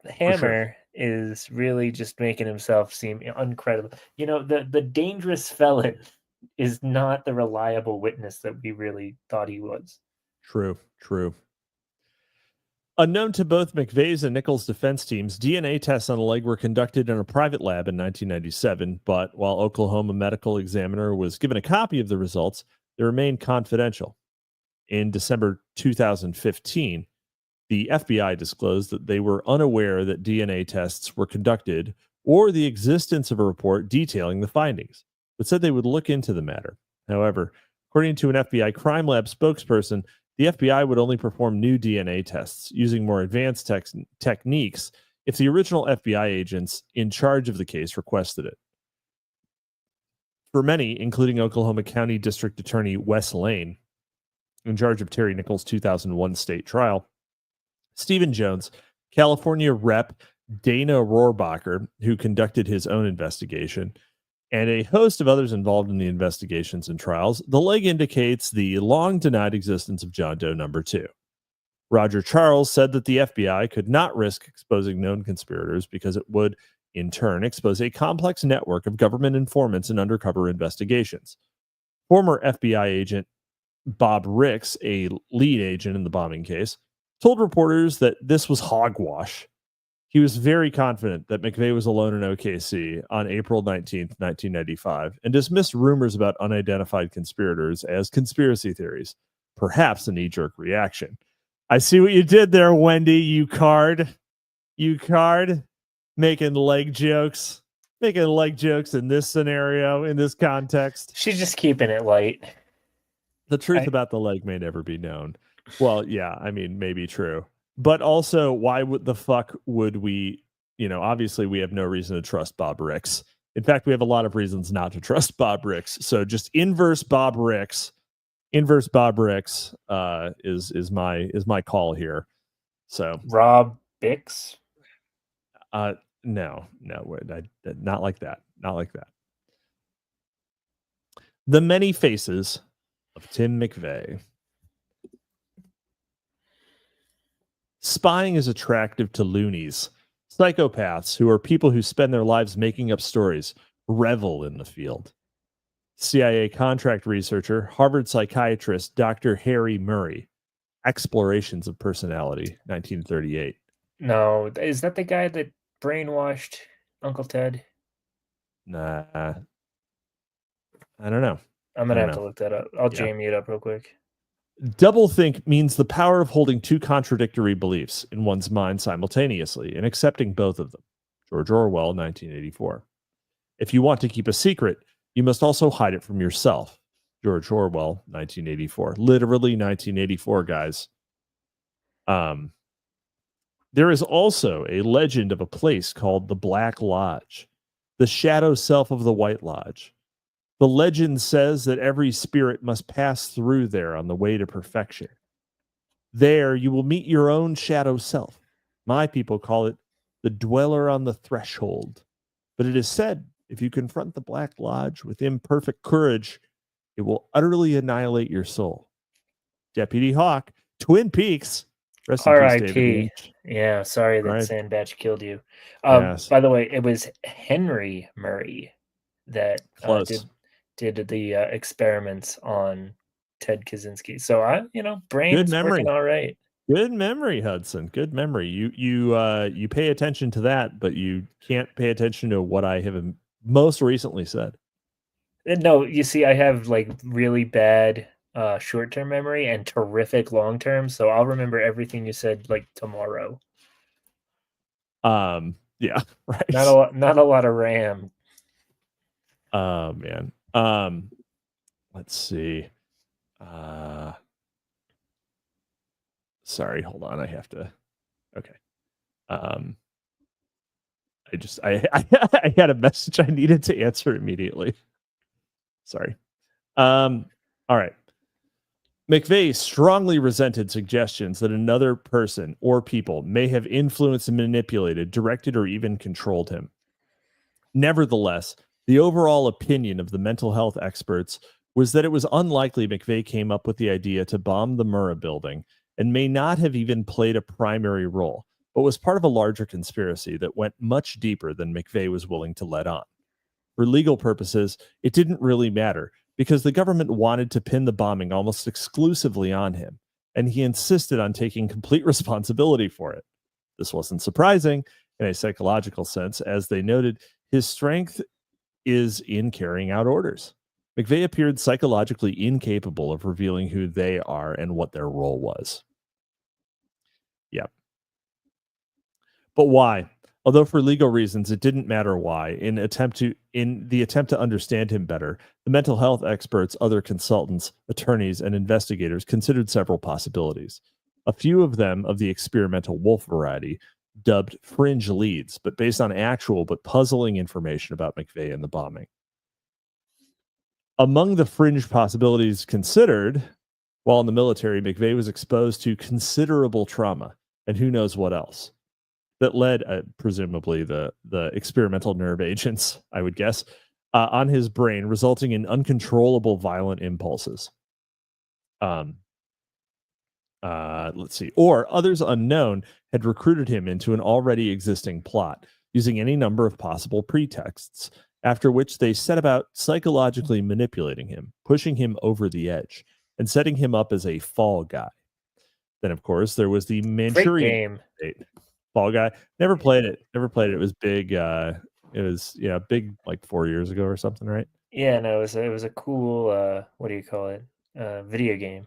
Hammer is really just making himself seem uncredible. The dangerous felon is not the reliable witness that we really thought he was. True. Unknown to both McVeigh's and Nichols' defense teams, DNA tests on the leg were conducted in a private lab in 1997, but while Oklahoma medical examiner was given a copy of the results, they remained confidential. In December 2015, the FBI disclosed that they were unaware that DNA tests were conducted or the existence of a report detailing the findings, but said they would look into the matter. However, according to an FBI crime lab spokesperson, the FBI would only perform new DNA tests using more advanced techniques if the original FBI agents in charge of the case requested it. For many, including Oklahoma County District Attorney Wes Lane, in charge of Terry Nichols' 2001 state trial, Stephen Jones, California Rep. Dana Rohrabacher, who conducted his own investigation, and a host of others involved in the investigations and trials, the leg indicates the long-denied existence of John Doe number 2. Roger Charles said that the FBI could not risk exposing known conspirators because it would, in turn, expose a complex network of government informants and undercover investigations. Former FBI agent Bob Ricks, a lead agent in the bombing case, told reporters that this was hogwash. He was very confident that McVeigh was alone in OKC on April 19th, 1995, and dismissed rumors about unidentified conspirators as conspiracy theories, perhaps a knee-jerk reaction. I see what you did there, Wendy. You card. Making leg jokes. Making leg jokes in this scenario, in this context. She's just keeping it light. The truth about the leg may never be known. Well, yeah, I mean, maybe true. But also, why would the fuck would we, obviously we have no reason to trust Bob Ricks. In fact, we have a lot of reasons not to trust Bob Ricks. So just inverse Bob Ricks is my call here. So Rob Bix? No, not like that. Not like that. The Many Faces of Tim McVeigh. Spying is attractive to loonies. Psychopaths, who are people who spend their lives making up stories, revel in the field. CIA contract researcher, Harvard psychiatrist Dr. Harry Murray. Explorations of Personality, 1938. No, is that the guy that brainwashed Uncle Ted? Nah. I don't know. I'm going to have to look that up. I'll jam it up real quick. Doublethink means the power of holding two contradictory beliefs in one's mind simultaneously and accepting both of them. George Orwell, 1984. If you want to keep a secret, you must also hide it from yourself. George Orwell, 1984. Literally 1984, guys. There is also a legend of a place called the Black Lodge, the shadow self of the White Lodge. The legend says that every spirit must pass through there on the way to perfection. There you will meet your own shadow self. My people call it the dweller on the threshold. But it is said, if you confront the Black Lodge with imperfect courage, it will utterly annihilate your soul. Deputy Hawk, Twin Peaks. R.I.P. Yeah, sorry that Sandbatch killed you. Yes. By the way, it was Henry Murray that did the experiments on Ted Kaczynski. So brain's working all right. Good memory, Hudson. Good memory. You pay attention to that, but you can't pay attention to what I have most recently said. No, you see, I have like really bad short-term memory and terrific long-term, so I'll remember everything you said like tomorrow. Yeah, right. Not a lot of RAM. Man. Let's see. Sorry, hold on. I have to. Okay. I had a message I needed to answer immediately. Sorry. All right. McVeigh strongly resented suggestions that another person or people may have influenced and manipulated, directed, or even controlled him. Nevertheless, the overall opinion of the mental health experts was that it was unlikely McVeigh came up with the idea to bomb the Murrah Building and may not have even played a primary role, but was part of a larger conspiracy that went much deeper than McVeigh was willing to let on. For legal purposes, it didn't really matter because the government wanted to pin the bombing almost exclusively on him, and he insisted on taking complete responsibility for it. This wasn't surprising in a psychological sense, as they noted his strength is in carrying out orders. McVeigh appeared psychologically incapable of revealing who they are and what their role was. Yeah. But why? Although for legal reasons, it didn't matter why. In the attempt to understand him better, the mental health experts, other consultants, attorneys, and investigators considered several possibilities. A few of them of the experimental wolf variety, dubbed fringe leads, but based on actual but puzzling information about McVeigh and the bombing. Among the fringe possibilities considered, while in the military, McVeigh was exposed to considerable trauma, and who knows what else. That led, presumably, the experimental nerve agents, I would guess, on his brain, resulting in uncontrollable violent impulses. Let's see. Or others unknown had recruited him into an already existing plot, using any number of possible pretexts, after which they set about psychologically manipulating him, pushing him over the edge, and setting him up as a fall guy. Then, of course, there was the Manchurian State. Fall Guy. Never played it. It was big. It was big like 4 years ago or something, right? Yeah, no, it was a cool. What do you call it? Video game.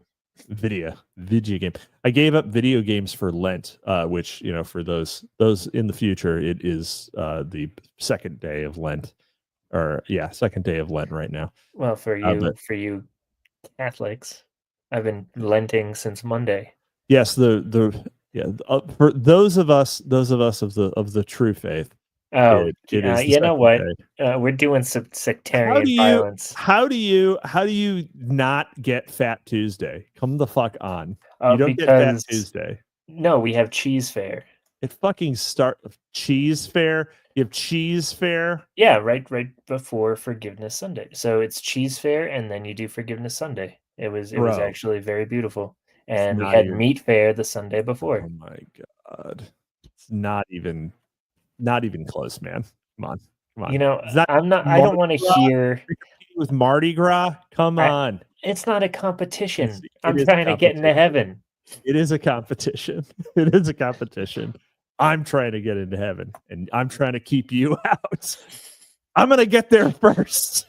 Video game. I gave up video games for Lent, which, for those in the future, it is the second day of Lent, second day of Lent right now. Well, for you Catholics, I've been Lenting since Monday. Yes, for those of us of the true faith. Oh, it is you know what? We're doing some sectarian violence. How do you not get Fat Tuesday? Come the fuck on. You don't get Fat Tuesday. No, we have cheese fair. It fucking cheese fair. You have cheese fair. Yeah, right before Forgiveness Sunday. So it's cheese fair, and then you do Forgiveness Sunday. It was actually very beautiful, and we had meat fair the Sunday before. Oh my god, it's not even close, man. Come on. I don't want to hear with Mardi Gras. Come on. It's not a competition. I'm trying to get into heaven. It is a competition. It is a competition. I'm trying to get into heaven, and I'm trying to keep you out. I'm gonna get there first.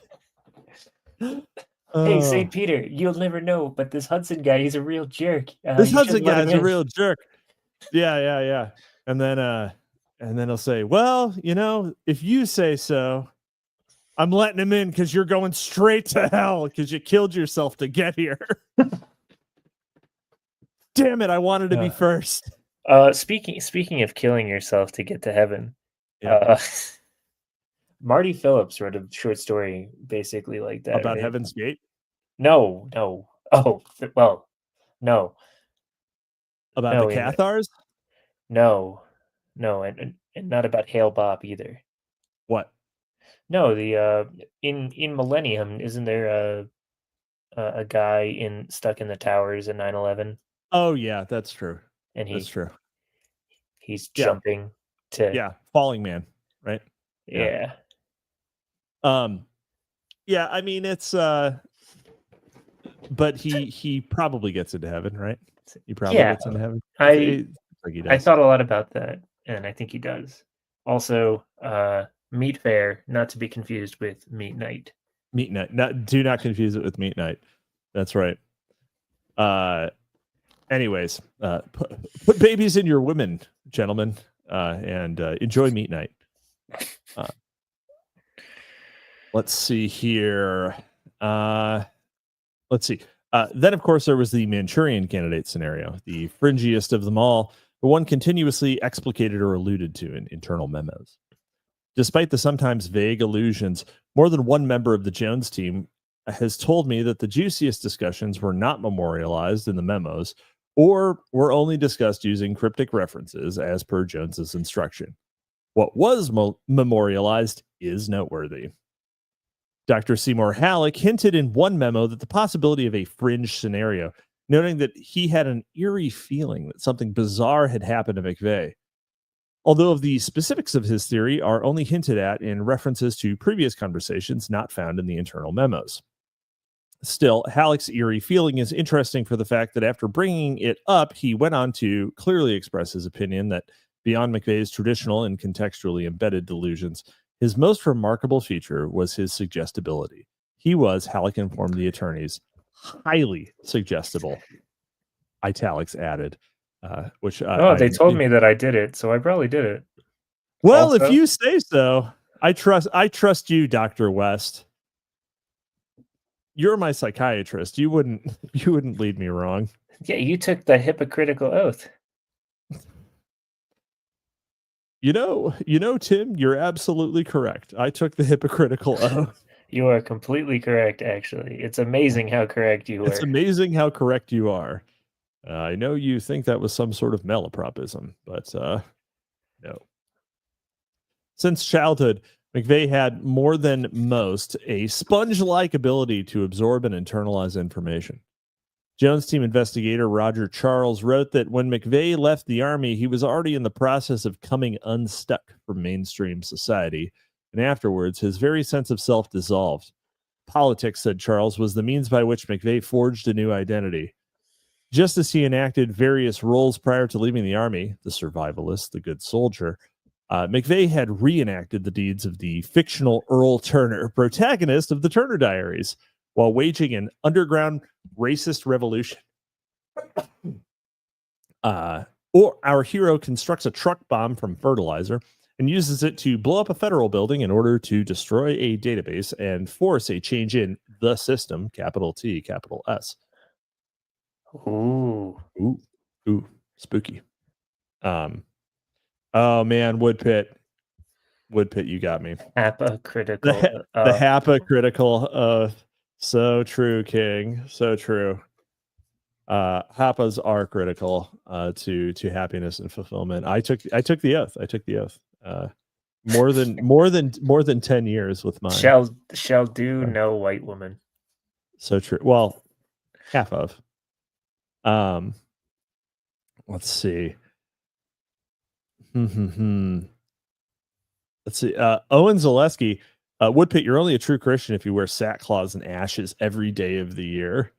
Hey, St. Peter, you'll never know, but this Hudson guy, he's a real jerk. This Hudson guy is a real jerk. Yeah. And then he'll say, well, if you say so, I'm letting him in because you're going straight to hell because you killed yourself to get here. Damn it, I wanted to be first. Speaking of killing yourself to get to heaven, yeah. Marty Phillips wrote a short story basically like that. About Heaven's Gate? No. Oh, well, no. About the Cathars? No, and not about Hale Bopp either. What? No, the in Millennium, isn't there a guy stuck in the towers in 9/11? Oh yeah, that's true. And that's true. He's jumping to Falling Man, right? Yeah. Yeah, I mean it's but he probably gets into heaven, right? He probably gets into heaven. I thought a lot about that, and I think he does. Also, Meat Fair, not to be confused with Meat Night. Meat Night. Do not confuse it with Meat Night. That's right. Anyways, put babies in your women, gentlemen, and enjoy Meat Night. Let's see here. Let's see. Then, of course, there was the Manchurian Candidate scenario, the fringiest of them all, but one continuously explicated or alluded to in internal memos. Despite the sometimes vague allusions, more than one member of the Jones team has told me that the juiciest discussions were not memorialized in the memos or were only discussed using cryptic references as per Jones's instruction. What was memorialized is noteworthy. Dr. Seymour Halleck hinted in one memo that the possibility of a fringe scenario, noting that he had an eerie feeling that something bizarre had happened to McVeigh. Although of the specifics of his theory are only hinted at in references to previous conversations not found in the internal memos. Still, Halleck's eerie feeling is interesting for the fact that after bringing it up, he went on to clearly express his opinion that beyond McVeigh's traditional and contextually embedded delusions, his most remarkable feature was his suggestibility. He was, Halleck informed the attorneys, highly suggestible. Italics added. Which they told me that I did it, so I probably did it. Well, also, if you say so, I trust you, Dr. West. You're my psychiatrist. You wouldn't lead me wrong. Yeah, you took the hypocritical oath. You know, Tim, you're absolutely correct. I took the hypocritical oath. You are completely correct, actually. It's amazing how correct you are. It's amazing how correct you are. I know you think that was some sort of malapropism, but no. Since childhood, McVeigh had more than most a sponge-like ability to absorb and internalize information. Jones team investigator Roger Charles wrote that when McVeigh left the Army, he was already in the process of coming unstuck from mainstream society, and afterwards, his very sense of self dissolved. Politics, said Charles, was the means by which McVeigh forged a new identity. Just as he enacted various roles prior to leaving the Army, the survivalist, the good soldier, McVeigh had reenacted the deeds of the fictional Earl Turner, protagonist of the Turner Diaries, while waging an underground racist revolution. Or our hero constructs a truck bomb from fertilizer and uses it to blow up a federal building in order to destroy a database and force a change in the system, capital T, capital S. Ooh, spooky. Oh man, Woodpit, you got me. Hypocritical. The hypocritical. So true, King. So true. Happas are critical to happiness and fulfillment. I took the oath. More than 10 years with mine. Shall do no white woman. So true. Well, half of. Let's see. Let's see. Owen Zaleski, Woodpit, you're only a true Christian if you wear sackcloths and ashes every day of the year.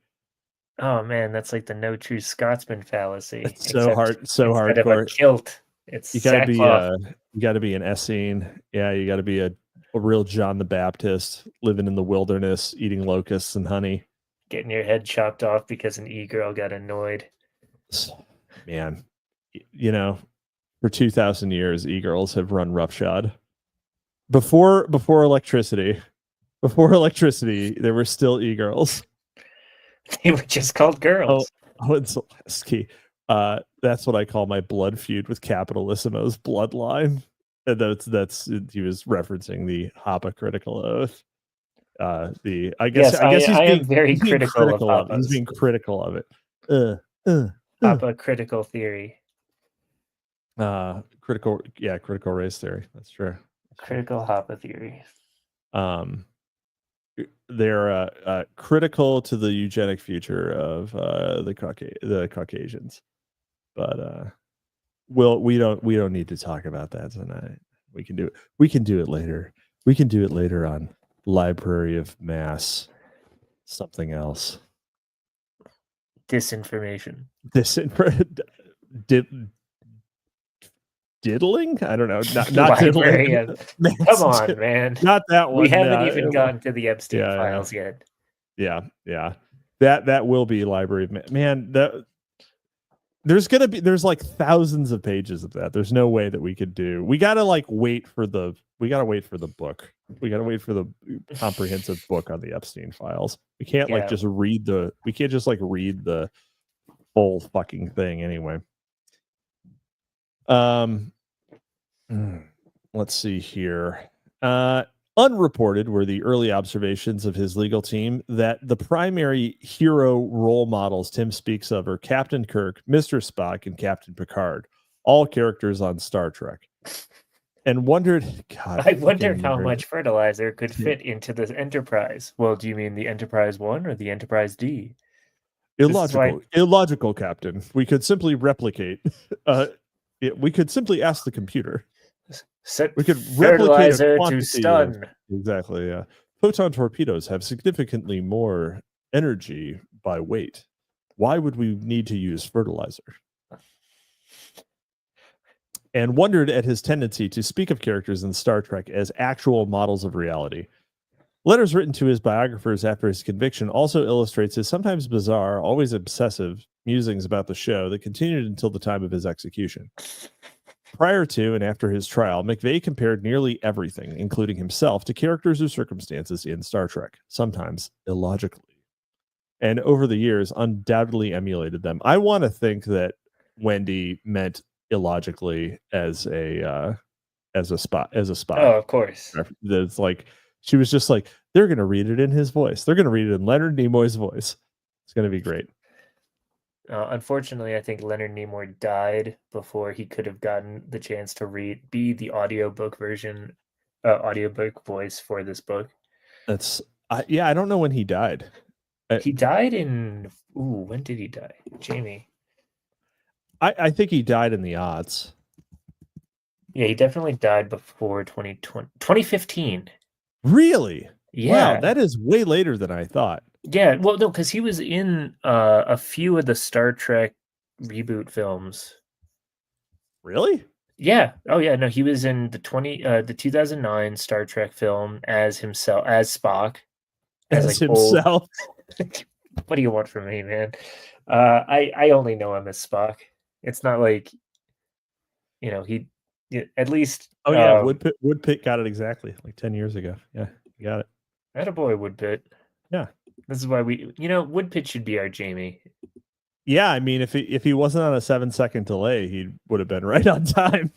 Oh man, that's like the no true Scotsman fallacy. It's so hardcore. Of a kilt, it's you gotta sackcloth. You gotta be an Essene. Yeah, you gotta be a real John the Baptist, living in the wilderness, eating locusts and honey. Getting your head chopped off because an e-girl got annoyed. Man, you know, for 2,000 years, e-girls have run roughshod. Before electricity, there were still e-girls. They were just called girls. Owen Zaleski. That's what I call my blood feud with Capitalisimo's bloodline. And that's he was referencing the hypocritical oath. I guess I am very critical of Hoppas. He's being critical of it. Hypocritical theory. Critical race theory. That's true. Critical Hoppa theory. They're critical to the eugenic future of the Caucasians, but we don't need to talk about that tonight. We can do it later. We can do it later on Library of Mass something else. Disinformation. Diddling? I don't know. Not diddling. Come on, man. Not that one. We haven't even gotten to the Epstein files yet. Yeah. That will be Library of Man. There's like thousands of pages of that. There's no way that we could do. We gotta wait for the book. We gotta wait for the comprehensive book on the Epstein files. We can't just read the. We can't just read the full fucking thing anyway. Let's see here. Unreported were the early observations of his legal team that the primary hero role models Tim speaks of are Captain Kirk, Mr. Spock, and Captain Picard, all characters on Star Trek. And wondered, I wonder how much fertilizer could fit into this Enterprise. Well, do you mean the Enterprise 1 or the Enterprise D? Illogical, Captain. We could simply replicate. We could simply ask the computer. We could replicate a quantity to stun. Exactly, yeah. Photon torpedoes have significantly more energy by weight. Why would we need to use fertilizer? And wondered at his tendency to speak of characters in Star Trek as actual models of reality. Letters written to his biographers after his conviction also illustrates his sometimes bizarre, always obsessive musings about the show that continued until the time of his execution. Prior to and after his trial, McVeigh compared nearly everything, including himself, to characters or circumstances in Star Trek, sometimes illogically, and over the years undoubtedly emulated them. I want to think that Wendy meant illogically as a spy. Oh, of course. That's she was just they're going to read it in his voice. They're going to read it in Leonard Nimoy's voice. It's going to be great. Unfortunately, I think Leonard Nimoy died before he could have gotten the chance to be the audiobook voice for this book. I don't know when he died. He died in when did he die, Jamie? I think he died in the odds. Yeah, he definitely died before 2015. Really? Yeah. Wow, that is way later than I thought. Yeah, well, no, because he was in a few of the Star Trek reboot films. Really? Yeah. Oh, yeah. No, he was in the 2009 Star Trek film as himself, as Spock, as himself. What do you want from me, man? I only know him as Spock. It's not like, he at least. Oh yeah, Woodpit got it exactly like 10 years ago. Yeah, you got it. Attaboy, Woodpit. Yeah. This is why Woodpit should be our Jamie. Yeah, I mean, if he wasn't on a 7-second delay, he would have been right on time.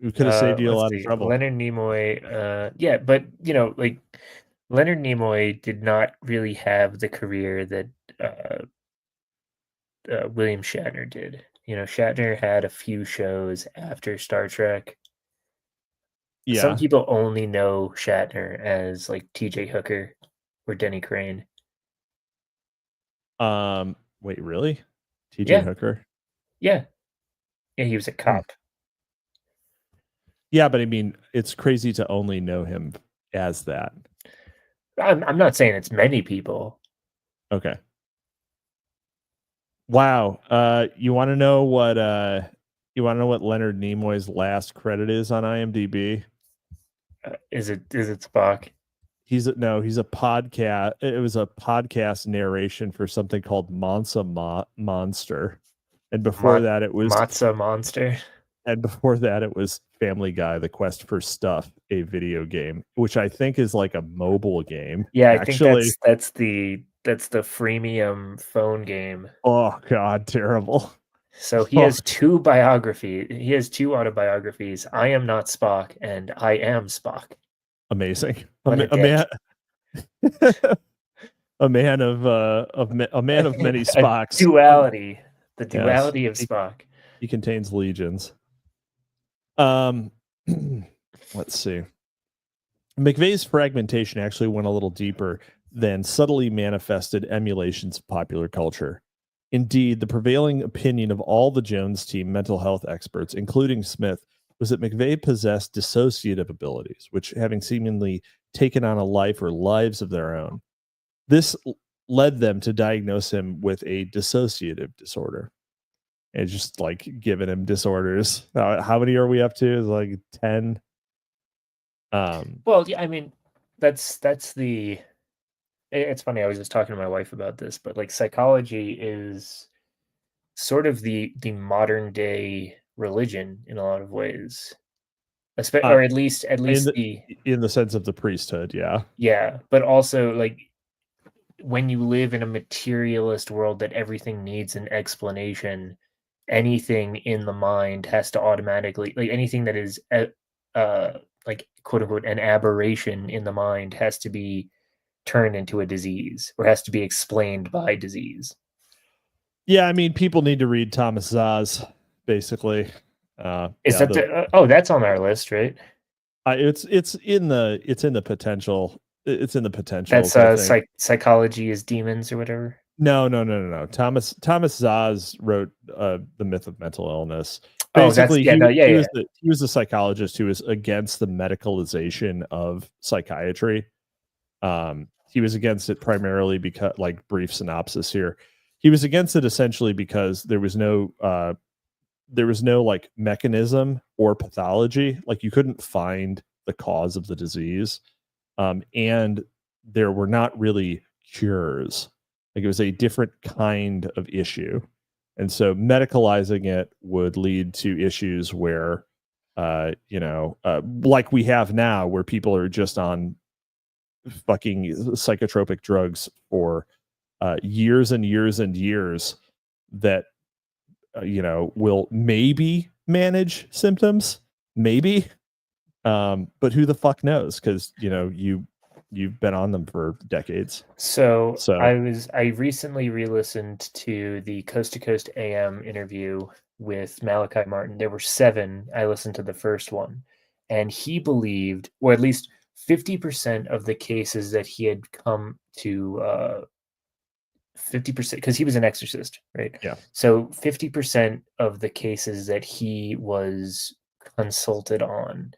We could have saved you a lot of trouble. Leonard Nimoy, yeah, but like Leonard Nimoy did not really have the career that William Shatner did. Shatner had a few shows after Star Trek. Yeah. Some people only know Shatner as like T.J. Hooker or Denny Crane. Wait, really? T.J. Hooker? Yeah. Yeah, he was a cop. Yeah, but I mean, it's crazy to only know him as that. I'm not saying it's many people. Okay. Wow. You want to know what Leonard Nimoy's last credit is on IMDb? Is it Spock? He's a podcast. It was a podcast narration for something called Monster Monster, and before that it was Matza Monster. And before that, it was Family Guy: The Quest for Stuff, a video game, which I think is like a mobile game. Yeah, I think that's the freemium phone game. Oh God, terrible. So he has two biographies. He has two autobiographies. I Am Not Spock and I Am Spock. Amazing. A man of many Spocks. Duality. The duality of Spock. He contains legions. Let's see. McVeigh's fragmentation actually went a little deeper than subtly manifested emulations of popular culture. Indeed, the prevailing opinion of all the Jones team mental health experts, including Smith, was that McVeigh possessed dissociative abilities, which having seemingly taken on a life or lives of their own. This led them to diagnose him with a dissociative disorder. And just like giving him disorders. How many are we up to? Is like 10. Well, yeah, I mean, that's the. It's funny. I was just talking to my wife about this, but like psychology is sort of the modern day religion in a lot of ways, or at least in the sense of the priesthood. Yeah. Yeah, but also like when you live in a materialist world that everything needs an explanation. Anything in the mind has to automatically, like anything that is like quote unquote an aberration in the mind has to be turned into a disease or has to be explained by disease. Yeah, I mean, people need to read Thomas Zaz, basically. Is that that's on our list, right? It's in the potential. It's in the potential. That's psychology is demons or whatever. No. Thomas Zaz wrote The Myth of Mental Illness. Basically, he was a psychologist who was against the medicalization of psychiatry. He was against it primarily because, like, brief synopsis here, he was against it essentially because there was no like mechanism or pathology. Like, you couldn't find the cause of the disease, and there were not really cures. Like, it was a different kind of issue. And so medicalizing it would lead to issues where, like we have now, where people are just on fucking psychotropic drugs for years and years and years that, will maybe manage symptoms, maybe. But who the fuck knows? Because, you've been on them for decades. So I recently re-listened to the Coast to Coast AM interview with Malachi Martin. There were 7. I listened to the first one, and he believed, or at least 50% of the cases that he had come to, 50%, because he was an exorcist, right? Yeah. So 50% of the cases that he was consulted on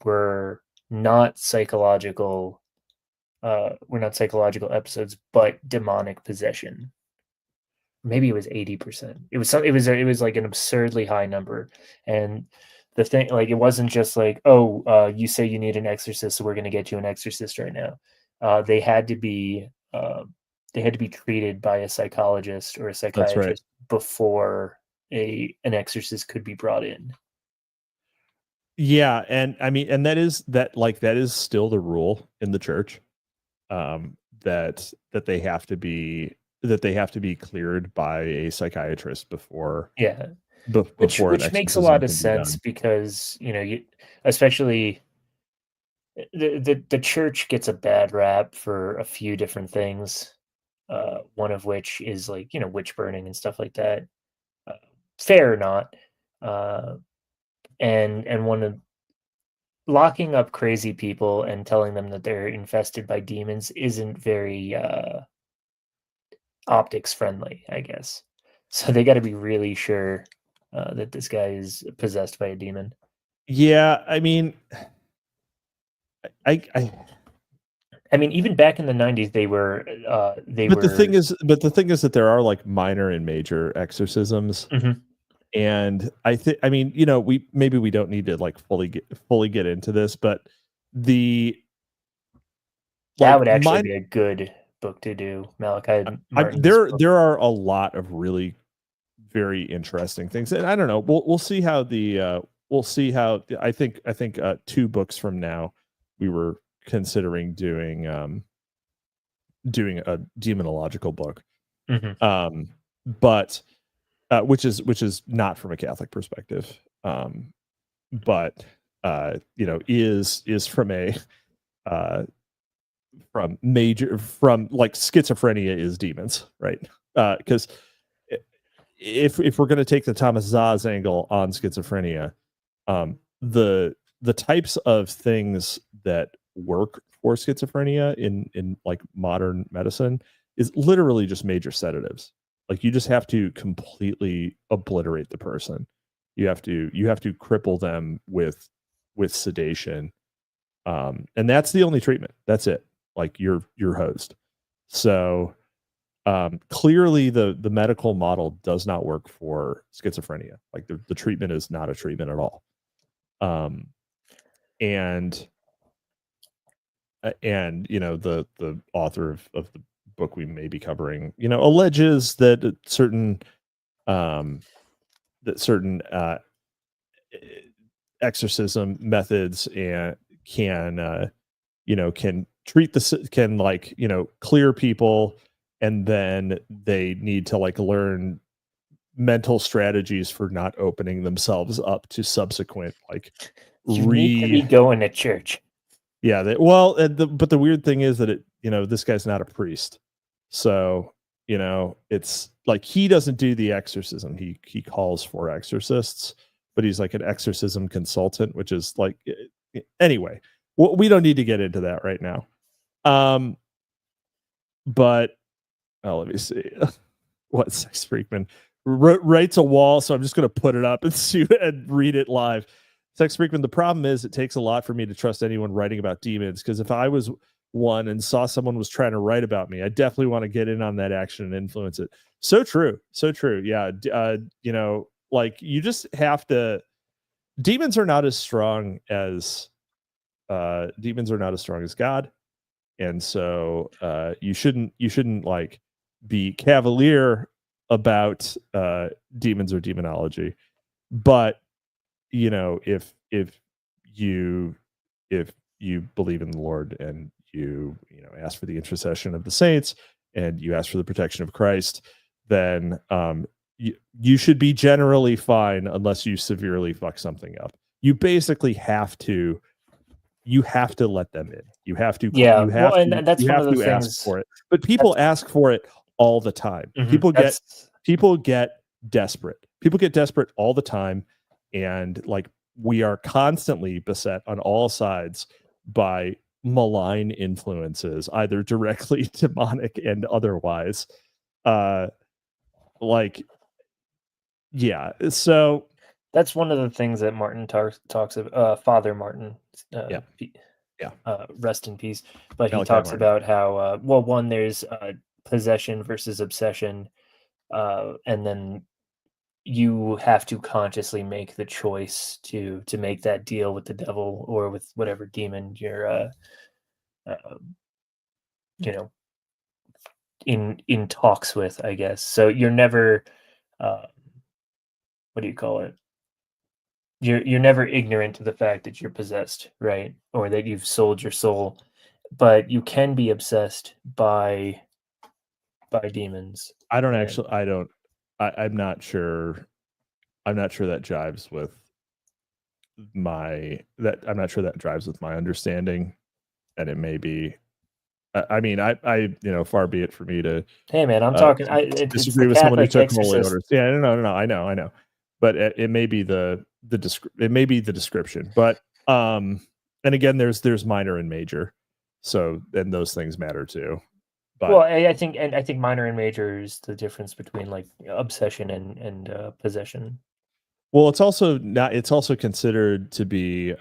were not psychological episodes, but demonic possession. Maybe it was 80%. It was like an absurdly high number. And the thing, like, it wasn't just like, you say you need an exorcist, so we're going to get you an exorcist right now. They had to be had to be treated by a psychologist or a psychiatrist before an exorcist could be brought in. Yeah, and I mean, and that is still the rule in the church, that they have to be cleared by a psychiatrist before before an which makes a exorcism lot of can be sense done. because especially the church gets a bad rap for a few different things. One of which is like witch burning and stuff like that. Fair or not, and one of locking up crazy people and telling them that they're infested by demons isn't very optics friendly, I guess. So they got to be really sure that this guy is possessed by a demon. Yeah, I mean, I mean, even back in the 90s, they were. the thing is that there are like minor and major exorcisms. Mhm. And I mean, we don't need to like fully get into this, but that would actually be a good book to do. Malachi Martin's book. There are a lot of really very interesting things, and I don't know. We'll see how I think 2 books from now we were considering doing a demonological book, but which is not from a Catholic perspective, but is from a from like schizophrenia is demons, right? Because if we're going to take the Thomas Zaz angle on schizophrenia, the types of things that work for schizophrenia in like modern medicine is literally just major sedatives. Like you just have to completely obliterate the person. You have to cripple them with sedation, and that's the only treatment. That's it. Like you're hosed. So clearly the medical model does not work for schizophrenia. Like the treatment is not a treatment at all. And the author of the book we may be covering, alleges that certain exorcism methods and can treat clear people, and then they need to like learn mental strategies for not opening themselves up to subsequent like you need to be going to church. Yeah, but the weird thing is that this guy's not a priest, so it's like he doesn't do the exorcism. He calls for exorcists, but he's like an exorcism consultant, which is like anyway. We don't need to get into that right now. But let me see. What Sex Freakman writes a wall, so I'm just going to put it up and read it live. Sex Freakman, the problem is it takes a lot for me to trust anyone writing about demons, because if I was one and saw someone was trying to write about me, I definitely want to get in on that action and influence it. So true. Yeah. Like you just have to. Demons are not as strong as God, and so you shouldn't like be cavalier about demons or demonology, but if you believe in the Lord and you ask for the intercession of the saints and you ask for the protection of Christ, then you should be generally fine unless you severely fuck something up. You basically have to let them in. You have to that's one of the things. Ask for it. But people ask for it all the time. People get desperate. People get desperate all the time, and like we are constantly beset on all sides by malign influences, either directly demonic and otherwise. So that's one of the things that Martin talks about. Father Martin, rest in peace. But he talks about how one, there's possession versus obsession, and then you have to consciously make the choice to make that deal with the devil or with whatever demon you're in talks with, I guess. So you're never, what do you call it? You're never ignorant to the fact that you're possessed, right? Or that you've sold your soul, but you can be obsessed by demons. I don't And actually. I don't. I'm not sure. I'm not sure that jives with my that. I'm not sure that jives with my understanding, and it may be. I mean, far be it for me to hey, man, I'm talking. It's disagree the with someone who Catholic took holy exorcist. orders. Yeah, no, I know, but it may be the description. But and again, there's minor and major, so and those things matter too. But Well, I think minor and major is the difference between like obsession and possession. well, it's also not. It's also considered to be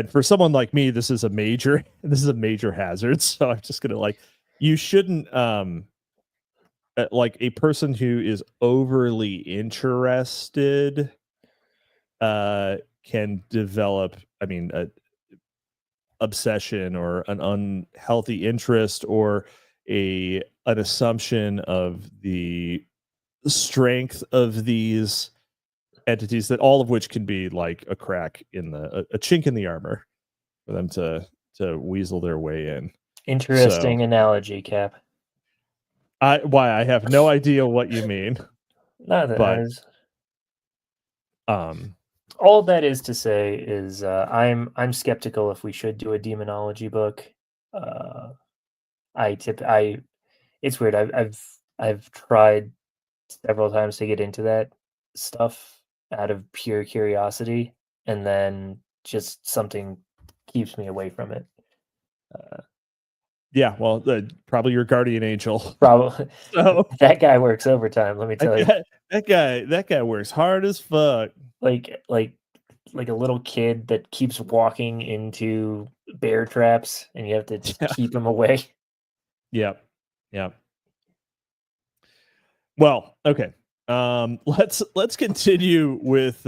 for someone like me, this is a major hazard. So I'm just gonna you shouldn't like a person who is overly interested can develop obsession or an unhealthy interest or an assumption of the strength of these entities, that all of which can be like a crack in a chink in the armor for them to weasel their way in. Interesting So analogy, Cap. I have no idea what you mean, No, that but is um all that is to say is I'm skeptical if we should do a demonology book. Uh, I it's weird. I've tried several times to get into that stuff out of pure curiosity, and then just something keeps me away from it. yeah, well, probably your guardian angel. Probably So that guy works overtime. Let me tell you, that guy works hard as fuck. like like like a little kid that keeps walking into bear traps, and you have to just Yeah. keep him away. Yep. Yep. Well, okay. Let's continue with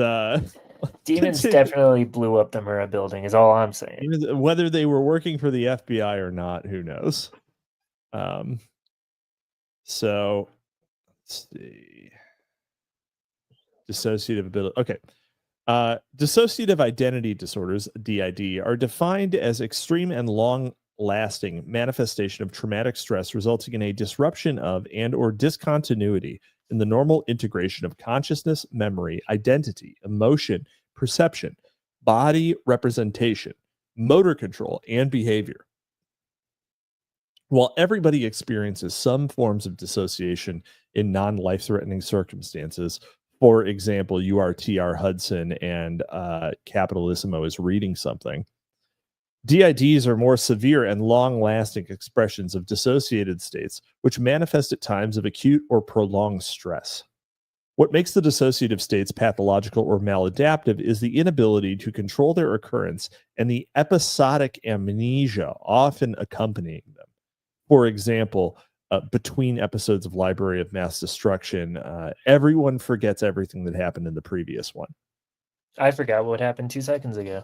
Demons definitely blew up the Murrah building, is all I'm saying. whether they were working for the FBI or not, who knows? So let's see. Dissociative ability. Okay. Dissociative identity disorders, DID, are defined as extreme and long lasting manifestation of traumatic stress resulting in a disruption of and or discontinuity in the normal integration of consciousness, memory, identity, emotion, perception, body representation, motor control, and behavior. While everybody experiences some forms of dissociation in non-life-threatening circumstances, for example, you are T.R. Hudson and Capitalisimo is reading something, DIDs are more severe and long-lasting expressions of dissociated states, which manifest at times of acute or prolonged stress. What makes the dissociative states pathological or maladaptive is the inability to control their occurrence and the episodic amnesia often accompanying them. For example, between episodes of Library of Mass Destruction, everyone forgets everything that happened in the previous one. I forgot what happened 2 seconds ago.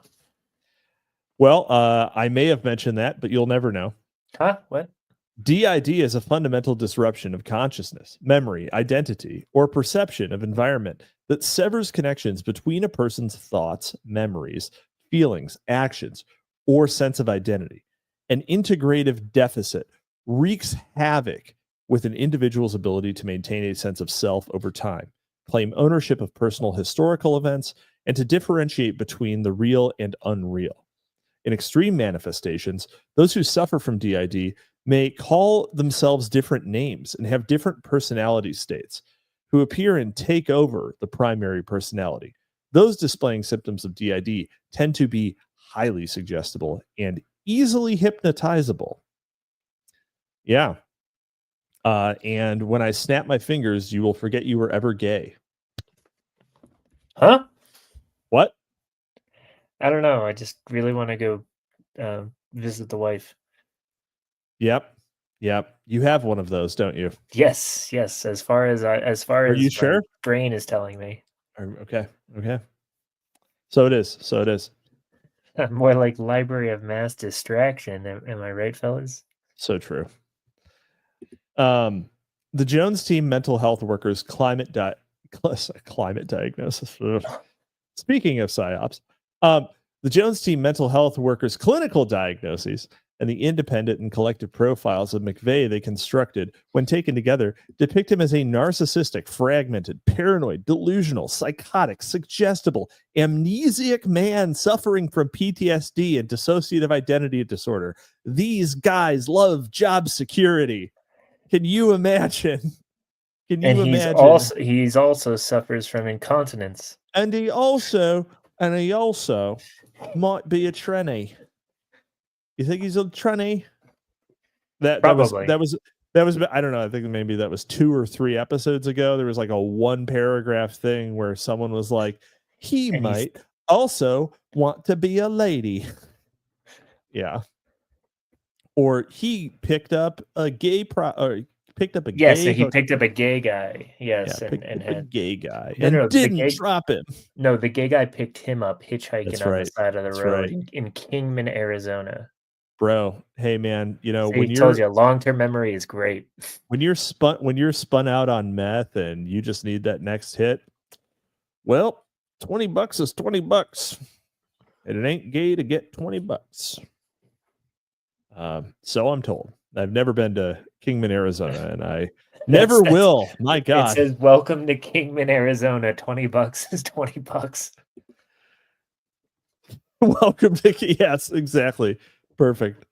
Well, I may have mentioned that, but you'll never know. Huh? What? DID is a fundamental disruption of consciousness, memory, identity, or perception of environment that severs connections between a person's thoughts, memories, feelings, actions, or sense of identity. An integrative deficit wreaks havoc with an individual's ability to maintain a sense of self over time, claim ownership of personal historical events, and to differentiate between the real and unreal. In extreme manifestations, those who suffer from DID may call themselves different names and have different personality states, who appear and take over the primary personality. Those displaying symptoms of DID tend to be highly suggestible and easily hypnotizable. Yeah. And when I snap my fingers, you will forget you were ever gay. Huh? What? I don't know. I just really want to go visit the wife. Yep. Yep. You have one of those, don't you? Yes, yes. As far as Are you my sure? brain is telling me, Okay. Okay. So it is. So it is. more like Library of Mass Distraction. Am I right, fellas? So true. The Jones team mental health workers climate diagnosis. Speaking of psyops, the Jones team mental health workers clinical diagnoses and the independent and collective profiles of McVeigh they constructed, when taken together, depict him as a narcissistic, fragmented, paranoid, delusional, psychotic, suggestible, amnesiac man suffering from PTSD and dissociative identity disorder. These guys love job security. Can you imagine? Can you imagine? He's also suffers from incontinence. And he also might be a tranny. You think he's a tranny? That was I don't know. I think maybe that was 2 or 3 episodes ago. There was like a 1 paragraph thing where someone was like, he might also want to be a lady. Yeah. Or he picked up a gay picked up a gay he picked up a gay guy. Yes, and had a gay guy didn't drop him. No, the gay guy picked him up hitchhiking on the side of the road in Kingman, Arizona. Bro, hey man, you know, when told you long-term memory is great. When you're spun out on meth and you just need that next hit, well, $20 is $20, and it ain't gay to get $20. So I'm told. I've never been to Kingman, Arizona, and I never will. My God. It says, "Welcome to Kingman, Arizona. $20 is $20." Welcome to yes, exactly. Perfect.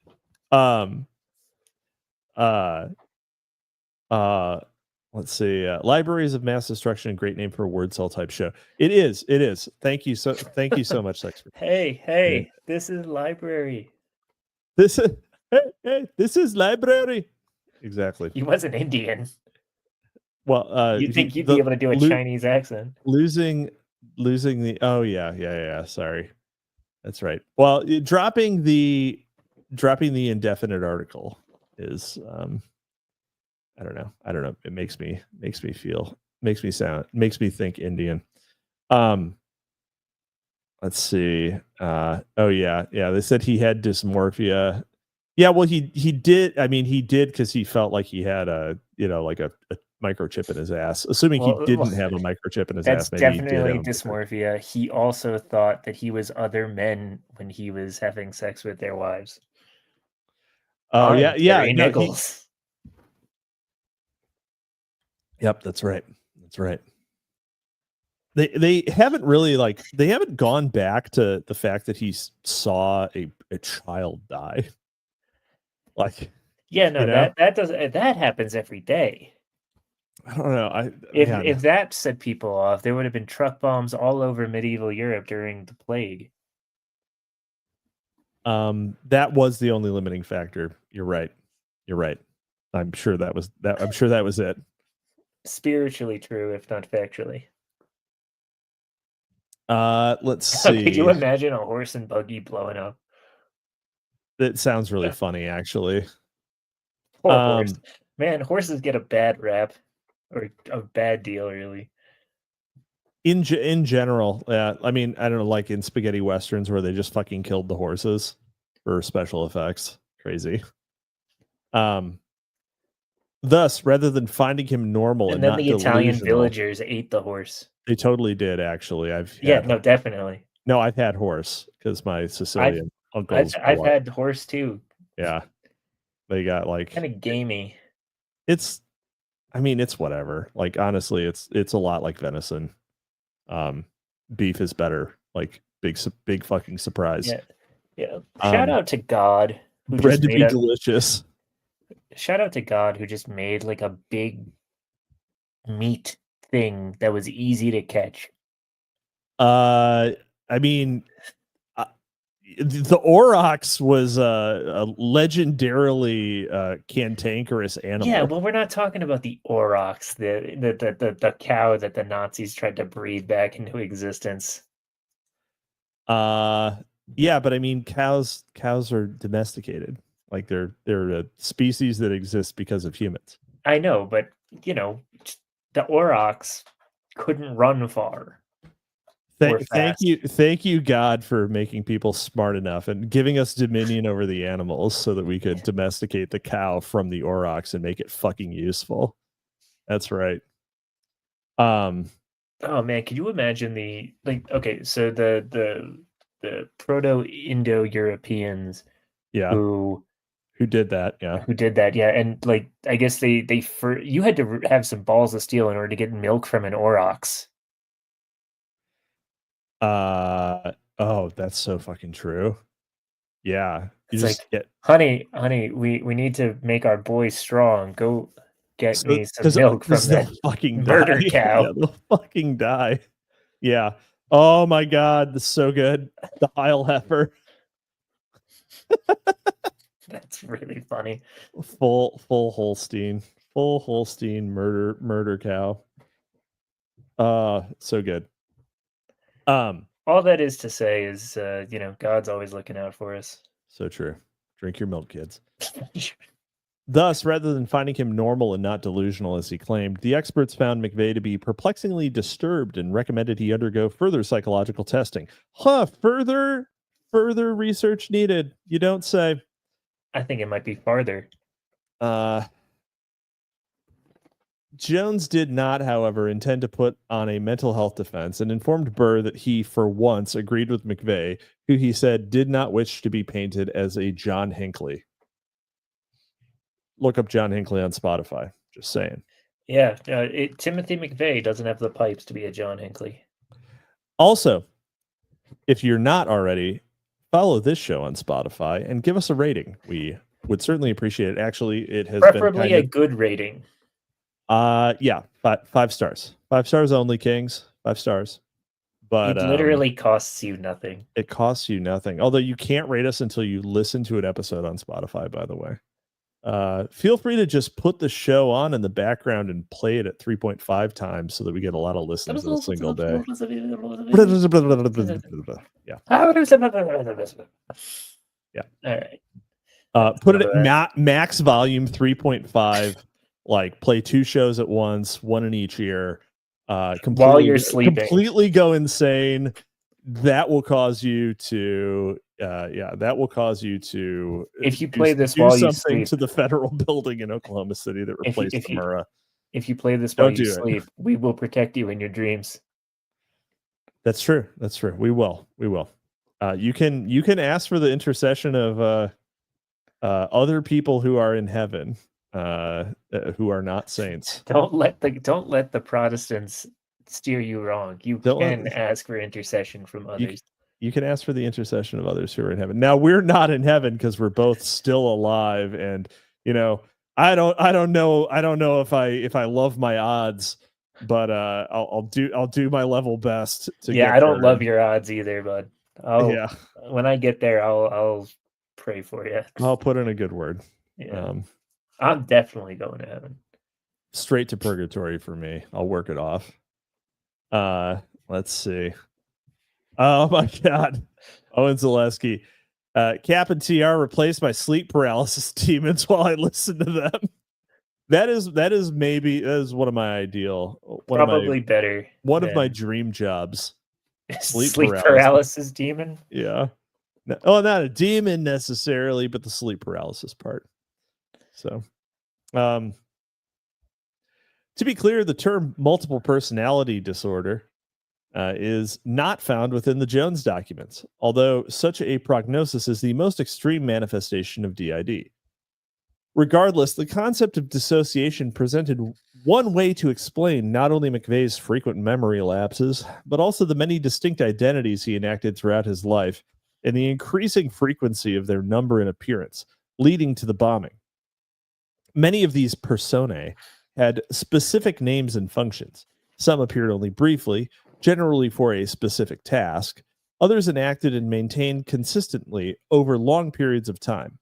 Let's see. Libraries of Mass Destruction, great name for a word cell type show. It is. Thank you so much, Sexford. Hey, this is library. This is library. Exactly. He wasn't Indian. Well, you think you'd be able to do a Chinese accent? Losing the. Oh yeah. Sorry, that's right. Well, dropping the indefinite article is I don't know. It makes me think Indian. Let's see. Oh yeah. They said he had dysmorphia. Yeah, well, he did. I mean, he did because he felt like he had a microchip in his ass. Assuming he didn't have a microchip in his ass. That's definitely dysmorphia. He also thought that he was other men when he was having sex with their wives. Oh yeah. Nichols. Yep, that's right. They haven't really they haven't gone back to the fact that he saw a child die. That happens every day. I don't know. If that set people off, there would have been truck bombs all over medieval Europe during the plague. That was the only limiting factor. You're right. I'm sure that was it. Spiritually true, if not factually. Let's see. Could you imagine a horse and buggy blowing up? It sounds really funny, actually. Poor horse. Man, horses get a bad rap, or a bad deal, really. In general, I mean, I don't know, like in spaghetti westerns where they just fucking killed the horses for special effects. Crazy. Thus, rather than finding him normal and then not the Italian villagers ate the horse. They totally did, actually. Definitely. No, I've had horse because my Sicilian uncles. I've had horse too. Yeah, they got kind of gamey. It's whatever. Like honestly, it's a lot like venison. Beef is better. Like big fucking surprise. Yeah. Shout out to God. Bread to be delicious. Shout out to God who just made like a big meat thing that was easy to catch. I mean, the aurochs was a legendarily cantankerous animal. Yeah, well, we're not talking about the aurochs, the cow that the Nazis tried to breed back into existence. Yeah, but I mean, cows are domesticated. Like they're a species that exists because of humans. I know, but the aurochs couldn't run far. Thank you, God, for making people smart enough and giving us dominion over the animals so that we could domesticate the cow from the aurochs and make it fucking useful. That's right. Oh man, can you imagine so the Proto-Indo-Europeans who did that, yeah, and I guess you had to have some balls of steel in order to get milk from an aurochs. Oh, that's so fucking true. Yeah. It's honey, we need to make our boys strong. Go get me some milk from that fucking murder cow. Yeah, they'll fucking die. Yeah. Oh my God, this is so good. The Heil heifer. That's really funny. Full Holstein murder cow. So good. All that is to say is, God's always looking out for us. So true. Drink your milk, kids. Thus, rather than finding him normal and not delusional as he claimed, the experts found McVeigh to be perplexingly disturbed and recommended he undergo further psychological testing. Further research needed. You don't say. I think it might be farther. Jones did not, however, intend to put on a mental health defense and informed Burr that he, for once, agreed with McVeigh, who he said did not wish to be painted as a John Hinckley. Look up John Hinckley on Spotify. Just saying. Yeah, Timothy McVeigh doesn't have the pipes to be a John Hinckley. Also, if you're not already, follow this show on Spotify and give us a rating. We would certainly appreciate it. Actually, it has preferably a good rating. Yeah, 5 stars. 5 stars only, Kings. 5 stars. But it literally costs you nothing. It costs you nothing. Although you can't rate us until you listen to an episode on Spotify, by the way. Feel free to just put the show on in the background and play it at 3.5 times so that we get a lot of listens in a single day. Yeah. Yeah. All right. Put it at max volume 3.5. Like play 2 shows at once, one in each ear. While you're sleeping, completely go insane. That will cause you to. That will cause you to. If you play this while you sleep, to the federal building in Oklahoma City that replaced the Murrah. If you play this while you sleep, we will protect you in your dreams. That's true. We will. You can ask for the intercession of other people who are in heaven. Who are not saints. Don't let the Protestants steer you wrong. You can ask for intercession from others. You can ask for the intercession of others who are in heaven. Now we're not in heaven because we're both still alive, and I don't know if I love my odds, but I'll do my level best to. Yeah, I don't love your odds either, but when I get there, I'll pray for you. I'll put in a good word. Yeah. I'm definitely going to heaven. Straight to purgatory for me. I'll work it off. Let's see. Oh my God. Owen Zaleski. Cap and TR replaced by sleep paralysis demons while I listen to them. That is one of my ideal. Probably better. One of my dream jobs. Sleep paralysis demon? Yeah. Not a demon necessarily, but the sleep paralysis part. So, to be clear, the term multiple personality disorder is not found within the Jones documents, although such a prognosis is the most extreme manifestation of DID. Regardless, the concept of dissociation presented one way to explain not only McVeigh's frequent memory lapses, but also the many distinct identities he enacted throughout his life and the increasing frequency of their number and appearance, leading to the bombing. Many of these personae had specific names and functions. Some appeared only briefly, generally for a specific task. Others enacted and maintained consistently over long periods of time.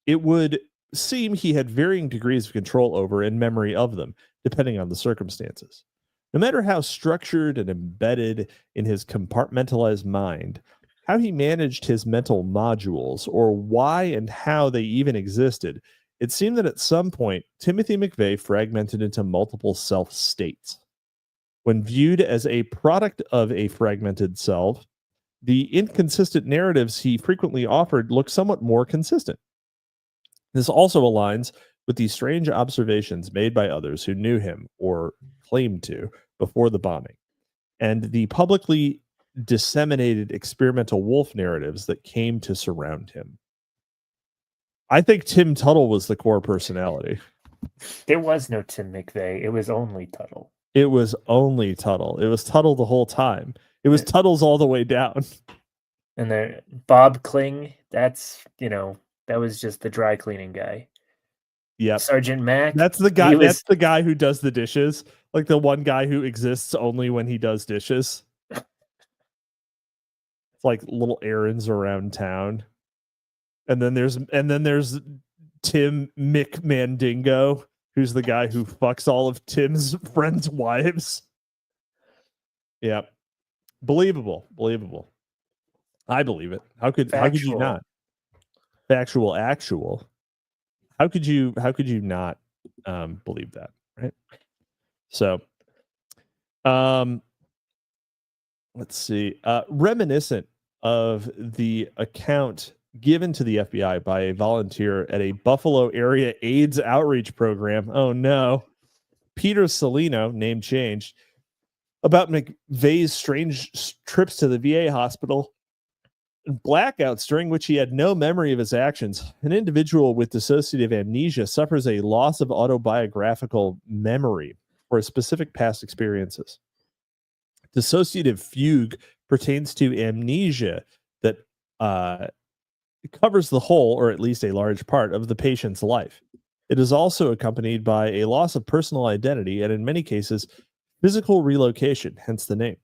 It would seem he had varying degrees of control over and memory of them, depending on the circumstances. No matter how structured and embedded in his compartmentalized mind, how he managed his mental modules, or why and how they even existed, it seemed that at some point, Timothy McVeigh fragmented into multiple self-states. When viewed as a product of a fragmented self, the inconsistent narratives he frequently offered look somewhat more consistent. This also aligns with the strange observations made by others who knew him or claimed to before the bombing, and the publicly disseminated experimental wolf narratives that came to surround him. I think Tim Tuttle was the core personality. There was no Tim McVeigh. It was only Tuttle. It was only Tuttle. It was Tuttle the whole time. It was Tuttle's all the way down. And then Bob Kling, that's, that was just the dry cleaning guy. Yep. Sergeant Mac. That's the guy. That's the guy who does the dishes. Like the one guy who exists only when he does dishes. It's like little errands around town. And then there's Tim McMandingo, who's the guy who fucks all of Tim's friends' wives. Yep. Believable. I believe it. How could you not? Factual, actual. How could you not believe that, right? So let's see. Reminiscent of the account given to the FBI by a volunteer at a Buffalo area AIDS outreach program. Oh no. Peter Salino, name changed, about McVeigh's strange trips to the VA hospital and blackouts during which he had no memory of his actions. An individual with dissociative amnesia suffers a loss of autobiographical memory for specific past experiences. Dissociative fugue pertains to amnesia that covers the whole, or at least a large part, of the patient's life. It is also accompanied by a loss of personal identity and, in many cases, physical relocation, hence the name.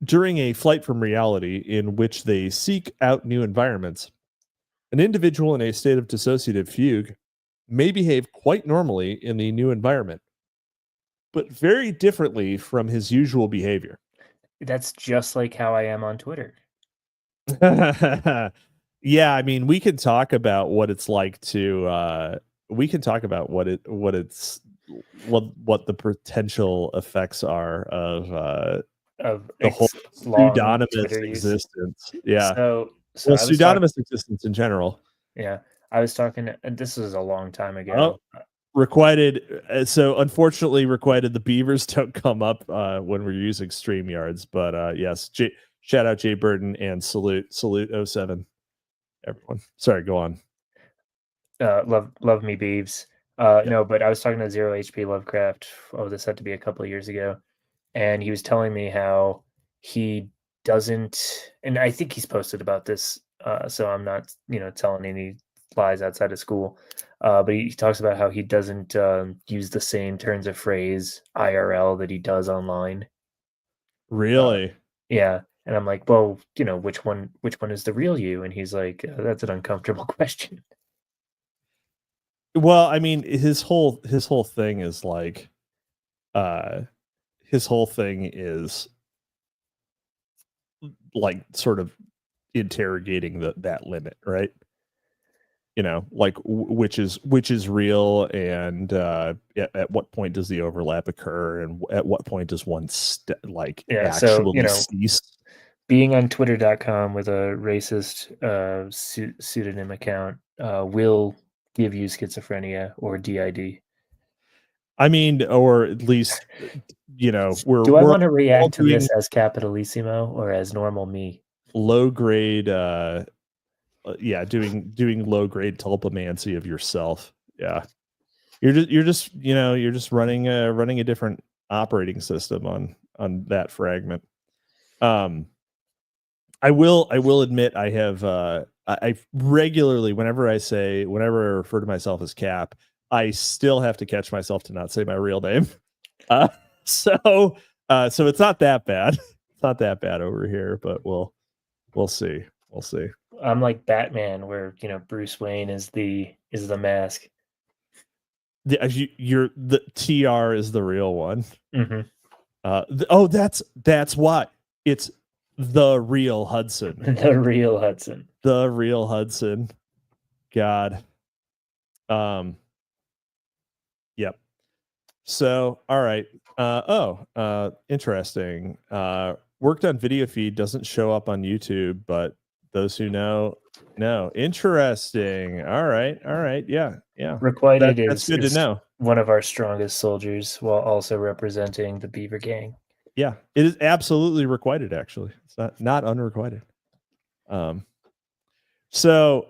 During a flight from reality in which they seek out new environments, an individual in a state of dissociative fugue may behave quite normally in the new environment, but very differently from his usual behavior. That's just like how I am on Twitter. Yeah, I mean, we can talk about what it's like to we can talk about what the potential effects are of the whole pseudonymous existence. Yeah. So pseudonymous existence in general. Yeah. I was talking, and this was a long time ago. Requited. So unfortunately, requited the beavers don't come up when we're using StreamYards. But yes, shout out Jay Burden and salute 07. Everyone. Sorry, go on. Love me beeves. No, but I was talking to Zero HP Lovecraft. This had to be a couple of years ago. And he was telling me how he doesn't, and I think he's posted about this, so I'm not, telling any lies outside of school. But he talks about how he doesn't use the same turns of phrase IRL that he does online. Really? Yeah. And I'm like, well, which one is the real you? And he's like, that's an uncomfortable question. Well, I mean, his whole thing is like, his whole thing is like sort of interrogating that limit, right? Like which is real, and at what point does the overlap occur, and at what point does one actually cease? Being on Twitter.com with a racist pseudonym account will give you schizophrenia or DID. I mean, or at least, do I want to react to this as Capitalisimo or as normal me? Low grade, doing low grade tulpomancy of yourself. Yeah, you're just running a different operating system on that fragment. I will admit I have I regularly, whenever I refer to myself as Cap, I still have to catch myself to not say my real name. So it's not that bad. It's not that bad over here, but we'll see. We'll see. I'm like Batman, where Bruce Wayne is the mask. You're the TR is the real one. Mm-hmm. That's what it's. The real Hudson. The real Hudson. The real Hudson. God. Yep. So, all right. Interesting. Worked on video feed, doesn't show up on YouTube, but those who know. Interesting. All right. Yeah. Requited That's good to know. One of our strongest soldiers while also representing the Beaver Gang. Yeah, it is absolutely requited. Actually, it's not unrequited. So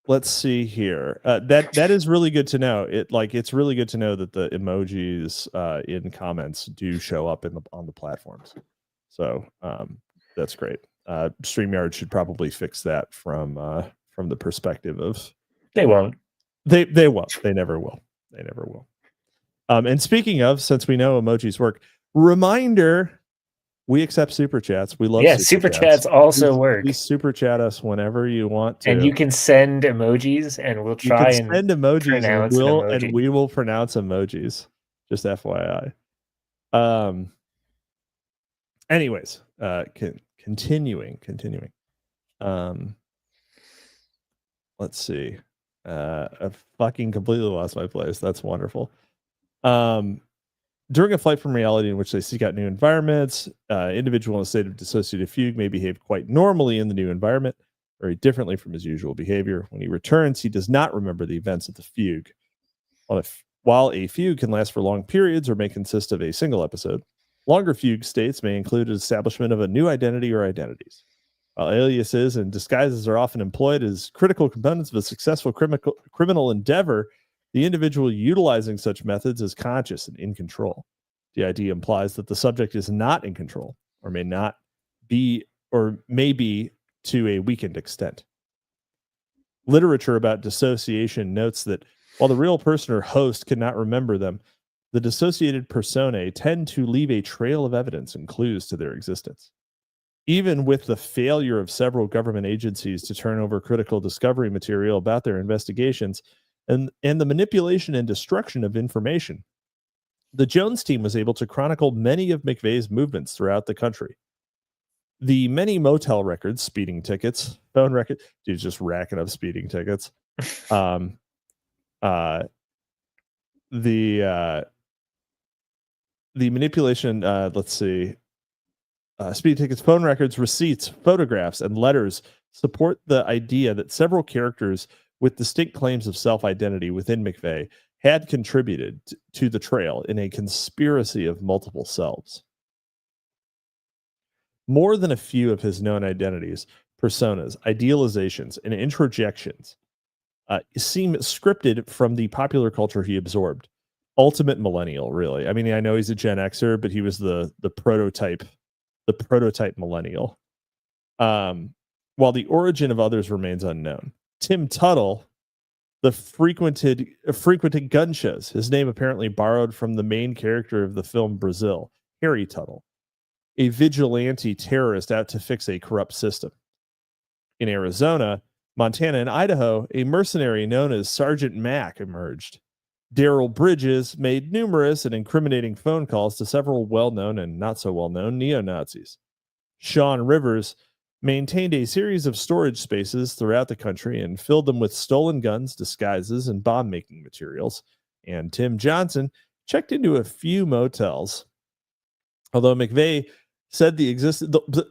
let's see here. That is really good to know. It's really good to know that the emojis in comments do show up on the platforms. So that's great. StreamYard should probably fix that from the perspective of they won't. They won't. They never will. And speaking of, since we know emojis work, reminder: we accept super chats. We love super chats also work. Please super chat us whenever you want to, and you can send emojis, and we'll try and send emojis, and we will pronounce emojis. Just FYI. Anyways, continuing. Let's see. I fucking completely lost my place. That's wonderful. During a flight from reality in which they seek out new environments, individual in a state of dissociative fugue may behave quite normally in the new environment, very differently from his usual behavior. When he returns, he does not remember the events of the fugue. While a fugue can last for long periods or may consist of a single episode, longer fugue states may include an establishment of a new identity or identities. While aliases and disguises are often employed as critical components of a successful criminal endeavor, the individual utilizing such methods is conscious and in control. The idea implies that the subject is not in control, or may not be, or may be to a weakened extent. Literature about dissociation notes that while the real person or host cannot remember them, the dissociated personae tend to leave a trail of evidence and clues to their existence. Even with the failure of several government agencies to turn over critical discovery material about their investigations and the manipulation and destruction of information, the Jones team was able to chronicle many of McVeigh's movements throughout the country. The many motel records, speeding tickets, phone records, dude's just racking up speeding tickets. The manipulation, let's see, speeding tickets, phone records, receipts, photographs, and letters support the idea that several characters with distinct claims of self-identity within McVeigh had contributed to the trail in a conspiracy of multiple selves. More than a few of his known identities, personas, idealizations, and introjections seem scripted from the popular culture he absorbed. Ultimate millennial, really. I mean, I know he's a Gen Xer, but he was the prototype millennial. While the origin of others remains unknown. Tim Tuttle, the frequented gun shows, his name apparently borrowed from the main character of the film Brazil, Harry Tuttle, a vigilante terrorist out to fix a corrupt system. In Arizona, Montana, and Idaho, a mercenary known as Sergeant Mac emerged. Daryl Bridges made numerous and incriminating phone calls to several well-known and not so well-known neo-Nazis. Sean Rivers maintained a series of storage spaces throughout the country and filled them with stolen guns, disguises, and bomb-making materials. And Tim Johnson checked into a few motels. Although McVeigh said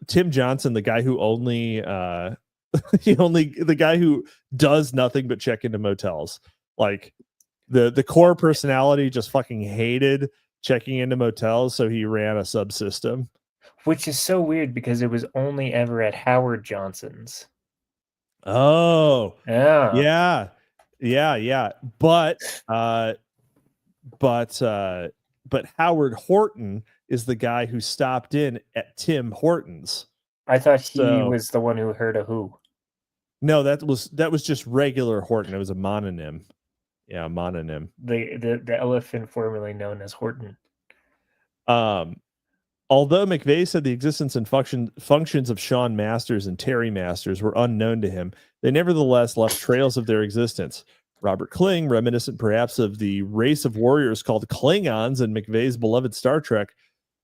Tim Johnson, the guy who only the guy who does nothing but check into motels, like the core personality just fucking hated checking into motels, so he ran a subsystem. Which is so weird because it was only ever at Howard Johnson's. Oh, yeah. But Howard Horton is the guy who stopped in at Tim Hortons. I thought he was the one who heard a who. No, that was just regular Horton. It was a mononym. Yeah, mononym. The elephant formerly known as Horton. Although McVeigh said the existence and functions of Sean Masters and Terry Masters were unknown to him, they nevertheless left trails of their existence. Robert Kling, reminiscent perhaps of the race of warriors called Klingons in McVeigh's beloved Star Trek,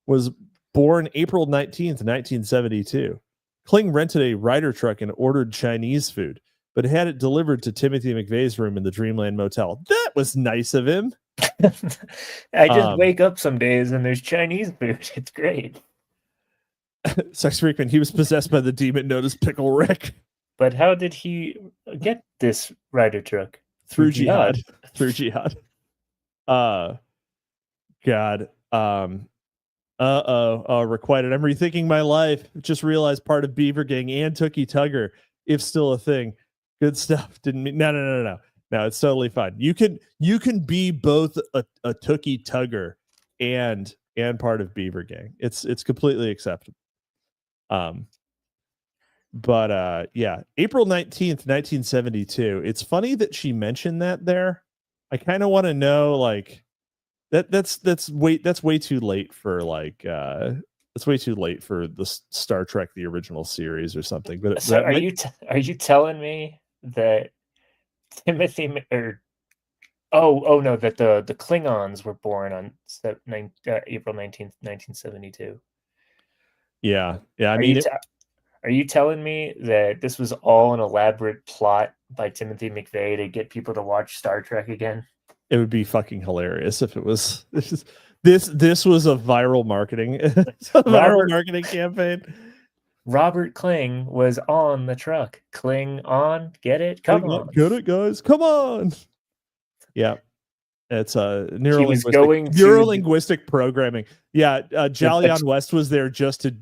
was born April 19th, 1972. Kling rented a Ryder truck and ordered Chinese food. but had it delivered to Timothy McVeigh's room in the Dreamland Motel. That was nice of him. I just wake up some days and there's Chinese food. It's great. Sex Freakman, he was possessed by the demon known as Pickle Rick. But how did he get this rider truck? Through jihad. Through jihad. God. Requited. I'm rethinking my life. Just realized part of Beaver Gang and Tookie Tugger, if still a thing. Good stuff. Didn't mean no. No, it's totally fine. You can be both a Tookie Tugger and part of Beaver Gang. It's completely acceptable. But yeah, April 19th, 1972. It's funny that she mentioned that there. I kind of want to know, like, that's way too late for like that's way too late for the Star Trek the original series or something. But so are you telling me that Timothy no, that the Klingons were born on April 19th, 1972? Yeah. I mean, are you telling me that this was all an elaborate plot by Timothy McVeigh to get people to watch Star Trek again? It would be fucking hilarious if it was. This was a viral marketing marketing campaign. Robert Kling was on the truck. Kling on, get it? Come on, get it, guys! Come on. Yeah, it's a neurolinguistic programming. Yeah, Jalion West was there just to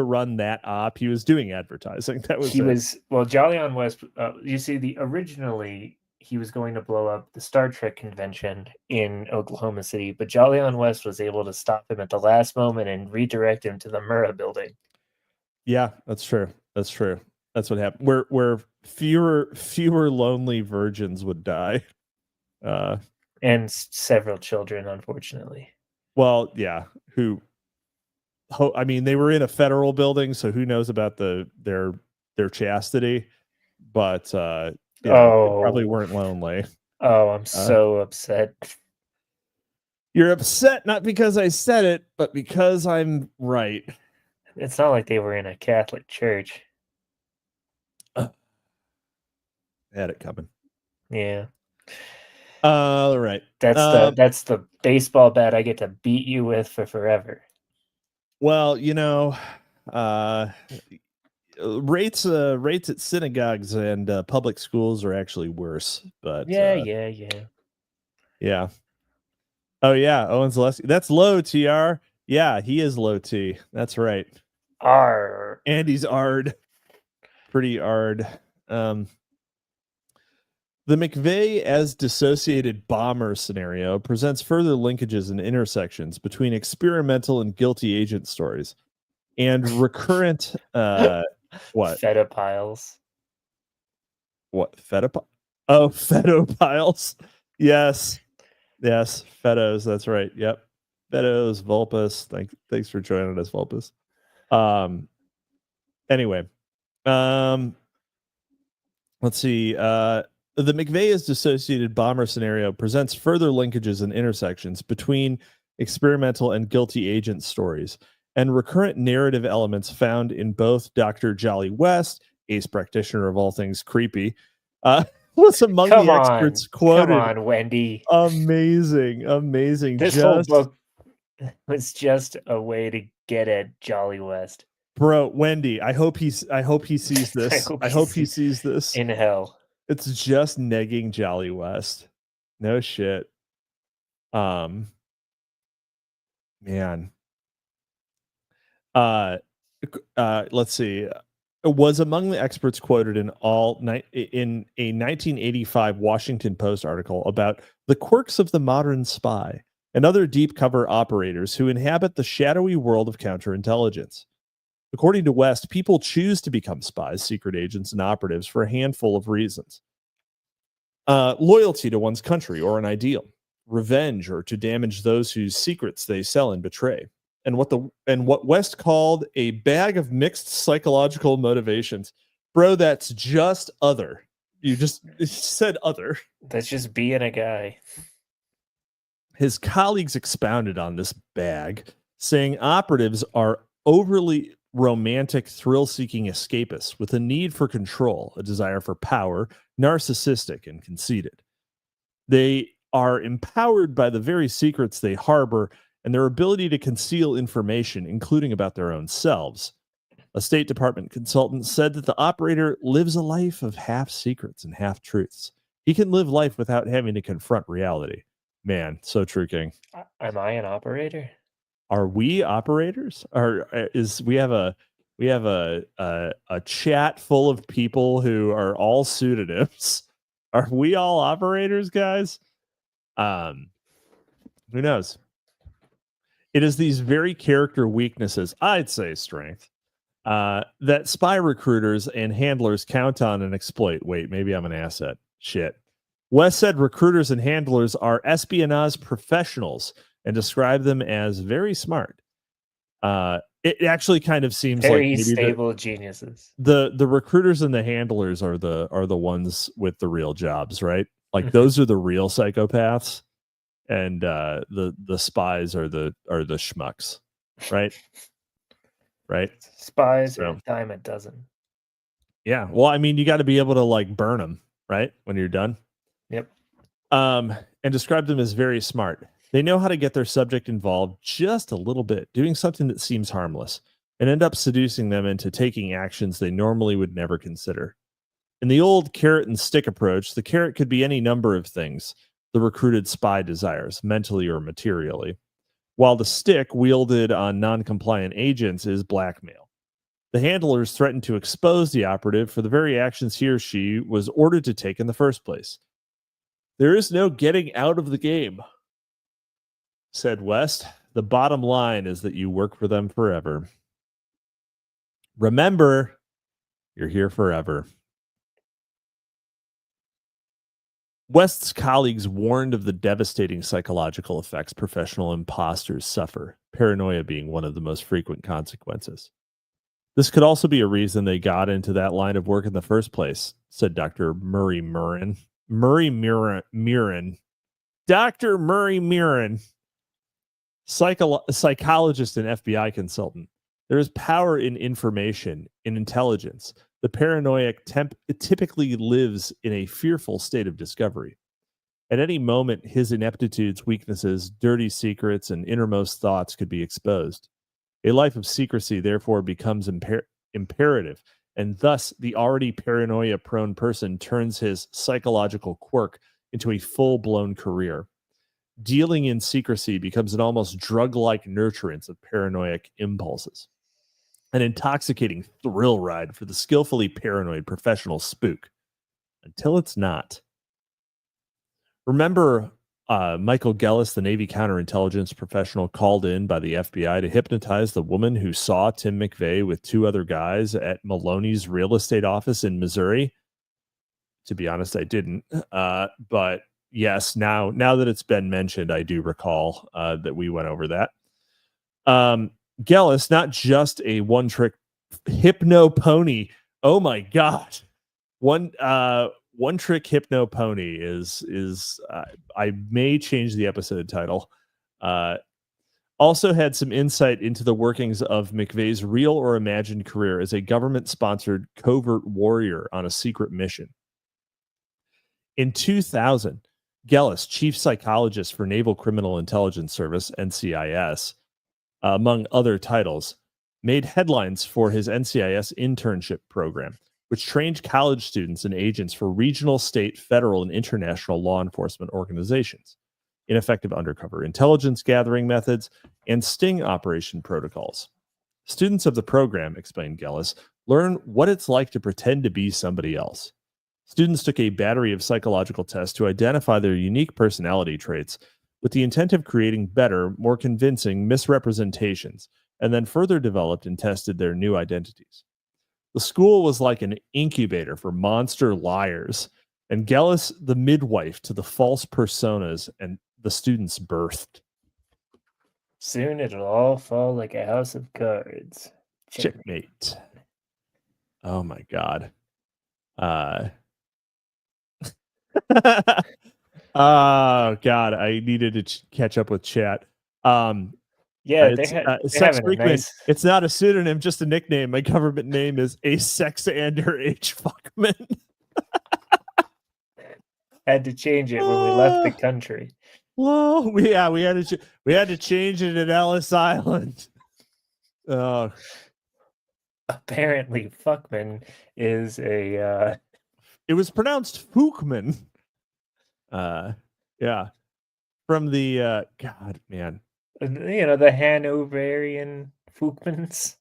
run that op. He was doing advertising. That was Jalion West. You see, originally he was going to blow up the Star Trek convention in Oklahoma City, but Jalion West was able to stop him at the last moment and redirect him to the Murrah Building. Yeah, that's true. That's what happened. Where fewer lonely virgins would die. And several children, unfortunately. Well, yeah. I mean, they were in a federal building, so who knows about their chastity? But they probably weren't lonely. Oh, I'm so upset. You're upset not because I said it, but because I'm right. It's not like they were in a Catholic church. Had it coming. Yeah. All right. That's the baseball bat I get to beat you with for forever. Well, rates at synagogues and public schools are actually worse. But yeah. Oh yeah, Owen Zaleski. That's low, TR. Yeah, he is low T. That's right. R. And he's ard. Pretty ard. The McVeigh as dissociated bomber scenario presents further linkages and intersections between experimental and guilty agent stories and recurrent what? Fedopiles. What? Oh, fedopiles. Yes. Fedos. That's right. Yep. Fedos, Vulpus. Thanks for joining us, Vulpus. Anyway. Let's see. The McVeigh as dissociated bomber scenario presents further linkages and intersections between experimental and guilty agent stories and recurrent narrative elements found in both Dr. Jolly West, ace practitioner of all things creepy, was among the experts quoted. Come on, Wendy. Amazing. This whole book was just a way to get at Jolly West. Bro, Wendy, I hope he sees this. I hope he sees this. In hell. It's just negging Jolly West. No shit. Man. Let's see. Was among the experts quoted in a 1985 Washington Post article about the quirks of the modern spy and other deep cover operators who inhabit the shadowy world of counterintelligence. According to West, people choose to become spies, secret agents, and operatives for a handful of reasons. Loyalty to one's country or an ideal, revenge, or to damage those whose secrets they sell and betray, and what West called a bag of mixed psychological motivations. Bro, that's just other. You just said other. That's just being a guy. His colleagues expounded on this bag, saying operatives are overly romantic, thrill-seeking escapists with a need for control, a desire for power, narcissistic and conceited. They are empowered by the very secrets they harbor and their ability to conceal information, including about their own selves. A State Department consultant said that the operator lives a life of half secrets and half truths. He can live life without having to confront reality. Man, so true, King. Am I an operator? Are we operators? Or is we have a chat full of people who are all pseudonyms? Are we all operators, guys? Who knows? It is these very character weaknesses, I'd say strength, that spy recruiters and handlers count on and exploit. Wait, maybe I'm an asset. Shit. Wes said recruiters and handlers are espionage professionals and describe them as very smart. It actually kind of seems very like maybe stable geniuses. The recruiters and the handlers are the ones with the real jobs, right? Like those are the real psychopaths, and the spies are the schmucks, right? Right. Spies are a dime a dozen. Yeah. Well, I mean, you got to be able to like burn them, right? When you're done. Yep. And describe them as very smart. They know how to get their subject involved just a little bit, doing something that seems harmless, and end up seducing them into taking actions they normally would never consider. In the old carrot and stick approach, the carrot could be any number of things the recruited spy desires, mentally or materially, while the stick wielded on non-compliant agents is blackmail. The handlers threaten to expose the operative for the very actions he or she was ordered to take in the first place. There is no getting out of the game, said West. The bottom line is that you work for them forever. Remember, you're here forever. West's colleagues warned of the devastating psychological effects professional imposters suffer, paranoia being one of the most frequent consequences. This could also be a reason they got into that line of work in the first place, said Dr. Murray Mirren. Dr. Murray Mirren, psychologist and FBI consultant. There is power in information, in intelligence. The paranoiac typically lives in a fearful state of discovery. At any moment, his ineptitudes, weaknesses, dirty secrets, and innermost thoughts could be exposed. A life of secrecy, therefore, becomes imperative, and thus the already paranoia-prone person turns his psychological quirk into a full-blown career. Dealing in secrecy becomes an almost drug-like nurturance of paranoiac impulses. An intoxicating thrill ride for the skillfully paranoid professional spook. Until it's not. Remember Michael Gellis, the Navy counterintelligence professional called in by the FBI to hypnotize the woman who saw Tim McVeigh with two other guys at Maloney's real estate office in Missouri? To be honest, I didn't. But yes, now that it's been mentioned, I do recall that we went over that. Gellis, not just a one-trick hypno pony. Oh my god. One-trick hypno pony is I may change the episode title. Also had some insight into the workings of McVeigh's real or imagined career as a government-sponsored covert warrior on a secret mission. In 2000, Gellis, chief psychologist for Naval Criminal Intelligence Service, NCIS, among other titles, made headlines for his NCIS internship program, which trained college students and agents for regional, state, federal, and international law enforcement organizations, ineffective undercover intelligence gathering methods, and sting operation protocols. Students of the program, explained Gellis, learn what it's like to pretend to be somebody else. Students took a battery of psychological tests to identify their unique personality traits with the intent of creating better, more convincing misrepresentations, and then further developed and tested their new identities. The school was like an incubator for monster liars, and Gellis the midwife to the false personas and the students birthed. Soon it'll all fall like a house of cards. Checkmate. Oh my god. Oh god, I needed to catch up with chat. Yeah, It's they're Sex having a Freakman. nice. It's not a pseudonym, just a nickname. My government name is a Sexander H. Fuckman. Had to change it when we left the country. Well, we had to change it at Ellis Island. Oh, Apparently, Fuckman is a. it was pronounced Fookman. Yeah, from the God, man. The Hanoverian Fookmans.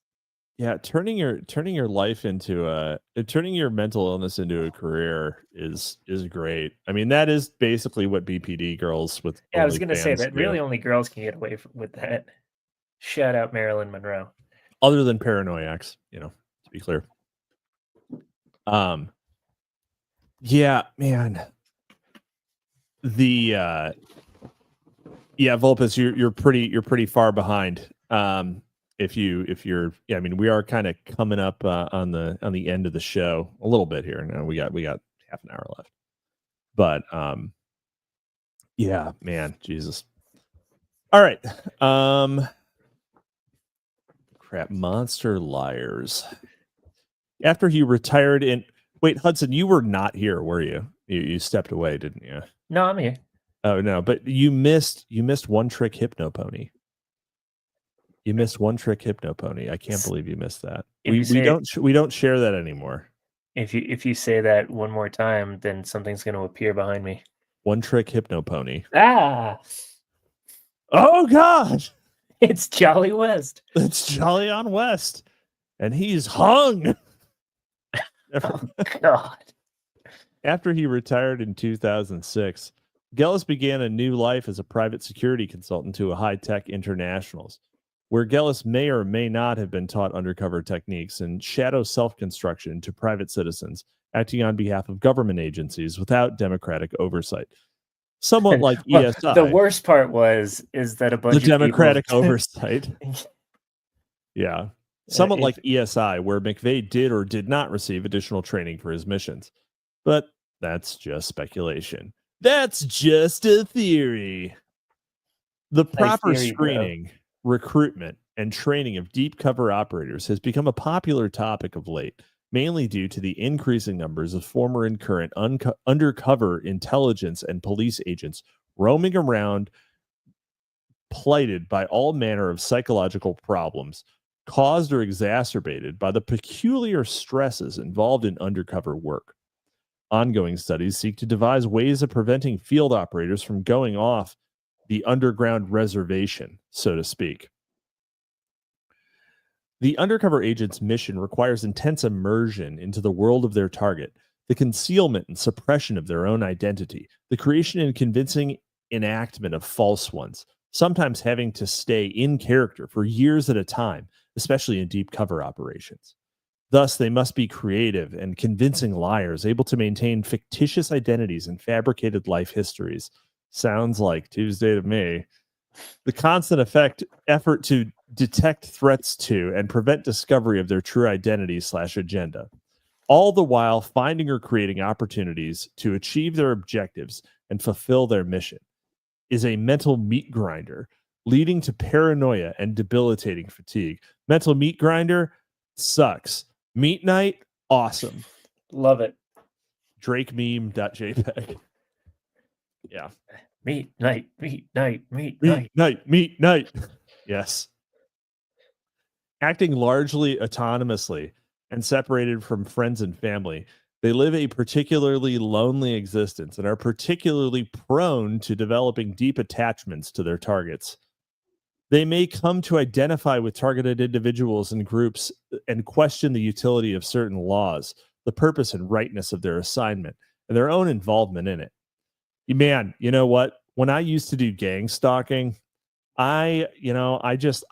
Yeah, turning your life into turning your mental illness into a career is great. I mean, that is basically what BPD girls with Yeah, I was gonna say OnlyFans that do. really only girls can get away with that. Shout out Marilyn Monroe. Other than paranoiacs, to be clear. Yeah, man. The yeah, Vulpus, you're pretty far behind. If you're I mean, we are kind of coming up on the end of the show a little bit here. Now we got half an hour left. But yeah, man, Jesus. All right. Crap, Monster Liars. After he retired in wait, Hudson, you were not here, were you? You stepped away, didn't you? No, I'm here. Oh no, but you missed One Trick Hypno Pony. You missed One Trick Hypno Pony. I can't believe you missed that. We don't share that anymore. If you say that one more time, then something's going to appear behind me. One Trick Hypno Pony. Ah! Oh God! It's Jolly West. It's Jolly on West, and he's hung. Oh God! After he retired in 2006, Gellis began a new life as a private security consultant to a high-tech internationals, where Gellis may or may not have been taught undercover techniques and shadow self-construction to private citizens, acting on behalf of government agencies without democratic oversight. Somewhat like ESI. The worst part is that a bunch of democratic people... oversight. Yeah. Somewhat like ESI, where McVeigh did or did not receive additional training for his missions. But that's just speculation. That's just a theory. The proper screening, recruitment, and training of deep cover operators has become a popular topic of late, mainly due to the increasing numbers of former and current undercover intelligence and police agents roaming around, plighted by all manner of psychological problems caused or exacerbated by the peculiar stresses involved in undercover work. Ongoing studies seek to devise ways of preventing field operators from going off the underground reservation, so to speak. The undercover agent's mission requires intense immersion into the world of their target, the concealment and suppression of their own identity, the creation and convincing enactment of false ones, sometimes having to stay in character for years at a time, especially in deep cover operations. Thus, they must be creative and convincing liars, able to maintain fictitious identities and fabricated life histories. Sounds like Tuesday to me. The constant effort to detect threats to and prevent discovery of their true identity / agenda. All the while finding or creating opportunities to achieve their objectives and fulfill their mission is a mental meat grinder, leading to paranoia and debilitating fatigue. Mental meat grinder sucks. Meat night, awesome. Love it. DrakeMeme.jpg. Yeah. Meat night. Yes. Acting largely autonomously and separated from friends and family, they live a particularly lonely existence and are particularly prone to developing deep attachments to their targets. They may come to identify with targeted individuals and groups and question the utility of certain laws, the purpose and rightness of their assignment, and their own involvement in it. Man, you know what? When I used to do gang stalking, I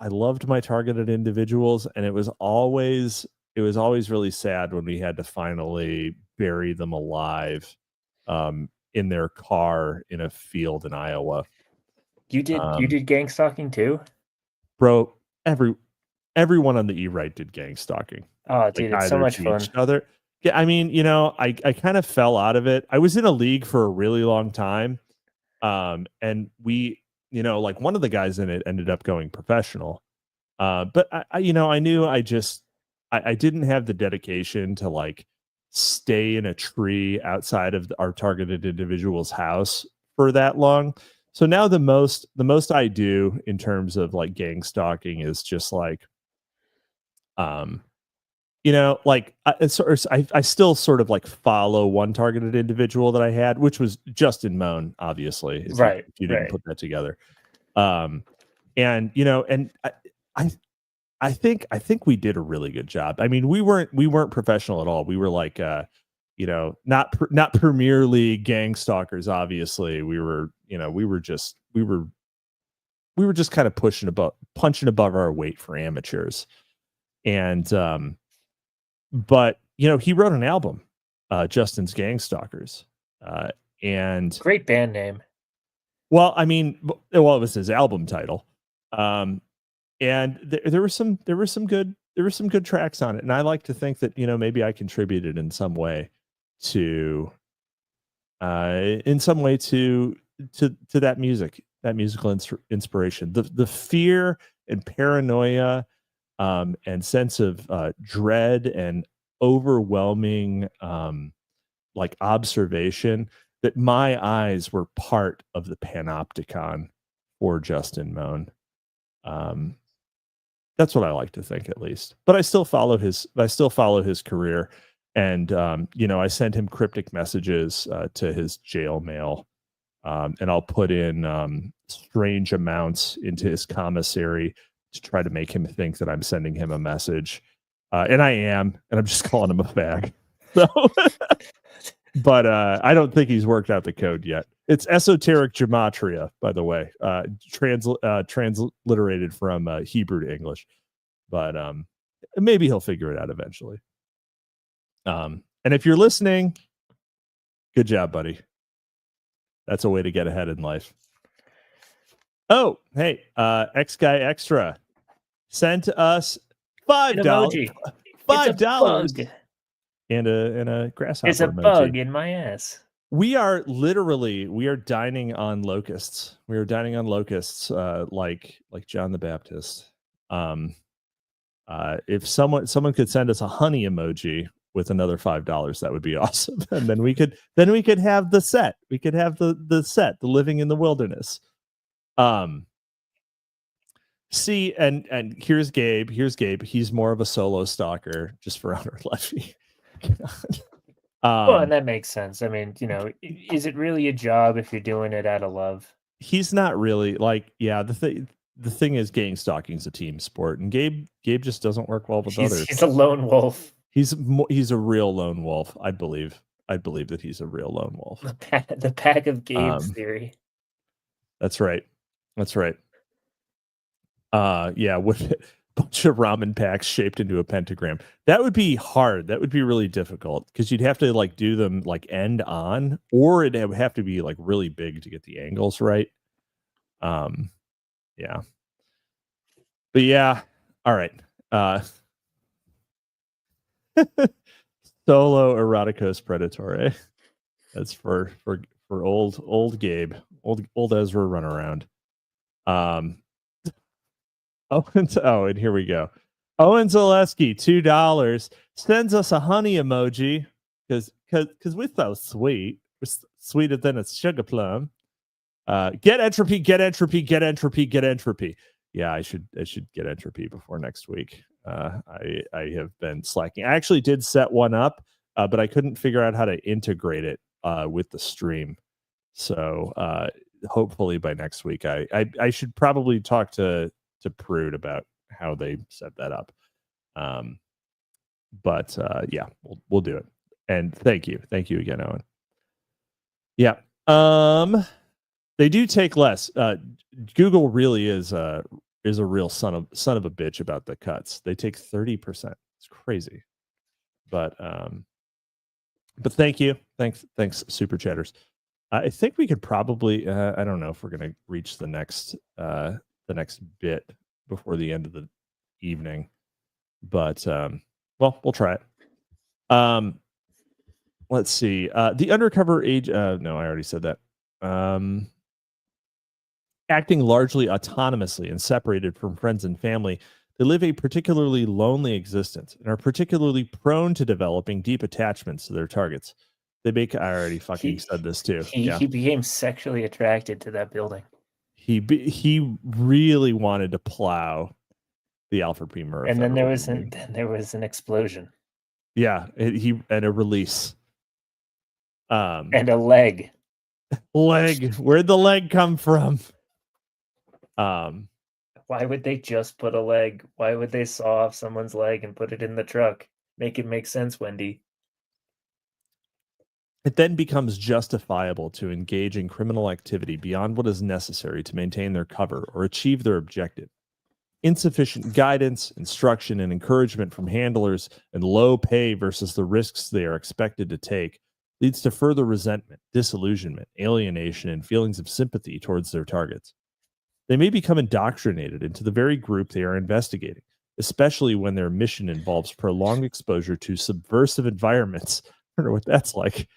loved my targeted individuals, and it was always really sad when we had to finally bury them alive in their car in a field in Iowa. You did gang stalking too? Bro, everyone on the E-Right did gang stalking. Oh, dude, it's so much fun. Other. Yeah, I mean, I kind of fell out of it. I was in a league for a really long time. And we you know, like one of the guys in it ended up going professional. But I you know, I knew I didn't have the dedication to like stay in a tree outside of our targeted individual's house for that long. So now the most I do in terms of like gang stalking is just like, you know, like I still sort of like follow one targeted individual that I had, which was Justin Moan, obviously, if you didn't put that together. And you know, and I I think we did a really good job. I mean, we weren't professional at all. We were like, you know, not Premier League gang stalkers. Obviously, we were just kind of punching above our weight for amateurs. And but you know, he wrote an album, Justin's Gang Stalkers, and great band name. Well, I mean, it was his album title. And there were some good tracks on it, and I like to think that, you know, maybe I contributed in some way to that musical inspiration. The fear and paranoia and sense of dread and overwhelming like observation that my eyes were part of the panopticon for Justin Moan. That's what I like to think, at least. But I still follow his career, and you know, I send him cryptic messages to his jail mail, and I'll put in strange amounts into his commissary to try to make him think that I'm sending him a message, and I am, and I'm just calling him a fag. So, but I don't think he's worked out the code yet. It's esoteric gematria, by the way, transliterated from Hebrew to English, but maybe he'll figure it out eventually. And if you're listening, good job, buddy. That's a way to get ahead in life. Oh, hey, X Guy Extra sent us $5. $5 and a grasshopper. It's a emoji. bug in my ass. We are dining on locusts. We are dining on locusts, like John the Baptist. If someone could send us a honey emoji with another $5, that would be awesome. And then we could have the set. We could have the set, the living in the wilderness. See, and here's Gabe. He's more of a solo stalker, just for honor Lefty. Well, and that makes sense. I mean, you know, is it really a job if you're doing it out of love? He's not really, like, yeah. The thing is, gang stalking is a team sport, and Gabe just doesn't work well with others. He's a lone wolf. He's a real lone wolf. I believe that he's a real lone wolf. The pack of Gabe's theory. That's right. Yeah, with a bunch of ramen packs shaped into a pentagram. That would be hard. That would be really difficult, because you'd have to like do them like end on, or it would have to be like really big to get the angles right. Yeah. But yeah, all right. Solo eroticos predatory. That's for old Gabe, old Ezra runaround. And here we go. Owen Zaleski, $2, sends us a honey emoji because we're so sweet. We're sweeter than a sugar plum. Get entropy. Yeah, I should get entropy before next week. I have been slacking. I actually did set one up, but I couldn't figure out how to integrate it with the stream. So hopefully by next week, I should probably talk to Prude about how they set that up. But yeah, we'll do it. And thank you again, Owen. Yeah. They do take less. Google really is a real son of a bitch about the cuts. They take 30%. It's crazy. But thank you. Thanks, super chatters. I think we could probably I don't know if we're gonna reach the next bit before the end of the evening, but well, we'll try it. Let's see. The undercover age. No, I already said that. Acting largely autonomously and separated from friends and family, they live a particularly lonely existence and are particularly prone to developing deep attachments to their targets. I already fucking said this too. He became sexually attracted to that building. He really wanted to plow the Alfred P. Murrah. And then Building. there was an explosion. Yeah, and a release. And a leg. Where'd the leg come from? Why would they just put a leg? Why would they saw off someone's leg and put it in the truck? Make it make sense, Wendy. It then becomes justifiable to engage in criminal activity beyond what is necessary to maintain their cover or achieve their objective. Insufficient guidance, instruction, and encouragement from handlers and low pay versus the risks they are expected to take leads to further resentment, disillusionment, alienation, and feelings of sympathy towards their targets. They may become indoctrinated into the very group they are investigating, especially when their mission involves prolonged exposure to subversive environments. I wonder what that's like.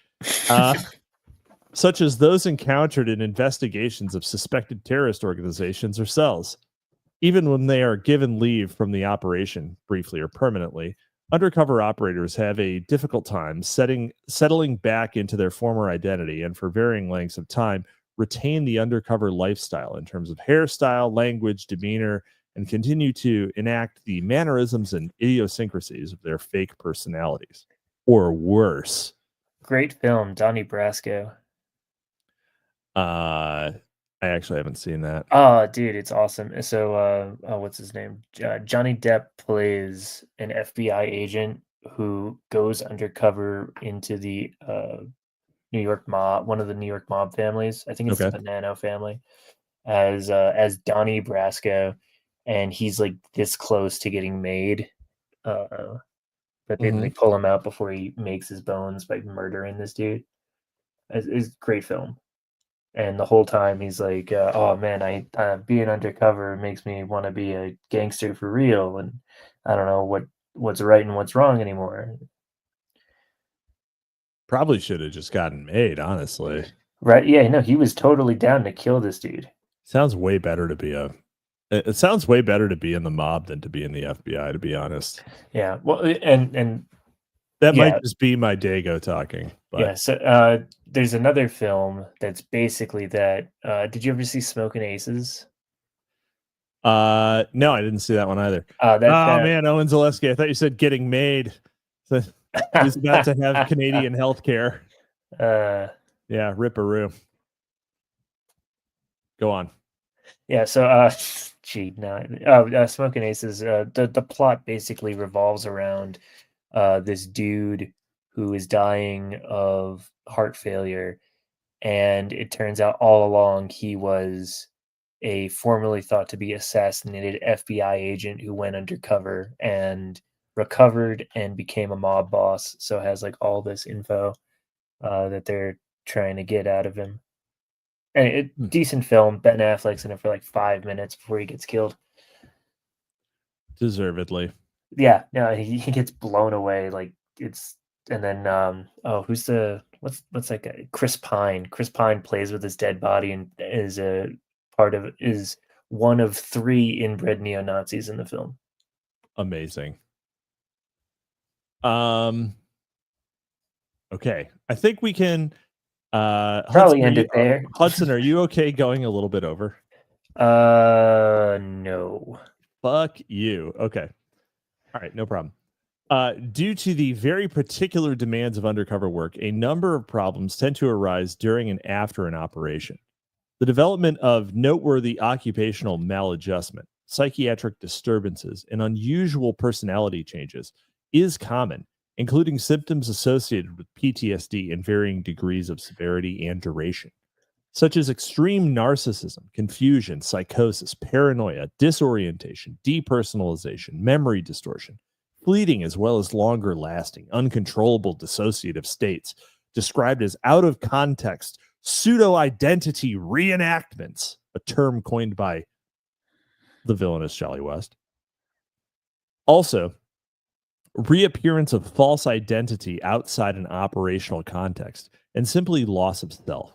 Such as those encountered in investigations of suspected terrorist organizations or cells. Even when they are given leave from the operation, briefly or permanently, undercover operators have a difficult time settling back into their former identity and for varying lengths of time retain the undercover lifestyle in terms of hairstyle, language, demeanor, and continue to enact the mannerisms and idiosyncrasies of their fake personalities. Or worse. Great film, Donnie Brasco. I actually haven't seen that. Oh, dude, it's awesome. So, what's his name? Johnny Depp plays an FBI agent who goes undercover into the New York mob, one of the New York mob families. I think it's the Bonanno family, as Donnie Brasco, and he's like this close to getting made, but then they pull him out before he makes his bones by murdering this dude. It's a great film. And the whole time he's like, "Oh man, I being undercover makes me want to be a gangster for real, and I don't know what's right and what's wrong anymore." Probably should have just gotten made, honestly. Right? Yeah, no, he was totally down to kill this dude. Sounds way better to be It sounds way better to be in the mob than to be in the FBI, to be honest. Yeah, well, and that might just be my Dago talking. But. Yeah, so there's another film that's basically that. Did you ever see Smoking Aces? No, I didn't see that one either. Man, Owen Zaleski. I thought you said Getting Made. So he's about to have Canadian health care. Yeah, ripperoo. Go on. Yeah, so Smoking Aces. The plot basically revolves around this dude who is dying of heart failure, and it turns out all along he was a formerly thought to be assassinated FBI agent who went undercover and recovered and became a mob boss, so has like all this info that they're trying to get out of him. And decent film. Ben Affleck's in it for like 5 minutes before he gets killed. Deservedly. Yeah, no, he gets blown away. Like it's, and then who's what's that guy? Chris Pine. Chris Pine plays with his dead body and is one of 3 inbred neo-Nazis in the film. Amazing. Okay, I think we can probably end it there. Hudson, are you okay going a little bit over? No. Fuck you. Okay. All right, no problem. Due to the very particular demands of undercover work, a number of problems tend to arise during and after an operation. The development of noteworthy occupational maladjustment, psychiatric disturbances, and unusual personality changes is common, including symptoms associated with PTSD in varying degrees of severity and duration, such as extreme narcissism, confusion, psychosis, paranoia, disorientation, depersonalization, memory distortion, fleeting as well as longer lasting, uncontrollable dissociative states described as out of context pseudo-identity reenactments, a term coined by the villainous Jolly West. Also, reappearance of false identity outside an operational context, and simply loss of self.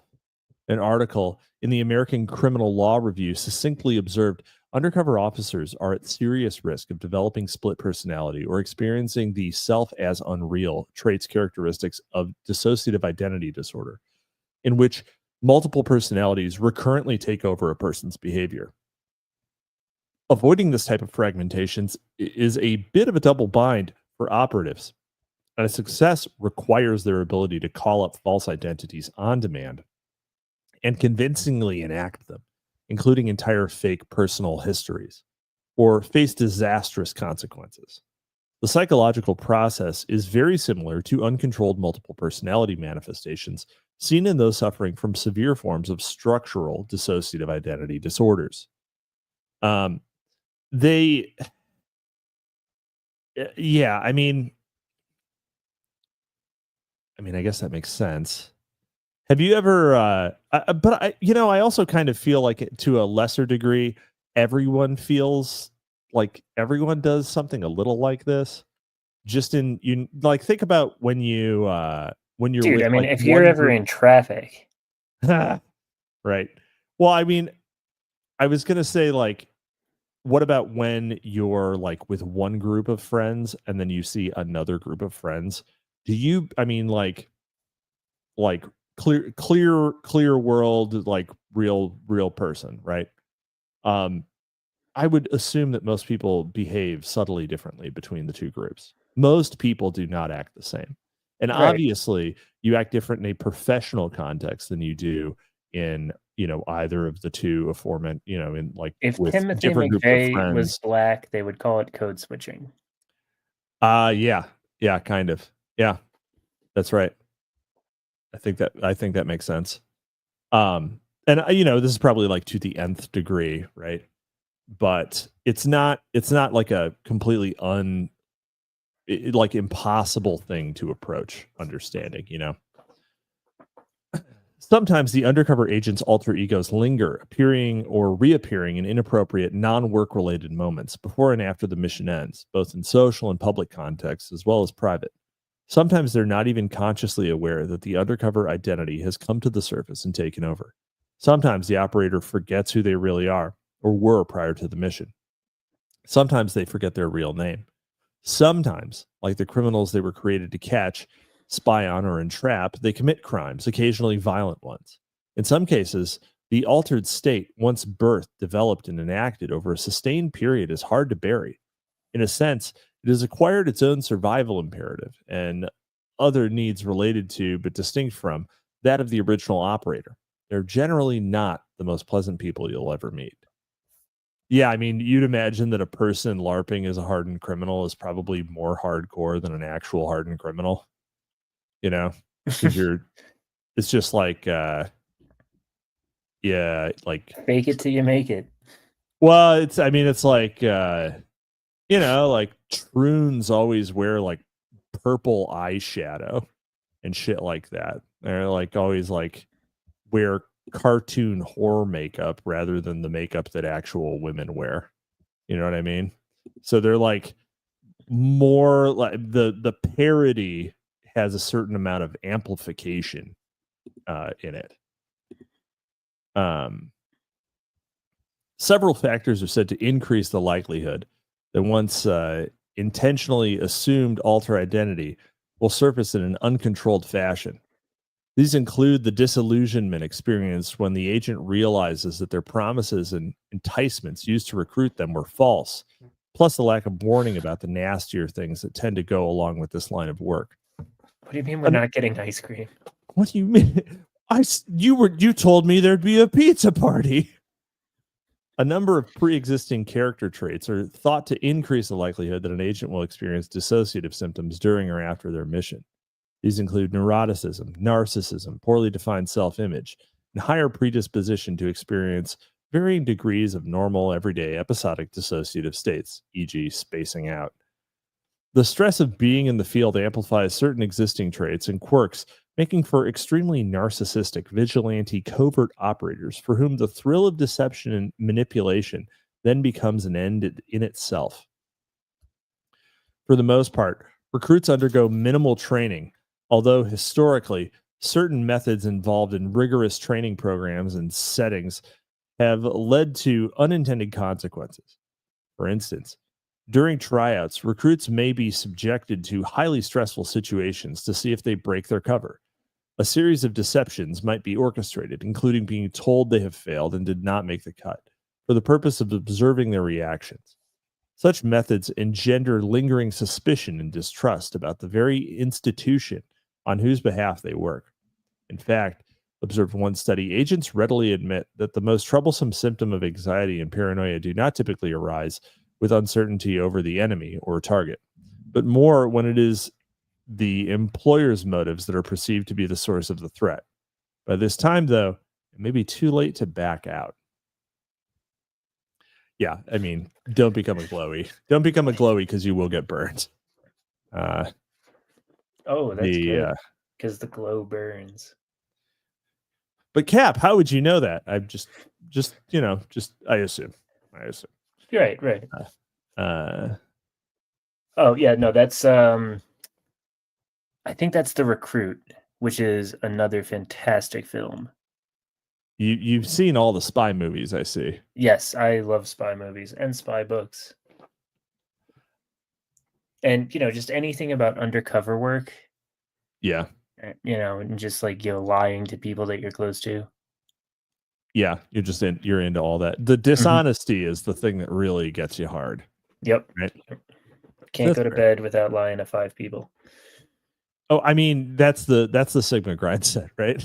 An article in the American Criminal Law Review succinctly observed undercover officers are at serious risk of developing split personality or experiencing the self as unreal traits characteristics of dissociative identity disorder, in which multiple personalities recurrently take over a person's behavior. Avoiding this type of fragmentation is a bit of a double bind for operatives, and a success requires their ability to call up false identities on demand and convincingly enact them, including entire fake personal histories, or face disastrous consequences. The psychological process is very similar to uncontrolled multiple personality manifestations seen in those suffering from severe forms of structural dissociative identity disorders. Yeah, I mean, I guess that makes sense. Have you ever, I also kind of feel like to a lesser degree, everyone feels like everyone does something a little like this. Just think about when you're Dude, with, I mean, like, if you're one ever group. in traffic, Right. Well, I mean, I was going to say, like, what about when you're like with one group of friends and then you see another group of friends? Do you, like clear world, like real person, right? I would assume that most people behave subtly differently between the two groups. Most people do not act the same. And right? obviously you act different in a professional context than you do in, either of the two aforementioned, in like If with Timothy different groups of McVeigh was friends. black, they would call it code switching. Yeah. Yeah, kind of. Yeah. That's right. I think that makes sense. And this is probably like to the nth degree, right? But it's not like a completely like impossible thing to approach understanding, Sometimes the undercover agent's alter egos linger, appearing or reappearing in inappropriate, non-work related moments before and after the mission ends, both in social and public contexts as well as private. Sometimes they're not even consciously aware that the undercover identity has come to the surface and taken over. Sometimes the operator forgets who they really are or were prior to the mission. Sometimes they forget their real name. Sometimes, like the criminals they were created to catch, spy on, or entrap, they commit crimes, occasionally violent ones. In some cases, the altered state, once birthed, developed, and enacted over a sustained period, is hard to bury. In a sense, it has acquired its own survival imperative and other needs related to, but distinct from, that of the original operator. They're generally not the most pleasant people you'll ever meet. Yeah, I mean, you'd imagine that a person LARPing as a hardened criminal is probably more hardcore than an actual hardened criminal, because it's just like, yeah, like, Fake it till you make it. well, it's like, like troons always wear like purple eyeshadow and shit like that. They're like always like wear cartoon horror makeup rather than the makeup that actual women wear. You know what I mean? So they're like more like the parody has a certain amount of amplification in it. Several factors are said to increase the likelihood that once intentionally assumed alter identity will surface in an uncontrolled fashion. These include the disillusionment experienced when the agent realizes that their promises and enticements used to recruit them were false, plus the lack of warning about the nastier things that tend to go along with this line of work. What do you mean we're not getting ice cream? What do you mean? You told me there'd be a pizza party. A number of pre-existing character traits are thought to increase the likelihood that an agent will experience dissociative symptoms during or after their mission. These include neuroticism, narcissism, poorly defined self-image, and higher predisposition to experience varying degrees of normal, everyday, episodic dissociative states, e.g., spacing out. The stress of being in the field amplifies certain existing traits and quirks, making for extremely narcissistic, vigilante, covert operators for whom the thrill of deception and manipulation then becomes an end in itself. For the most part, recruits undergo minimal training, although historically, certain methods involved in rigorous training programs and settings have led to unintended consequences. For instance, during tryouts, recruits may be subjected to highly stressful situations to see if they break their cover. A series of deceptions might be orchestrated, including being told they have failed and did not make the cut, for the purpose of observing their reactions. Such methods engender lingering suspicion and distrust about the very institution on whose behalf they work. In fact, observed one study, agents readily admit that the most troublesome symptom of anxiety and paranoia do not typically arise with uncertainty over the enemy or target, but more when it is the employer's motives that are perceived to be the source of the threat. By this time, though, it may be too late to back out. Yeah, I mean, don't become a glowy. Don't become a glowy because you will get burned. Oh, that's good. Because the glow burns. But Cap, how would you know that? I'm just I assume. Right. Oh yeah, no, that's I think that's The Recruit, which is another fantastic film. You've seen all the spy movies, I see. Yes, I love spy movies and spy books. And just anything about undercover work. Yeah. And just like lying to people that you're close to. Yeah, you're into all that. The dishonesty is the thing that really gets you hard. Yep. Right? Can't go to bed without lying to 5 people. Oh, I mean, that's the Sigma grind set, right?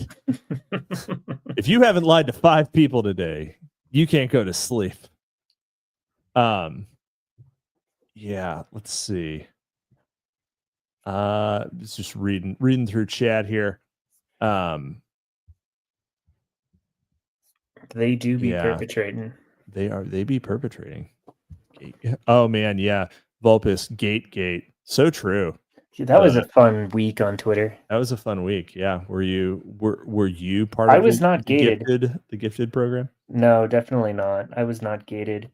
If you haven't lied to 5 people today, you can't go to sleep. Yeah, let's see. It's just reading through chat here. They do be perpetrating. They be perpetrating. Oh man, yeah. Vulpus, gate. So true. That was a fun week on Twitter. That was a fun week. Yeah. Were you part of I was not gated. The gifted program? No, definitely not. I was not gated.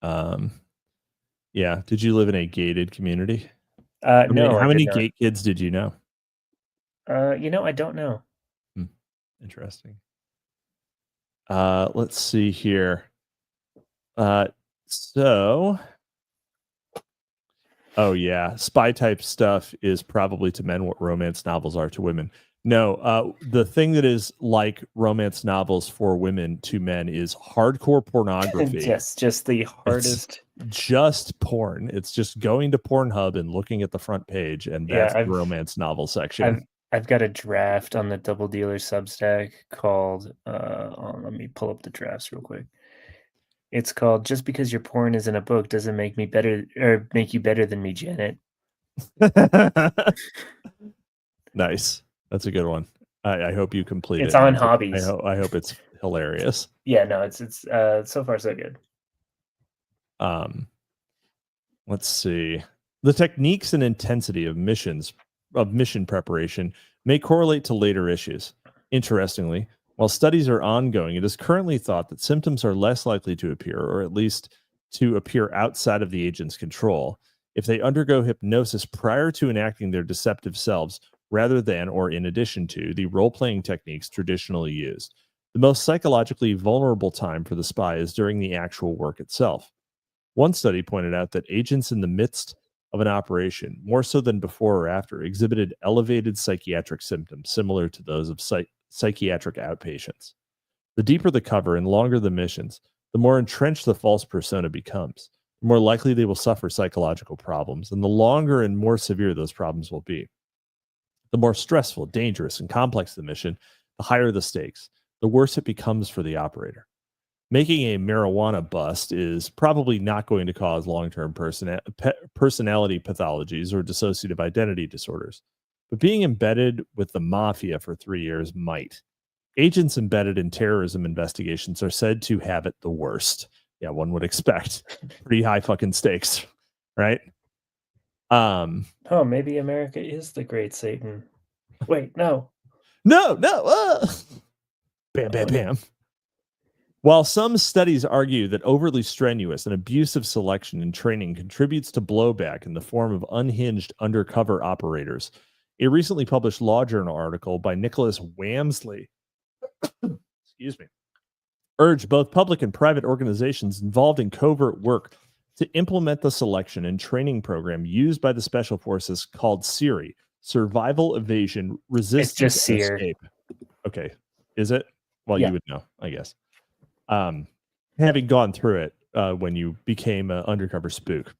Yeah. Did you live in a gated community? No. How many gate kids did you know? I don't know. Interesting. Let's see here. Oh yeah, spy type stuff is probably to men what romance novels are to women. No, the thing that is like romance novels for women to men is hardcore pornography. Yes, just the hardest. It's just porn. It's just going to Pornhub and looking at the front page, and that's the romance novel section. I've got a draft on the Double Dealer Substack called. Let me pull up the drafts real quick. It's called "Just Because Your Porn is in a Book Doesn't Make Me Better or Make You Better Than Me, Janet." Nice. That's a good one. I hope you complete it. It's on Hobbies. I hope it's hilarious. Yeah, no, it's so far so good. Let's see. The techniques and intensity of mission preparation may correlate to later issues. Interestingly, while studies are ongoing, it is currently thought that symptoms are less likely to appear, or at least to appear outside of the agent's control, if they undergo hypnosis prior to enacting their deceptive selves, rather than or in addition to the role-playing techniques traditionally used. The most psychologically vulnerable time for the spy is during the actual work itself. One study pointed out that agents in the midst of an operation, more so than before or after, exhibited elevated psychiatric symptoms similar to those of psychiatric outpatients. The deeper the cover and longer the missions, the more entrenched the false persona becomes, the more likely they will suffer psychological problems, and the longer and more severe those problems will be. The more stressful, dangerous, and complex the mission, the higher the stakes, the worse it becomes for the operator. Making a marijuana bust is probably not going to cause long-term personality pathologies or dissociative identity disorders, but being embedded with the mafia for 3 years might. Agents embedded in terrorism investigations are said to have it the worst. Yeah, one would expect. Pretty high fucking stakes, right? Oh, maybe America is the great Satan. Wait, no. No. Bam. While some studies argue that overly strenuous and abusive selection and training contributes to blowback in the form of unhinged undercover operators, A recently published law journal article by Nicholas Wamsley, excuse me, urged both public and private organizations involved in covert work to implement the selection and training program used by the special forces called SERE, Survival, Evasion, Resistance, just and SERE. Escape. Okay, is it? Well, Yeah. you would know, I guess. Having gone through it when you became an undercover spook.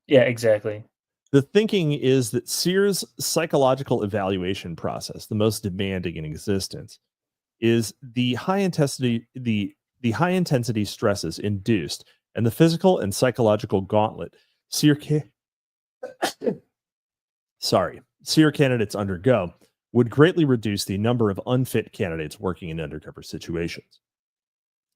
Yeah, exactly. The thinking is that SERE's psychological evaluation process, the most demanding in existence, is the high intensity stresses induced and the physical and psychological gauntlet SERE candidates undergo would greatly reduce the number of unfit candidates working in undercover situations.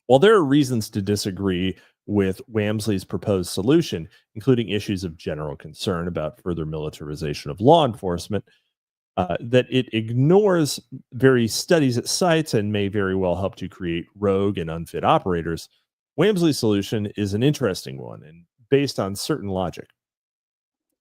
While there are reasons to disagree with Wamsley's proposed solution, including issues of general concern about further militarization of law enforcement, that it ignores various studies it cites and may very well help to create rogue and unfit operators, Wamsley's solution is an interesting one and based on certain logic.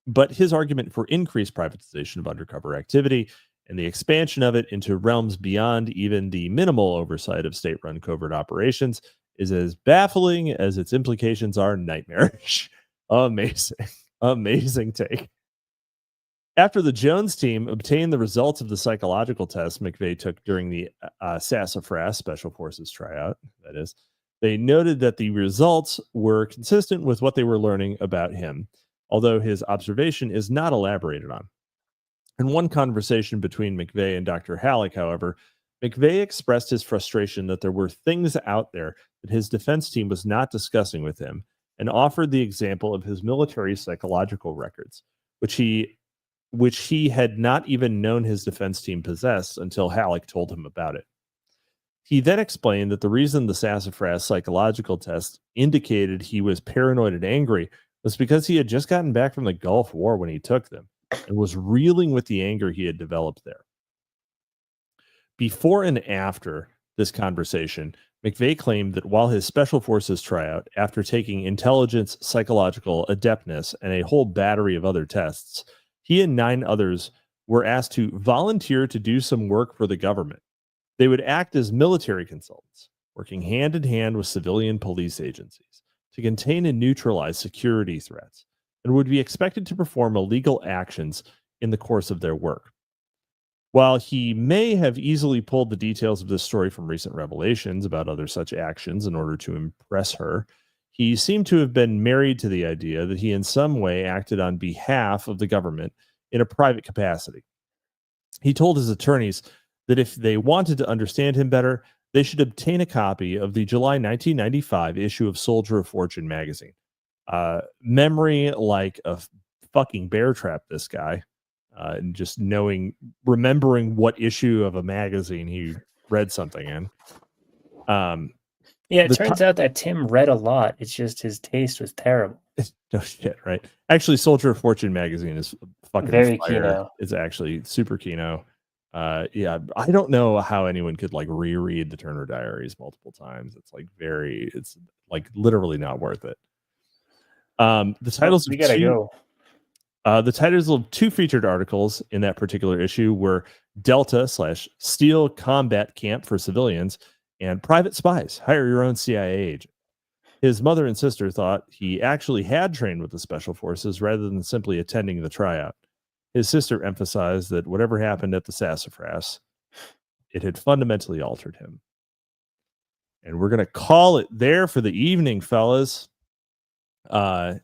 But his argument for increased privatization of undercover activity and the expansion of it into realms beyond even the minimal oversight of state-run covert operations is as baffling as its implications are nightmarish. Amazing take. After the Jones team obtained the results of the psychological test McVeigh took during the Sassafras Special Forces tryout, that is, they noted that the results were consistent with what they were learning about him, although his observation is not elaborated on. In one conversation between McVeigh and Dr. Halleck, however, McVeigh expressed his frustration that there were things out there that his defense team was not discussing with him and offered the example of his military psychological records, which he had not even known his defense team possessed until Halleck told him about it. He then explained that the reason the Sassafras psychological test indicated he was paranoid and angry was because he had just gotten back from the Gulf War when he took them and was reeling with the anger he had developed there. Before and after this conversation, McVeigh claimed that while his Special Forces tryout, after taking intelligence, psychological adeptness, and a whole battery of other tests, he and 9 others were asked to volunteer to do some work for the government. They would act as military consultants, working hand in hand with civilian police agencies to contain and neutralize security threats, and would be expected to perform illegal actions in the course of their work. While he may have easily pulled the details of this story from recent revelations about other such actions in order to impress her, he seemed to have been married to the idea that he in some way acted on behalf of the government in a private capacity. He told his attorneys that if they wanted to understand him better, they should obtain a copy of the July 1995 issue of Soldier of Fortune magazine. Memory like a fucking bear trap, this guy. And just remembering what issue of a magazine he read something in. Yeah, it turns out that Tim read a lot. It's just his taste was terrible. No shit, right? Actually, Soldier of Fortune magazine is fucking very fire. kino. It's actually super kino. Yeah, I don't know how anyone could like reread the Turner Diaries multiple times. It's like literally not worth it. The titles we gotta go. The titles of 2 featured articles in that particular issue were Delta / Steel Combat Camp for Civilians and Private Spies, Hire Your Own CIA Agent. His mother and sister thought he actually had trained with the Special Forces rather than simply attending the tryout. His sister emphasized that whatever happened at the Sassafras, it had fundamentally altered him. And we're going to call it there for the evening, fellas. I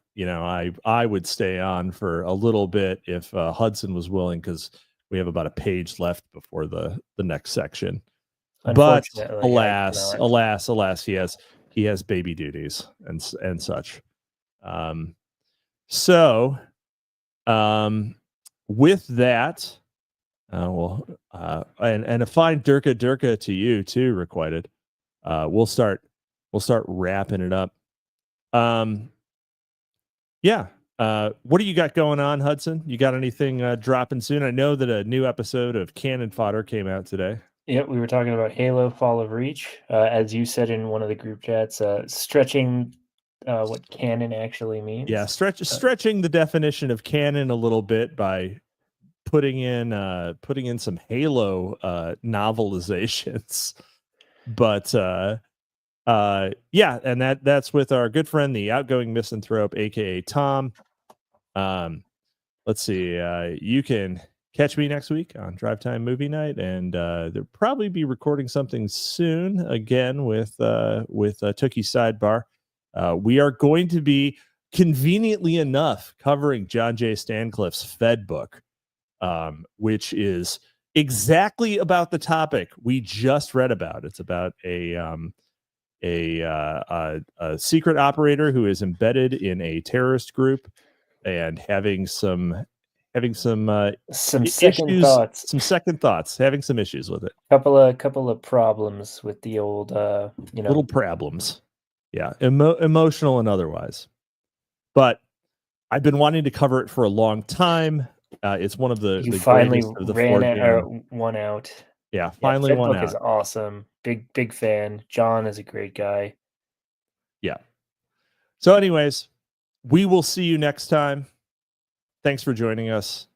would stay on for a little bit if Hudson was willing, because we have about a page left before the next section. But alas, he has baby duties and such. With that, and a fine Durka to you too, Requited. We'll start wrapping it up. What do you got going on, Hudson? You got anything dropping soon? I know that a new episode of Cannon Fodder came out today. Yeah, we were talking about Halo Fall of Reach, as you said in one of the group chats, stretching what canon actually means. Yeah, stretching the definition of canon a little bit by putting in some Halo novelizations, but yeah, and that's with our good friend, the outgoing misanthrope, aka Tom. Let's see. You can catch me next week on Drive Time Movie Night, and they'll probably be recording something soon again with Tookie Sidebar. We are going to be, conveniently enough, covering John J. Stancliffe's Fed book, which is exactly about the topic we just read about. It's about a secret operator who is embedded in a terrorist group and having some second issues, thoughts, some second thoughts, having some issues with it. Couple of problems with the old, little problems. Yeah, emotional and otherwise. But I've been wanting to cover it for a long time. It's one of the finally greatest of the one out. Yeah, finally one out. Book is awesome. Big fan. John is a great guy. Yeah. So, anyways, we will see you next time. Thanks for joining us.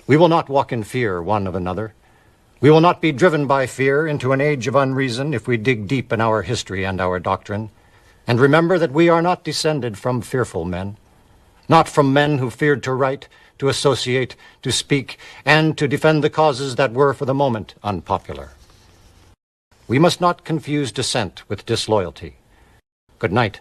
We will not walk in fear one of another. We will not be driven by fear into an age of unreason if we dig deep in our history and our doctrine, and remember that we are not descended from fearful men, not from men who feared to write, to associate, to speak, and to defend the causes that were for the moment unpopular. We must not confuse dissent with disloyalty. Good night.